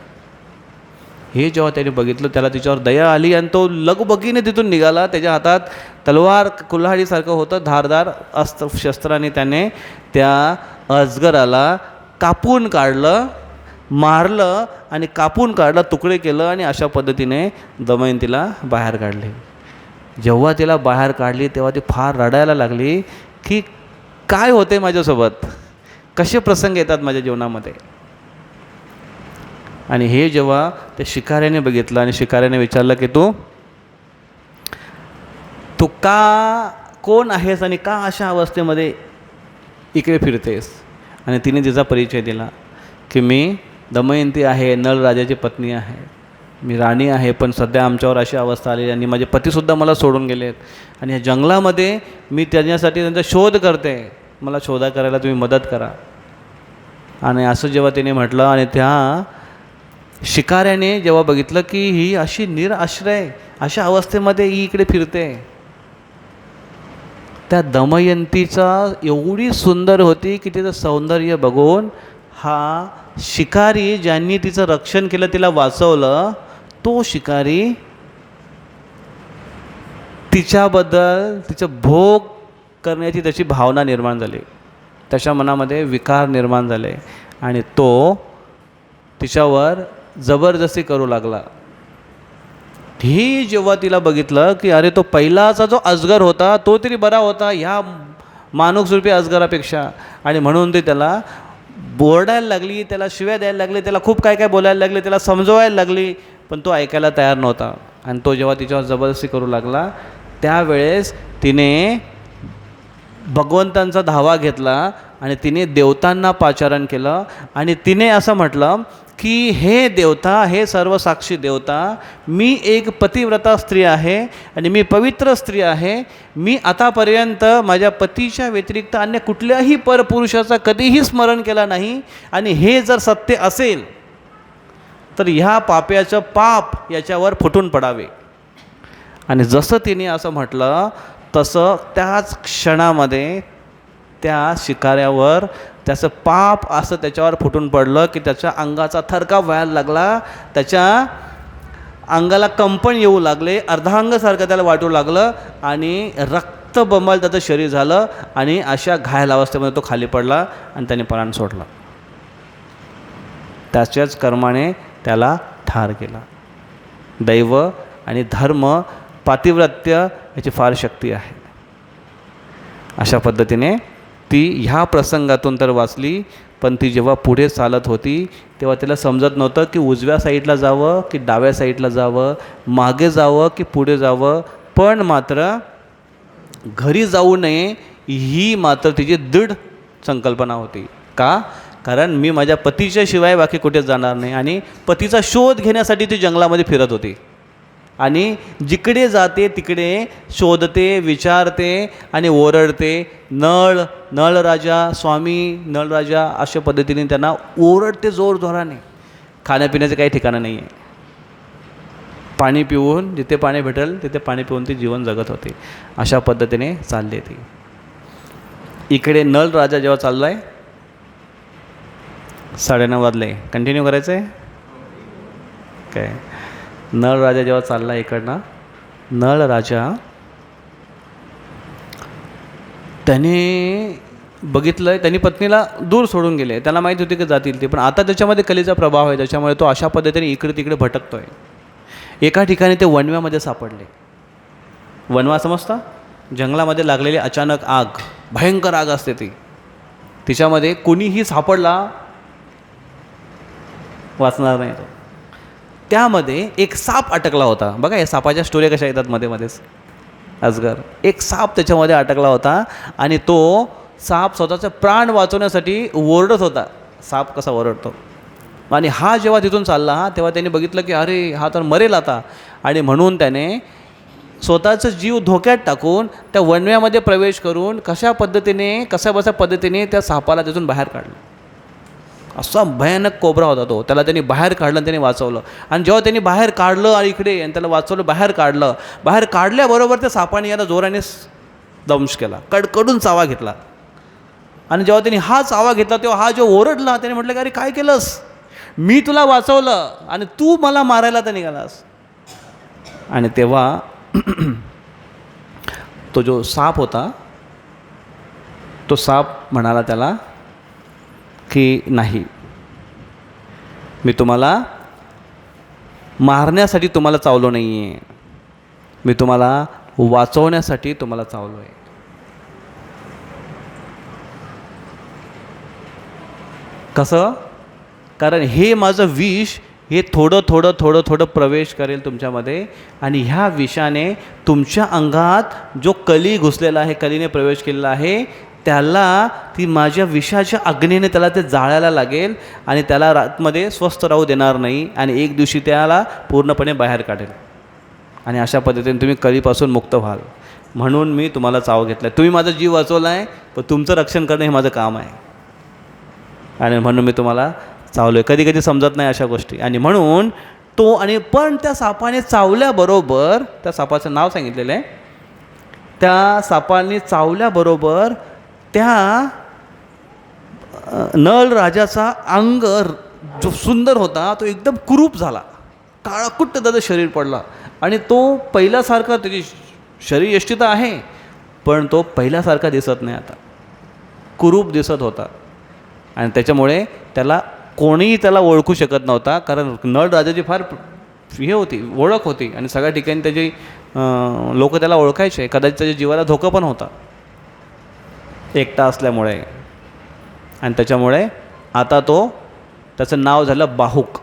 हे जेव्हा त्याने बघितलं, त्याला तिच्यावर दया आली आणि तो लगबगीने तिथून निघाला. त्याच्या हातात तलवार कुल्हाडीसारखं होतं, धारदार शस्त्राने त्याने त्या अजगराला कापून काढलं मारलं आणि कापून काढलं, तुकडे केलं आणि अशा पद्धतीने दमयंतीला बाहेर काढले. जेव्हा तिला बाहेर काढली तेव्हा ती फार रडायला लागली की काय होते माझ्यासोबत, कसे प्रसंग येतात माझ्या जीवनामध्ये. आणि हे जेव्हा त्या शिकाऱ्याने बघितलं आणि शिकाऱ्याने विचारलं की तू का कोण आहेस आणि का अशा अवस्थेमध्ये इकडे फिरतेस. आणि तिने तिचा परिचय दिला की मी दमयंती आहे, नळ राजाची पत्नी आहे, मी राणी आहे, पण सध्या आमच्यावर अशी अवस्था आली आणि माझे पतीसुद्धा मला सोडून गेलेत आणि या जंगलामध्ये मी त्याच्यासाठी त्यांचा शोध करते, मला शोधा करायला तुम्ही मदत करा. आणि असं जेव्हा तिने म्हटलं आणि त्या शिकाऱ्याने जेव्हा बघितलं की ही अशी निराश्रय अशा अवस्थेमध्ये ही इकडे फिरते, त्या दमयंतीचा एवढी सुंदर होती की तिचं सौंदर्य बघून हा शिकारी ज्यांनी तिचं रक्षण केलं, तिला वाचवलं, तो शिकारी तिच्याबद्दल तिचं भोग करण्याची त्याची भावना निर्माण झाली, त्याच्या मनामध्ये विकार निर्माण झाले आणि तो तिच्यावर जबरदस्ती करू लागला. ही जेव्हा तिला बघितलं की अरे तो पहिलाचा जो अजगर होता तो तरी बरा होता ह्या माणूसरूपी अजगरापेक्षा, आणि म्हणून ते त्याला बोरडायला लागली, त्याला शिव्या द्यायला लागले, त्याला खूप काय काय बोलायला लागले, त्याला समजवायला लागली, पण तो ऐकायला तयार नव्हता. आणि तो जेव्हा तिच्यावर जबरदस्ती करू लागला त्यावेळेस तिने भगवंतांचा धावा घेतला आणि तिने देवतांना पाचारण केलं आणि तिने असं म्हटलं की हे देवता, हे सर्व साक्षी देवता, मी एक पतिव्रता स्त्री आहे आणि मी पवित्र स्त्री आहे, मी आतापर्यंत माझ्या पतीच्या व्यतिरिक्त अन्य कुठल्याही परपुरुषाचा कधीही स्मरण केला नाही आणि हे जर सत्य असेल तर ह्या पाप्याचं पाप याच्यावर फुटून पडावे. आणि जसं तिने असं म्हटलं तसं त्याच क्षणामध्ये त्या शिकाऱ्यावर त्याचं पाप असं त्याच्यावर फुटून पडलं की त्याच्या अंगाचा थरकाप व्हायला लागला, त्याच्या अंगाला कंपन येऊ लागले, अर्धांगसारखं त्याला वाटू लागलं आणि रक्तबंबाळ त्याचं शरीर झालं आणि अशा घायल अवस्थेमध्ये तो खाली पडला आणि त्याने प्राण सोडला. त्याच्याच कर्माने त्याला ठार केला. दैव आणि धर्म, पातिव्रत्य याची फार शक्ती आहे. अशा पद्धतीने ती ह्या प्रसंगातून तर वाचली, पण ती जेव्हा पुढे चालत होती तेव्हा तिला समजत नव्हतं की उजव्या साईडला जावं की डाव्या साईडला जावं, मागे जावं की पुढे जावं, पण मात्र घरी जाऊ नये ही मात्र तिची दृढ संकल्पना होती. का? कारण मी माझ्या पतीच्या शिवाय बाकी कुठेच जाणार नाही. आणि पतीचा शोध घेण्यासाठी ती जंगलामध्ये फिरत होती आणि जिकडे जाते तिकडे शोधते, विचारते आणि ओरडते, नळ राजा, स्वामी नळ राजा, अशा पद्धतीने त्यांना ओरडते जोरजोराने. खाण्यापिण्याचे काही ठिकाणं नाही आहे. पाणी पिऊन जिथे पाणी भेटेल तिथे पाणी पिऊन ती जीवन जगत होती. अशा पद्धतीने चालली ती. इकडे नळ राजा जेव्हा चालला आहे, 9:30 वाजले, कंटिन्यू करायचं आहे काय? नळ राजा जेव्हा चालला इकडनं, नळ राजा त्याने बघितलं, त्यांनी पत्नीला दूर सोडून गेले, त्याला माहीत होती की जातील ते, पण आता त्याच्यामध्ये कलेचा प्रभाव आहे, त्याच्यामुळे तो अशा पद्धतीने इकडे तिकडे भटकतो आहे. एका ठिकाणी ते वणव्यामध्ये सापडले. वणवा समजता? जंगलामध्ये लागलेली अचानक आग, भयंकर आग असते ती, तिच्यामध्ये कोणीही सापडला वाचणार नाही तो. त्यामध्ये एक साप अटकला होता. बघा या सापाच्या स्टोऱ्या कशा येतात मध्ये मध्येच. अजगर, एक साप त्याच्यामध्ये अटकला होता आणि तो साप स्वतःचा प्राण वाचवण्यासाठी ओरडत होता. साप कसा ओरडतो. आणि हा जेव्हा तिथून चालला तेव्हा त्याने बघितलं की अरे हा तर मरेल आता, आणि म्हणून त्याने स्वतःचा जीव धोक्यात टाकून त्या वणव्यामध्ये प्रवेश करून कशा पद्धतीने त्या सापाला तिथून बाहेर काढलं. असा भयानक कोबरा होता तो. त्याला त्यांनी बाहेर काढलं आणि त्याने वाचवलं. आणि जेव्हा त्यांनी बाहेर काढलं आणि इकडे आणि त्याला वाचवलं, बाहेर काढल्याबरोबर त्या सापाने याला जोराने दंश केला, कडकडून चावा घेतला. आणि जेव्हा त्यांनी हा चावा घेतला तेव्हा हा जो ओरडला, त्याने म्हटलं की अरे काय केलंस, मी तुला वाचवलं आणि तू मला मारायला तर निघालास. आणि तेव्हा तो जो साप होता तो साप म्हणाला त्याला की नाही, मी तुम्हाला मारण्यासाठी तुम्हाला चावलो नाही आहे, मी तुम्हाला वाचवण्यासाठी तुम्हाला चावलो आहे. कसं? कारण हे माझं विष हे थोडं थोडं थोडं थोडं प्रवेश करेल तुमच्यामध्ये, आणि ह्या विषाने तुमच्या अंगात जो कली घुसलेला आहे, कलीने प्रवेश केलेला आहे, त्याला ती माझ्या विषाच्या अग्नीने त्याला ते जाळायला लागेल आणि त्याला आतमध्ये स्वस्थ राहू देणार नाही, आणि एक दिवशी त्याला पूर्णपणे बाहेर काढेल. आणि अशा पद्धतीने तुम्ही कलीपासून मुक्त व्हाल. म्हणून मी तुम्हाला चाव घेतला. तुम्ही माझा जीव वाचवला आहे, पण तुमचं रक्षण करणं हे माझं काम आहे, आणि म्हणून मी तुम्हाला चावलो आहे. कधी कधी समजत नाही अशा गोष्टी. आणि म्हणून तो, आणि पण त्या सापाने चावल्याबरोबर, त्या सापाचं नाव सांगितलेलं आहे, त्या सापाने चावल्याबरोबर त्या नळ राजाचा अंग जो सुंदर होता तो एकदम कुरूप झाला, काळाकुट्ट त्याचं शरीर पडला, आणि तो पहिल्यासारखा, त्याची शरीर यष्टी तर आहे पण तो पहिल्यासारखा दिसत नाही, आता कुरूप दिसत होता. आणि त्याच्यामुळे त्याला कोणीही त्याला ओळखू शकत नव्हता, कारण नळ राजाची फार हे होती, ओळख होती, आणि सगळ्या ठिकाणी त्याची लोक त्याला ओळखायचे. कदाचित त्याच्या जीवाला धोका पण होता एकटा असल्यामुळे. आणि त्याच्यामुळे आता त्याचं नाव झालं बाहुक,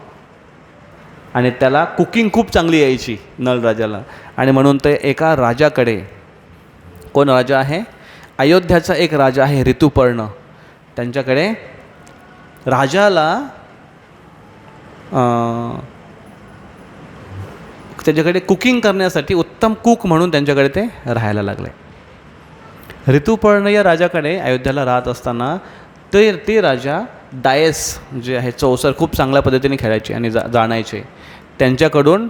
आणि त्याला कुकिंग खूप चांगली यायची नळराजाला. आणि म्हणून ते एका राजाकडे, कोण राजा आहे? अयोध्याचा एक राजा आहे ऋतुपर्ण. त्यांच्याकडे राजाला त्याच्याकडे कुकिंग करण्यासाठी उत्तम कुक म्हणून त्यांच्याकडे ते राहायला लागले. ऋतुपर्ण या राजाकडे अयोध्याला राहत असताना ते राजा डायस जे आहे चौसर खूप चांगल्या पद्धतीने खेळायचे आणि जाणायचे. त्यांच्याकडून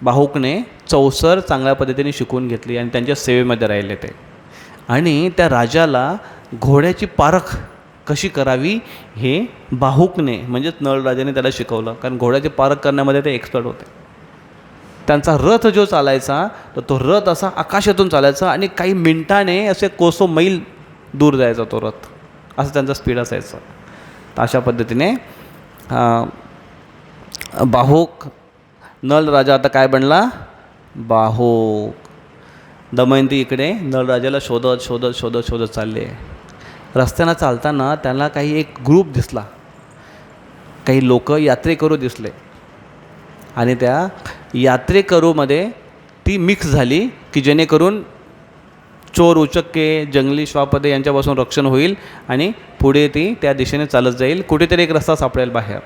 बाहुकने चौसर चांगल्या पद्धतीने शिकून घेतली आणि त्यांच्या सेवेमध्ये राहिले ते. आणि त्या राजाला घोड्याची पारख कशी करावी हे बाहुकने म्हणजेच नळराजाने त्याला शिकवलं, कारण घोड्याची पारख करण्यामध्ये ते एक्सपर्ट होते. त्यांचा रथ जो चालायचा तर तो रथ असा आकाशातून चालायचा आणि काही मिनिटाने असे कोसो मैल दूर जायचा तो रथ, असं त्यांचा स्पीड असायचं. तर अशा पद्धतीने बाहुक नळराजा आता काय बनला? बाहुक. दमयंती इकडे नळराजाला शोधत शोधत शोधत शोधत चालले. रस्त्यानं चालताना त्यांना काही एक ग्रुप दिसला, काही लोक यात्रेकरू दिसले, आणि त्या यात्रेकरूमध्ये ती मिक्स झाली की जेणेकरून चोर उचक्के जंगली श्वापदे यांच्यापासून रक्षण होईल आणि पुढे ती त्या दिशेने चालत जाईल. कुठेतरी एक रस्ता सापडेल बाहेर.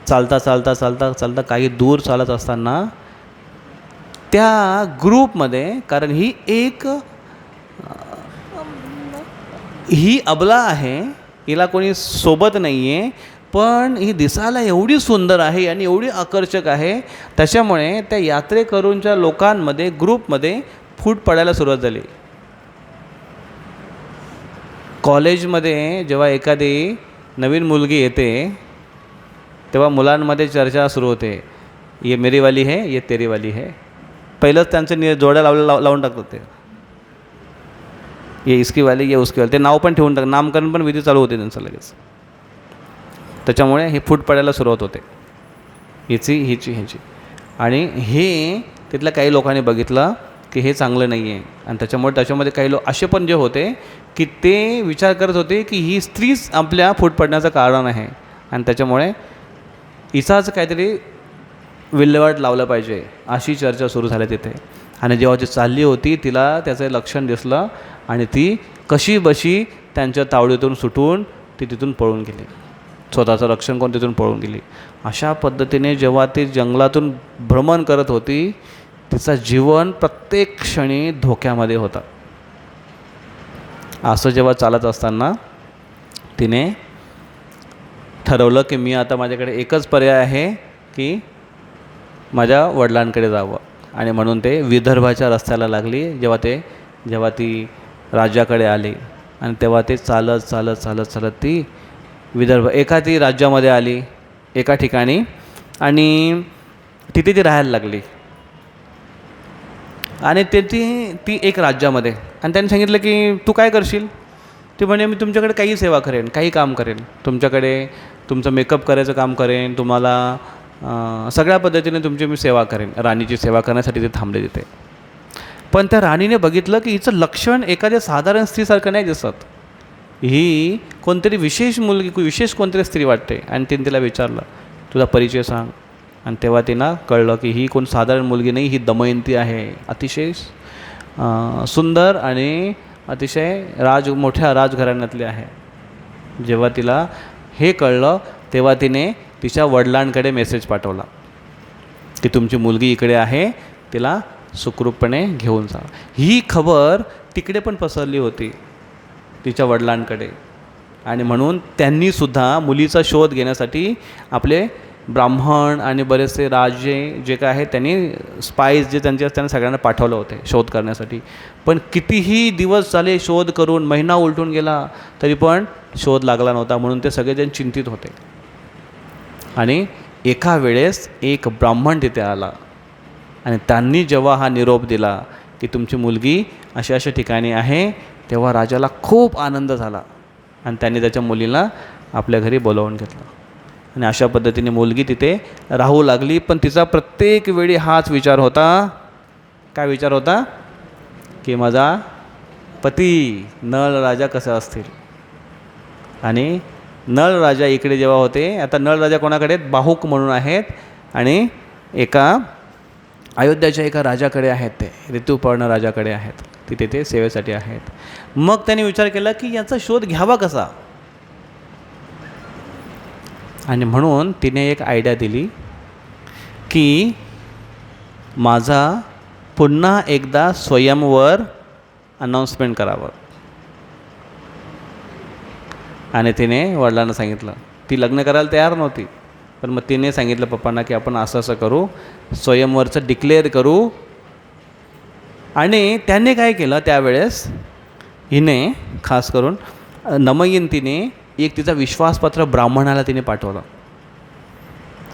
चालता चालता चालता चालता काही दूर चालत असताना त्या ग्रुपमध्ये, कारण ही अबला आहे, हिला कोणी सोबत नाही आहे, पण ही दिसायला एवढी सुंदर आहे आणि एवढी आकर्षक आहे, त्याच्यामुळे त्या यात्रेकरूंच्या लोकांमध्ये ग्रुपमध्ये फूट पडायला सुरुवात झाली. कॉलेजमध्ये जेव्हा एखादी नवीन मुलगी येते तेव्हा मुलांमध्ये चर्चा सुरू होते, ये मेरी वाली है, ये तेरी वाली है. पहिलंच त्यांचे जोड्या लावून टाकतात ते, ये इसकी वाली, ये उसकी वाली. ते नाव पण ठेवून टाकतात, नामकरण पण विधी चालू होते त्यांचं लगेच. त्याच्यामुळे हे फूट पडायला सुरुवात होते, ह्याची. आणि हे तिथल्या काही लोकांनी बघितलं की हे चांगलं नाही आहे, आणि त्याच्यामध्ये काही लोक असे पण जे होते की ते विचार करत होते की ही स्त्रीच आपल्या फूट पडण्याचं कारण आहे, आणि त्याच्यामुळे हिचाच काहीतरी विल्हेवाट लावलं पाहिजे, अशी चर्चा सुरू झाली तिथे. आणि जेव्हा ती चालली होती तिला त्याचं लक्षण दिसलं, आणि ती कशी बशी त्यांच्या तावडीतून सुटून ती तिथून पळून गेली, स्वतःचं रक्षण करून तिथून पळून गेली. अशा पद्धतीने जेव्हा ती जंगलातून भ्रमण करत होती, तिचं जीवन प्रत्येक क्षणी धोक्यामध्ये होता. असं जेव्हा चालत असताना तिने ठरवलं की मी आता, माझ्याकडे एकच पर्याय आहे की माझ्या वडिलांकडे जावं. आणि म्हणून ते विदर्भाच्या रस्त्याला लागली. जेव्हा ती राज्याकडे आली, आणि तेव्हा ते चालत चालत चालत चालत ती ती राज्यामध्ये आली एका ठिकाणी, आणि तिथे ती राहायला लागली. आणि ती एक राज्यामध्ये, आणि त्यांनी सांगितलं की तू काय करशील? ती म्हणे मी तुमच्याकडे काही सेवा करेन, काही काम करेन, तुमच्याकडे तुमचं मेकअप करायचं काम करेन, तुम्हाला सगळ्या पद्धतीने तुमची मी सेवा करेन. राणीची सेवा करण्यासाठी ते थांबले तिथे. पण त्या राणीने बघितलं की हिचं लक्षण एखाद्या साधारण स्त्रीसारखं नाही दिसत. ही कोणतरी विशेष मुलगी, विशेष कोणतरी स्त्री वाटते. आणि तिने तिला विचारलं, तुझा परिचय सांग. आणि तेव्हा तिनं कळलं की ही कोण साधारण मुलगी नाही, ही दमयंती आहे. अतिशय सुंदर आणि अतिशय मोठ्या राजघराण्यातली आहे. जेव्हा तिला हे कळलं तेव्हा तिने तिच्या वडिलांकडे मेसेज पाठवला की तुमची मुलगी इकडे आहे, तिला सुखरूपपणे घेऊन जा. ही खबर तिकडे पण पसरली होती तिच्या वडिलांकडे. आणि म्हणून त्यांनीसुद्धा मुलीचा शोध घेण्यासाठी आपले ब्राह्मण आणि बरेचसे राजे जे काय आहेत त्यांनी स्पाईज जे त्यांचे त्यांना सगळ्यांना पाठवलं होते शोध करण्यासाठी. पण कितीही दिवस झाले शोध करून, महिना उलटून गेला तरी पण शोध लागला नव्हता. म्हणून ते सगळेजण चिंतित होते. आणि एका वेळेस एक ब्राह्मण तिथे आला आणि त्यांनी जेव्हा हा निरोप दिला की तुमची मुलगी अशा अशा ठिकाणी आहे, तेव्हा राजाला खूप आनंद झाला आणि त्यांनी त्याच्या मुलीला आपल्या घरी बोलावून घेतलं. आणि अशा पद्धतीने मुलगी तिथे राहू लागली. पण तिचा प्रत्येक वेळी हाच विचार होता. काय विचार होता? की माझा पती नळ राजा कसा असतील. आणि नळ राजा इकडे जेव्हा होते, आता नळ राजा कोणाकडे आहेत? बाहुक म्हणून आहेत. आणि एका अयोध्याच्या एका राजाकडे आहेत, ते ऋतुपर्ण राजाकडे आहेत. तिथे ते सेवेसाठी आहेत. मग त्यांनी विचार केला की याचा शोध घ्यावा कसा. आणि म्हणून तिने एक आयडिया दिली की माझा पुन्हा एकदा स्वयंवर अनाऊन्समेंट करावं. आणि तिने वडिलांना सांगितलं. ती लग्न करायला तयार नव्हती, पण मग तिने सांगितलं पप्पांना की आपण असं असं करू, स्वयंवरचं डिक्लेअर करू. आणि त्याने काय केलं, त्यावेळेस हिने खास करून दमयंतीने एक तिचा विश्वासपत्र ब्राह्मणाला तिने पाठवलं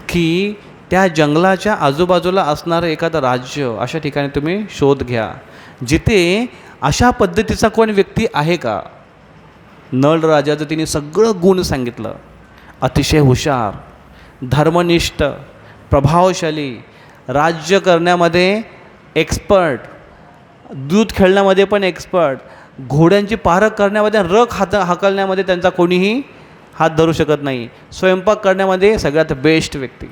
की त्या जंगलाच्या आजूबाजूला असणारं एखादं राज्य, अशा ठिकाणी तुम्ही शोध घ्या जिथे अशा पद्धतीचा कोण व्यक्ती आहे का. नळ राजाचं तिने सगळं गुण सांगितलं. अतिशय हुशार, धर्मनिष्ठ, प्रभावशाली, राज्य करण्यामध्ये एक्सपर्ट, दूध खेळण्यामध्ये पण एक्सपर्ट, घोड्यांची पारख करण्यामध्ये, रख हाकलण्यामध्ये त्यांचा कोणीही हात धरू शकत नाही, स्वयंपाक करण्यामध्ये सगळ्यात बेस्ट व्यक्ती.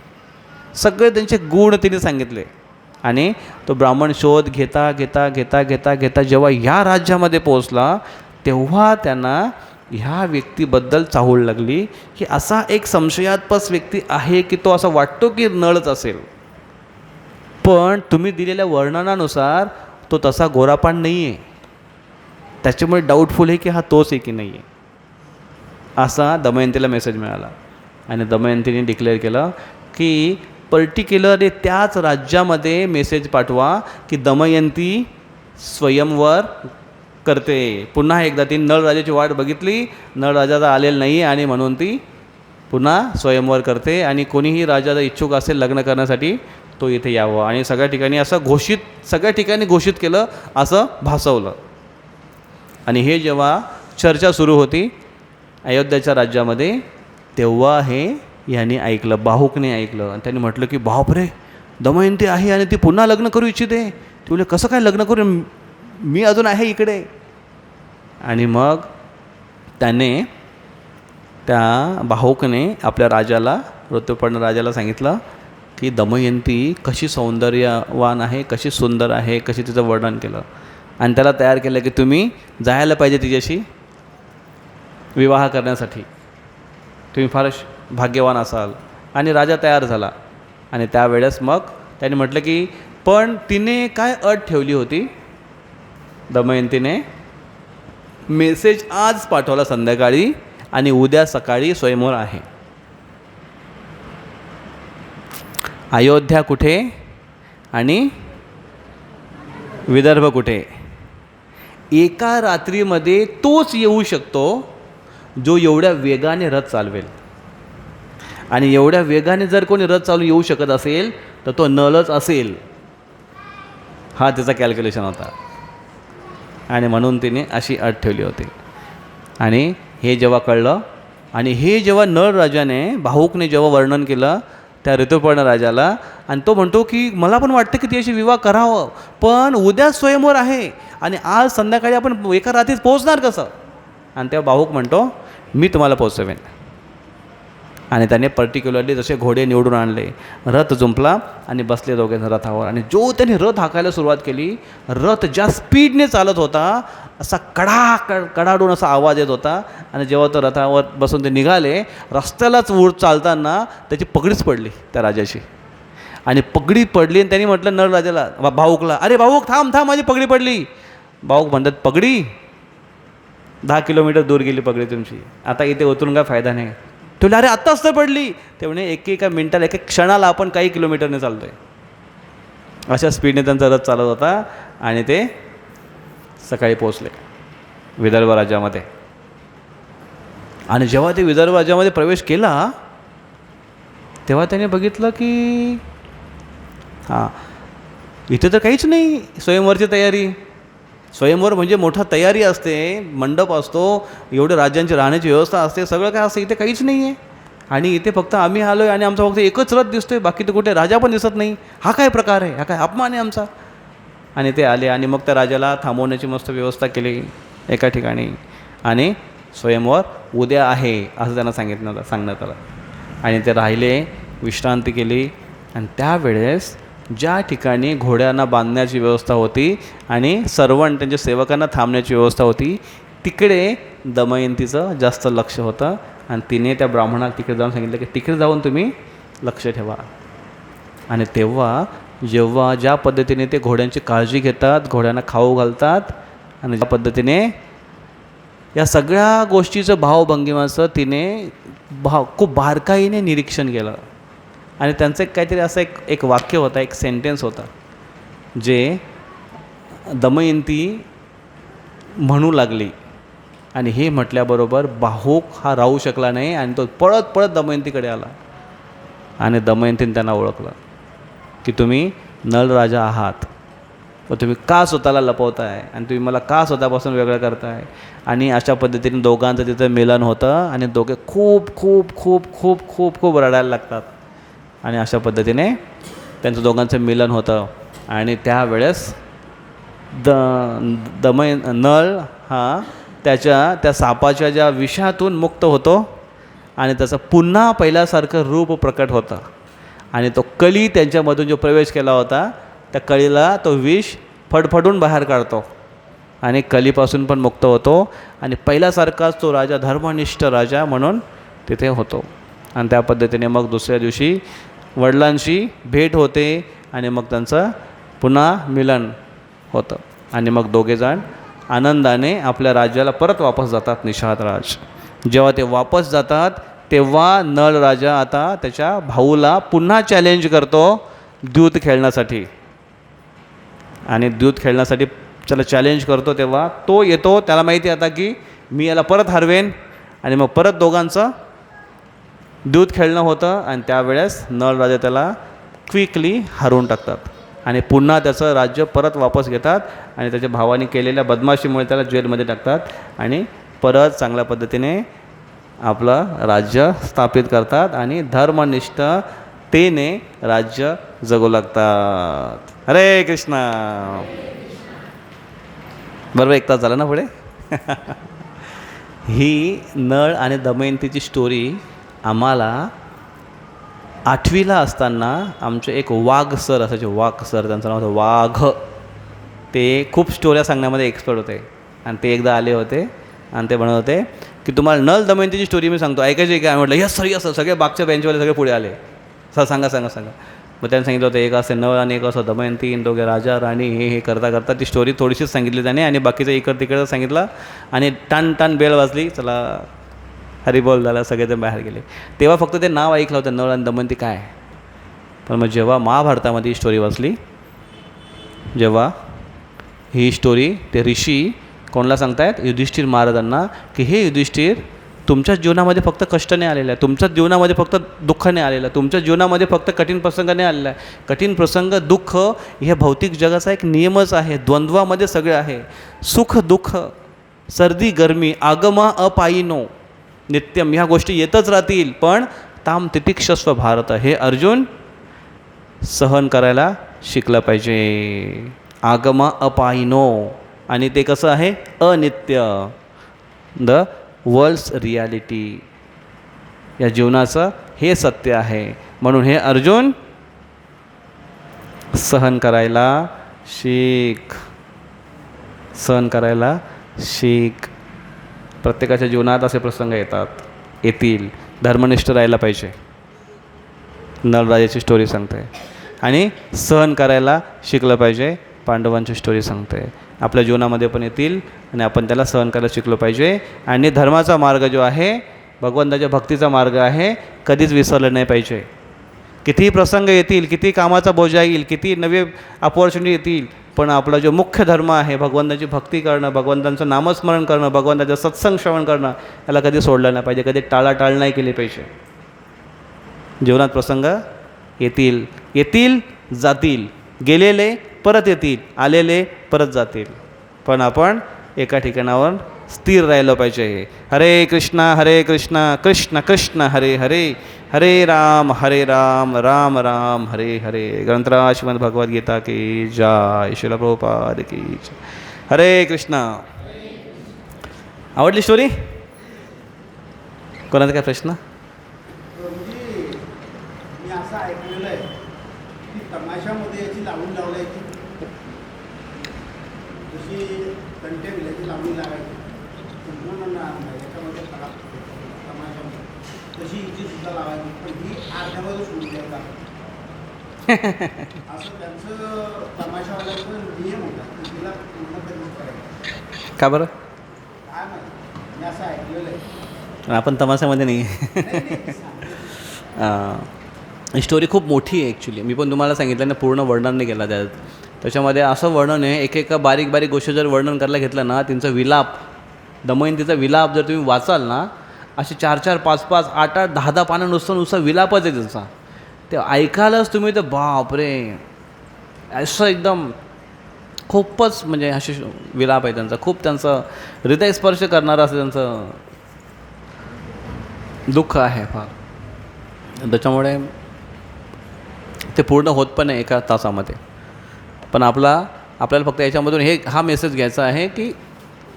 सगळे त्यांचे गुण तिने सांगितले. आणि तो ब्राह्मण शोध घेता घेता घेता घेता घेता जेव्हा ह्या राज्यामध्ये पोहोचला तेव्हा त्यांना ह्या व्यक्तीबद्दल चाहूल लागली की असा एक संशयास्पद व्यक्ती आहे की तो असं वाटतो की नळच असेल, पण तुम्ही दिलेल्या वर्णनानुसार तो तसा गोरापान नाही आहे, त्याच्यामुळे डाऊटफुल आहे की हा तोच आहे की नाही आहे. असा दमयंतीला मेसेज मिळाला. आणि दमयंतीने डिक्लेअर केलं की पर्टिक्युलरली त्याच राज्यामध्ये मेसेज पाठवा की दमयंती स्वयंवर करते. पुन्हा एकदा ती नळराजाची वाट बघितली, नळराजाचा आलेला नाही आणि म्हणून ती पुन्हा स्वयंवर करते. आणि कोणीही राजाचा इच्छुक असेल लग्न करण्यासाठी तो इथे यावं. आणि सगळ्या ठिकाणी असं सगळ्या ठिकाणी घोषित केलं, असं भासवलं. आणि हे जेव्हा चर्चा सुरू होती अयोध्याच्या राज्यामध्ये तेव्हा हे यांनी ऐकलं, बाहुकने ऐकलं. आणि त्यांनी म्हटलं की बापरे, दमयंती आहे आणि ती पुन्हा लग्न करू इच्छिते. ती बोलले कसं काय लग्न करू, मी अजून आहे इकडे. आणि मग त्याने त्या बाहुकने आपल्या राजाला, ऋतुपर्ण राजाला सांगितलं की दमयंती कशी सौंदर्यवान आहे, कशी सुंदर आहे, कशी तिचं वर्णन केलं. आणि त्याला तयार केलं की तुम्ही जायला पाहिजे तिच्याशी विवाह करण्यासाठी, तुम्ही फारच भाग्यवान असाल. आणि राजा तयार झाला. आणि त्यावेळेस मग त्याने म्हटलं की पण तिने काय अट ठेवली होती, दमयंतीने मेसेज आज पाठवला संध्याकाळी आणि उद्या सकाळी स्वयंवर आहे. अयोध्या कुठे आणि विदर्भ कुठे, एका रात्रीमध्ये तोच येऊ शकतो जो एवढ्या वेगाने रथ चालवेल. आणि एवढ्या वेगाने जर कोणी रथ चालू येऊ शकत असेल तर तो नळच असेल, हा त्याचा कॅल्क्युलेशन होता. आणि म्हणून तिने अशी अट ठेवली होती. आणि हे जेव्हा कळलं आणि हे जेव्हा नळ राजाने भाऊकने जेव्हा वर्णन केलं त्या ऋतुपर्ण राजाला आणि तो म्हणतो की मला पण वाटतं की त्याशी विवाह करावं, पण उद्या स्वयंवर आहे आणि आज संध्याकाळी आपण एका रात्रीत पोहोचणार कसं? आणि तेव्हा भाऊक म्हणतो मी तुम्हाला पोहोचवेन. आणि त्याने पर्टिक्युलरली जसे घोडे निवडून आणले, रथ जुंपला आणि बसले दोघे रथावर. आणि जो त्याने रथ हाकायला सुरुवात केली, रथ ज्या स्पीडने चालत होता असा कडाडून असा आवाज येत होता. आणि जेव्हा तो रथावर बसून ते निघाले, रस्त्यालाच चालताना त्याची पगडीच पडली त्या राजाची. आणि पगडी पडली आणि त्यांनी म्हटलं नळ राजाला, भाऊकला, अरे भाऊक थांब थांब, माझी पगडी पडली. भाऊक म्हणतात पगडी 10 किलोमीटर दूर गेली पगडी तुमची, आता इथे उतरून काय फायदा नाही. ते अरे आत्ताच तर पडली. ते म्हणे एकेका मिनिटाला एक क्षणाला आपण काही किलोमीटरने चालतो आहे. अशा स्पीडने त्यांचा रथ चालत होता आणि ते सकाळी पोचले विदर्भ राज्यामध्ये. आणि जेव्हा ते विदर्भ राज्यामध्ये प्रवेश केला तेव्हा त्याने बघितलं की इथे तर काहीच नाही स्वयंवरची तयारी. स्वयंवर म्हणजे मोठा तयारी असते, मंडप असतो, एवढे राज्यांची राहण्याची व्यवस्था असते, सगळं काय असतं. इथे काहीच नाही आहे आणि इथे फक्त आम्ही आलो आहे आणि आमचा फक्त एकच रथ दिसतो आहे, बाकी तर कुठे राजा पण दिसत नाही. हा काय प्रकार आहे? हा काय अपमान आहे आमचा? आणि ते आले आणि मग त्या राजाला थांबवण्याची मस्त व्यवस्था केली एका ठिकाणी. आणि स्वयंवर उद्या आहे असं त्यांना सांगण्यात आलं. आणि ते राहिले, विश्रांती केली. आणि त्यावेळेस ज्या ठिकाणी घोड्यांना बांधण्याची व्यवस्था होती आणि सर्वंट त्यांच्या सेवकांना थांबण्याची व्यवस्था होती, तिकडे दमयंतीचं जास्त लक्ष होतं. आणि तिने त्या ब्राह्मणाला तिकडे जाऊन सांगितलं की तिकडे जाऊन तुम्ही लक्ष ठेवा. आणि तेव्हा जेव्हा ज्या पद्धतीने ते घोड्यांची काळजी घेतात, घोड्यांना खाऊ घालतात आणि ज्या पद्धतीने या सगळ्या गोष्टीचं भावभंगिमाचं तिने खूप बारकाईने निरीक्षण केलं. आणि त्यांचं काहीतरी असं एक वाक्य होता, एक सेंटेन्स होता जे दमयंती म्हणू लागली. आणि हे म्हटल्याबरोबर भाऊक हा राहू शकला नाही आणि तो पळत पळत दमयंतीकडे आला. आणि दमयंतीने त्यांना ओळखलं की तुम्ही नळ राजा आहात व तुम्ही का स्वतःला लपवताय आणि तुम्ही मला का स्वतःपासून वेगळं करताय. आणि अशा पद्धतीने दोघांचं तिथं मिलन होतं आणि दोघे खूप खूप खूप खूप खूप खूप रडायला लागतात. आणि अशा पद्धतीने त्यांचं दोघांचं मिलन होतं. आणि त्यावेळेस नळ हा त्या सापाच्या ज्या विषातून मुक्त होतो आणि त्याचं पुन्हा पहिल्यासारखं रूप प्रकट होतं. आणि तो कली त्यांच्यामधून जो प्रवेश केला होता त्या कलीला तो विष फडफडून बाहेर काढतो आणि कलीपासून पण मुक्त होतो. आणि पहिल्यासारखाच तो राजा धर्मनिष्ठ राजा म्हणून तिथे होतो. आणि त्या पद्धतीने मग दुसऱ्या दिवशी वडिलांशी भेट होते आणि मग त्यांचं पुन्हा मिलन होतं. आणि मग दोघेजण आनंदाने आपल्या राज्याला परत वापस जातात निषाद राज. जेव्हा ते वापस जातात तेव्हा नळ राजा आता त्याच्या भाऊला पुन्हा चॅलेंज करतो द्यूत खेळण्यासाठी. आणि द्यूत खेळण्यासाठी त्याला चॅलेंज करतो तेव्हा तो येतो. त्याला माहिती आता की मी याला परत हरवेन. आणि मग परत दोघांचं द्यूत खेळणं होतं. आणि त्यावेळेस नळ राजा त्याला क्विकली हरवून टाकतात आणि पुन्हा त्याचं राज्य परत वापस घेतात. आणि त्याच्या भावाने केलेल्या बदमाशीमुळे त्याला जेलमध्ये टाकतात आणि परत चांगल्या पद्धतीने आपलं राज्य स्थापित करतात आणि धर्मनिष्ठतेने राज्य जगू लागतात. हरे कृष्णा. बरोबर 1 तास झाला ना पुढे. ही नळ आणि दमयंतीची स्टोरी आम्हाला 8वीला असताना आमचे एक वाघ सर असायचे. वाघ सर, त्यांचं नाव होतं वाघ. ते खूप स्टोऱ्या सांगण्यामध्ये एक्सपर्ट होते. आणि ते एकदा आले होते आणि ते म्हणत होते की तुम्हाला नळ दमयंतीची स्टोरी मी सांगतो, ऐकायची काय? म्हटलं यस सर यस सर. सगळे बागच्या बेंचवाले सगळे पुढे आले. सर सांगा सांगा सांगा. मग त्यांनी सांगितलं होतं एक असं नळ आणि एक असं दमयंती, दोघे राजा राणी हे करता करता ती स्टोरी थोडीशीच सांगितली त्याने आणि बाकीचं इकडं तिकडं सांगितलं. आणि टान टान बेल वाजली, चला हरिबोल झाला, सगळेजण बाहेर गेले. तेव्हा फक्त ते नाव ऐकलं होतं नळ आणि दमयंती काय. पण मग जेव्हा महाभारतामध्ये ही स्टोरी वाचली, जेव्हा ही स्टोरी ते ऋषी कोणाला सांगतायत? युधिष्ठिर महाराजांना, की हे युधिष्ठिर तुमच्या जीवनामध्ये फक्त कष्ट नाही आलेलं आहे, तुमच्या जीवनामध्ये फक्त दुःख नाही आलेलं आहे, तुमच्या जीवनामध्ये फक्त कठीण प्रसंग नाही आलेला आहे. कठीण प्रसंग दुःख हे भौतिक जगाचा एक नियमच आहे. द्वंद्वामध्ये सगळे आहे. सुख दुःख सर्दी गरमी आगमा अपायिनो नित्यम, ह्या गोष्टी येतच राहतील, पण ताम तितिक्षस्व भारत, हे अर्जुन सहन करायला शिकलं पाहिजे. आगमा अपायिनो, आणि ते कसं आहे, अनित्य, द वर्ल्ड्स रियालिटी, या जीवनाचं हे सत्य आहे. म्हणून हे अर्जुन सहन करायला शिक, सहन करायला शिक. प्रत्येकाच्या जीवनात असे प्रसंग येतील. धर्मनिष्ठ राहायला पाहिजे, नळराजाची स्टोरी सांगते, आणि सहन करायला शिकलं पाहिजे, पांडवांची स्टोरी सांगते. आपल्या जीवनामध्ये पण येतील आणि आपण त्याला सहन करायला शिकलो पाहिजे. आणि धर्माचा मार्ग जो आहे, भगवंताच्या भक्तीचा मार्ग आहे, कधीच विसरलं नाही पाहिजे. कितीही प्रसंग येतील, किती कामाचा बोजा येईल, किती नवे अपॉर्च्युनिटी येतील, पण आपला जो मुख्य धर्म आहे, भगवंताची भक्ती करणं, भगवंतांचं नामस्मरण करणं, भगवंताचं सत्संग श्रवण करणं, याला कधी सोडलं नाही पाहिजे, कधी टाळाटाळ नाही केली पाहिजे. जीवनात प्रसंग येतील जातील, गेलेले परत येतील, आलेले परत जातील, पण आपण एका ठिकाणावर स्थिर राहिलं पाहिजे. हरे कृष्णा कृष्ण कृष्ण हरे हरे, हरे राम राम राम हरे हरे. ग्रंथराज श्रीमद् भगवद्गीता की जय. श्रील प्रभुपाद की जय. हरे कृष्णा. आवडली स्टोरी? कोणाचा काय प्रश्न? मी असं ऐकलेलं आहे की तमाशामध्ये याची लावून लावलायची, जशी कंट्या विल्याची लावून लावायची याच्यामध्ये तमाशामध्ये, तशी हिची सुद्धा लावायची, पण ही अर्ध्यामध्ये सोडून द्यायला असं त्यांचं तमाशावाल्याचं नियम होता की तिला पूर्ण कधीच करायचं. का बरं? काय माहिती, मी असं ऐकलेलं आहे. आपण तमाशामध्ये नाही. स्टोरी खूप मोठी आहे ॲक्च्युली. मी पण तुम्हाला सांगितलं ना, पूर्ण वर्णन नाही केलं त्यात. त्याच्यामध्ये असं वर्णन आहे, एक बारीक बारीक गोष्ट जर वर्णन करायला घेतलं ना, त्यांचा विलाप, दमयंतीचा विलाप जर तुम्ही वाचाल ना, असे 4-4, 5-5, 8-8, 10-10 पानं नुसतं विलापच आहे त्यांचा. ते ऐकायलाच तुम्ही तर बापरे, असं एकदम खूपच म्हणजे असे विलाप आहे त्यांचा, खूप त्यांचं हृदयस्पर्श करणारं असं त्यांचं दुःख आहे फार. त्याच्यामुळे ते पूर्ण होत पण आहे एका तासामध्ये. पण आपल्याला फक्त याच्यामधून हा मेसेज घ्यायचा आहे की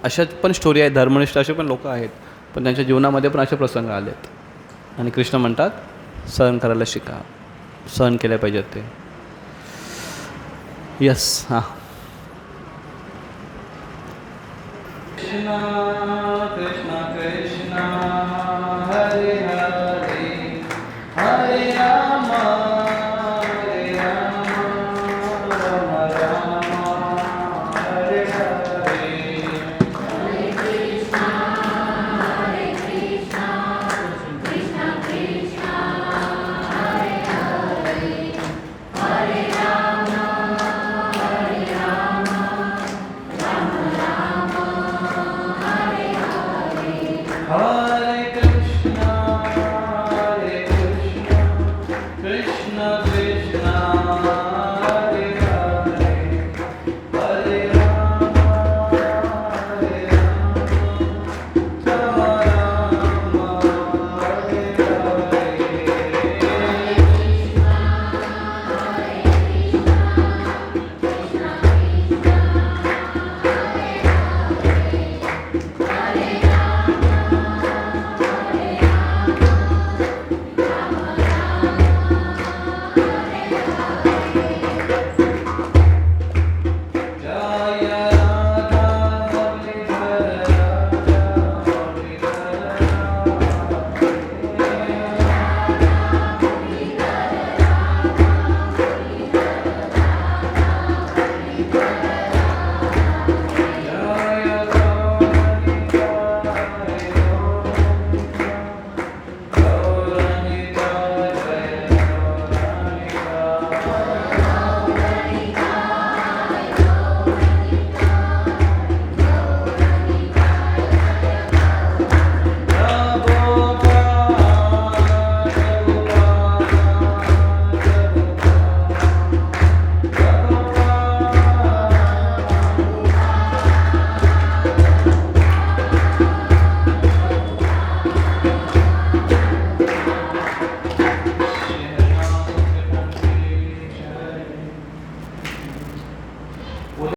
अशाच पण स्टोरी आहेत, धर्मनिष्ठ असे पण लोक आहेत, पण त्यांच्या जीवनामध्ये पण असे प्रसंग आलेत. आणि कृष्ण म्हणतात सहन करायला शिका, सहन केल्या पाहिजेत ते. यस. हां.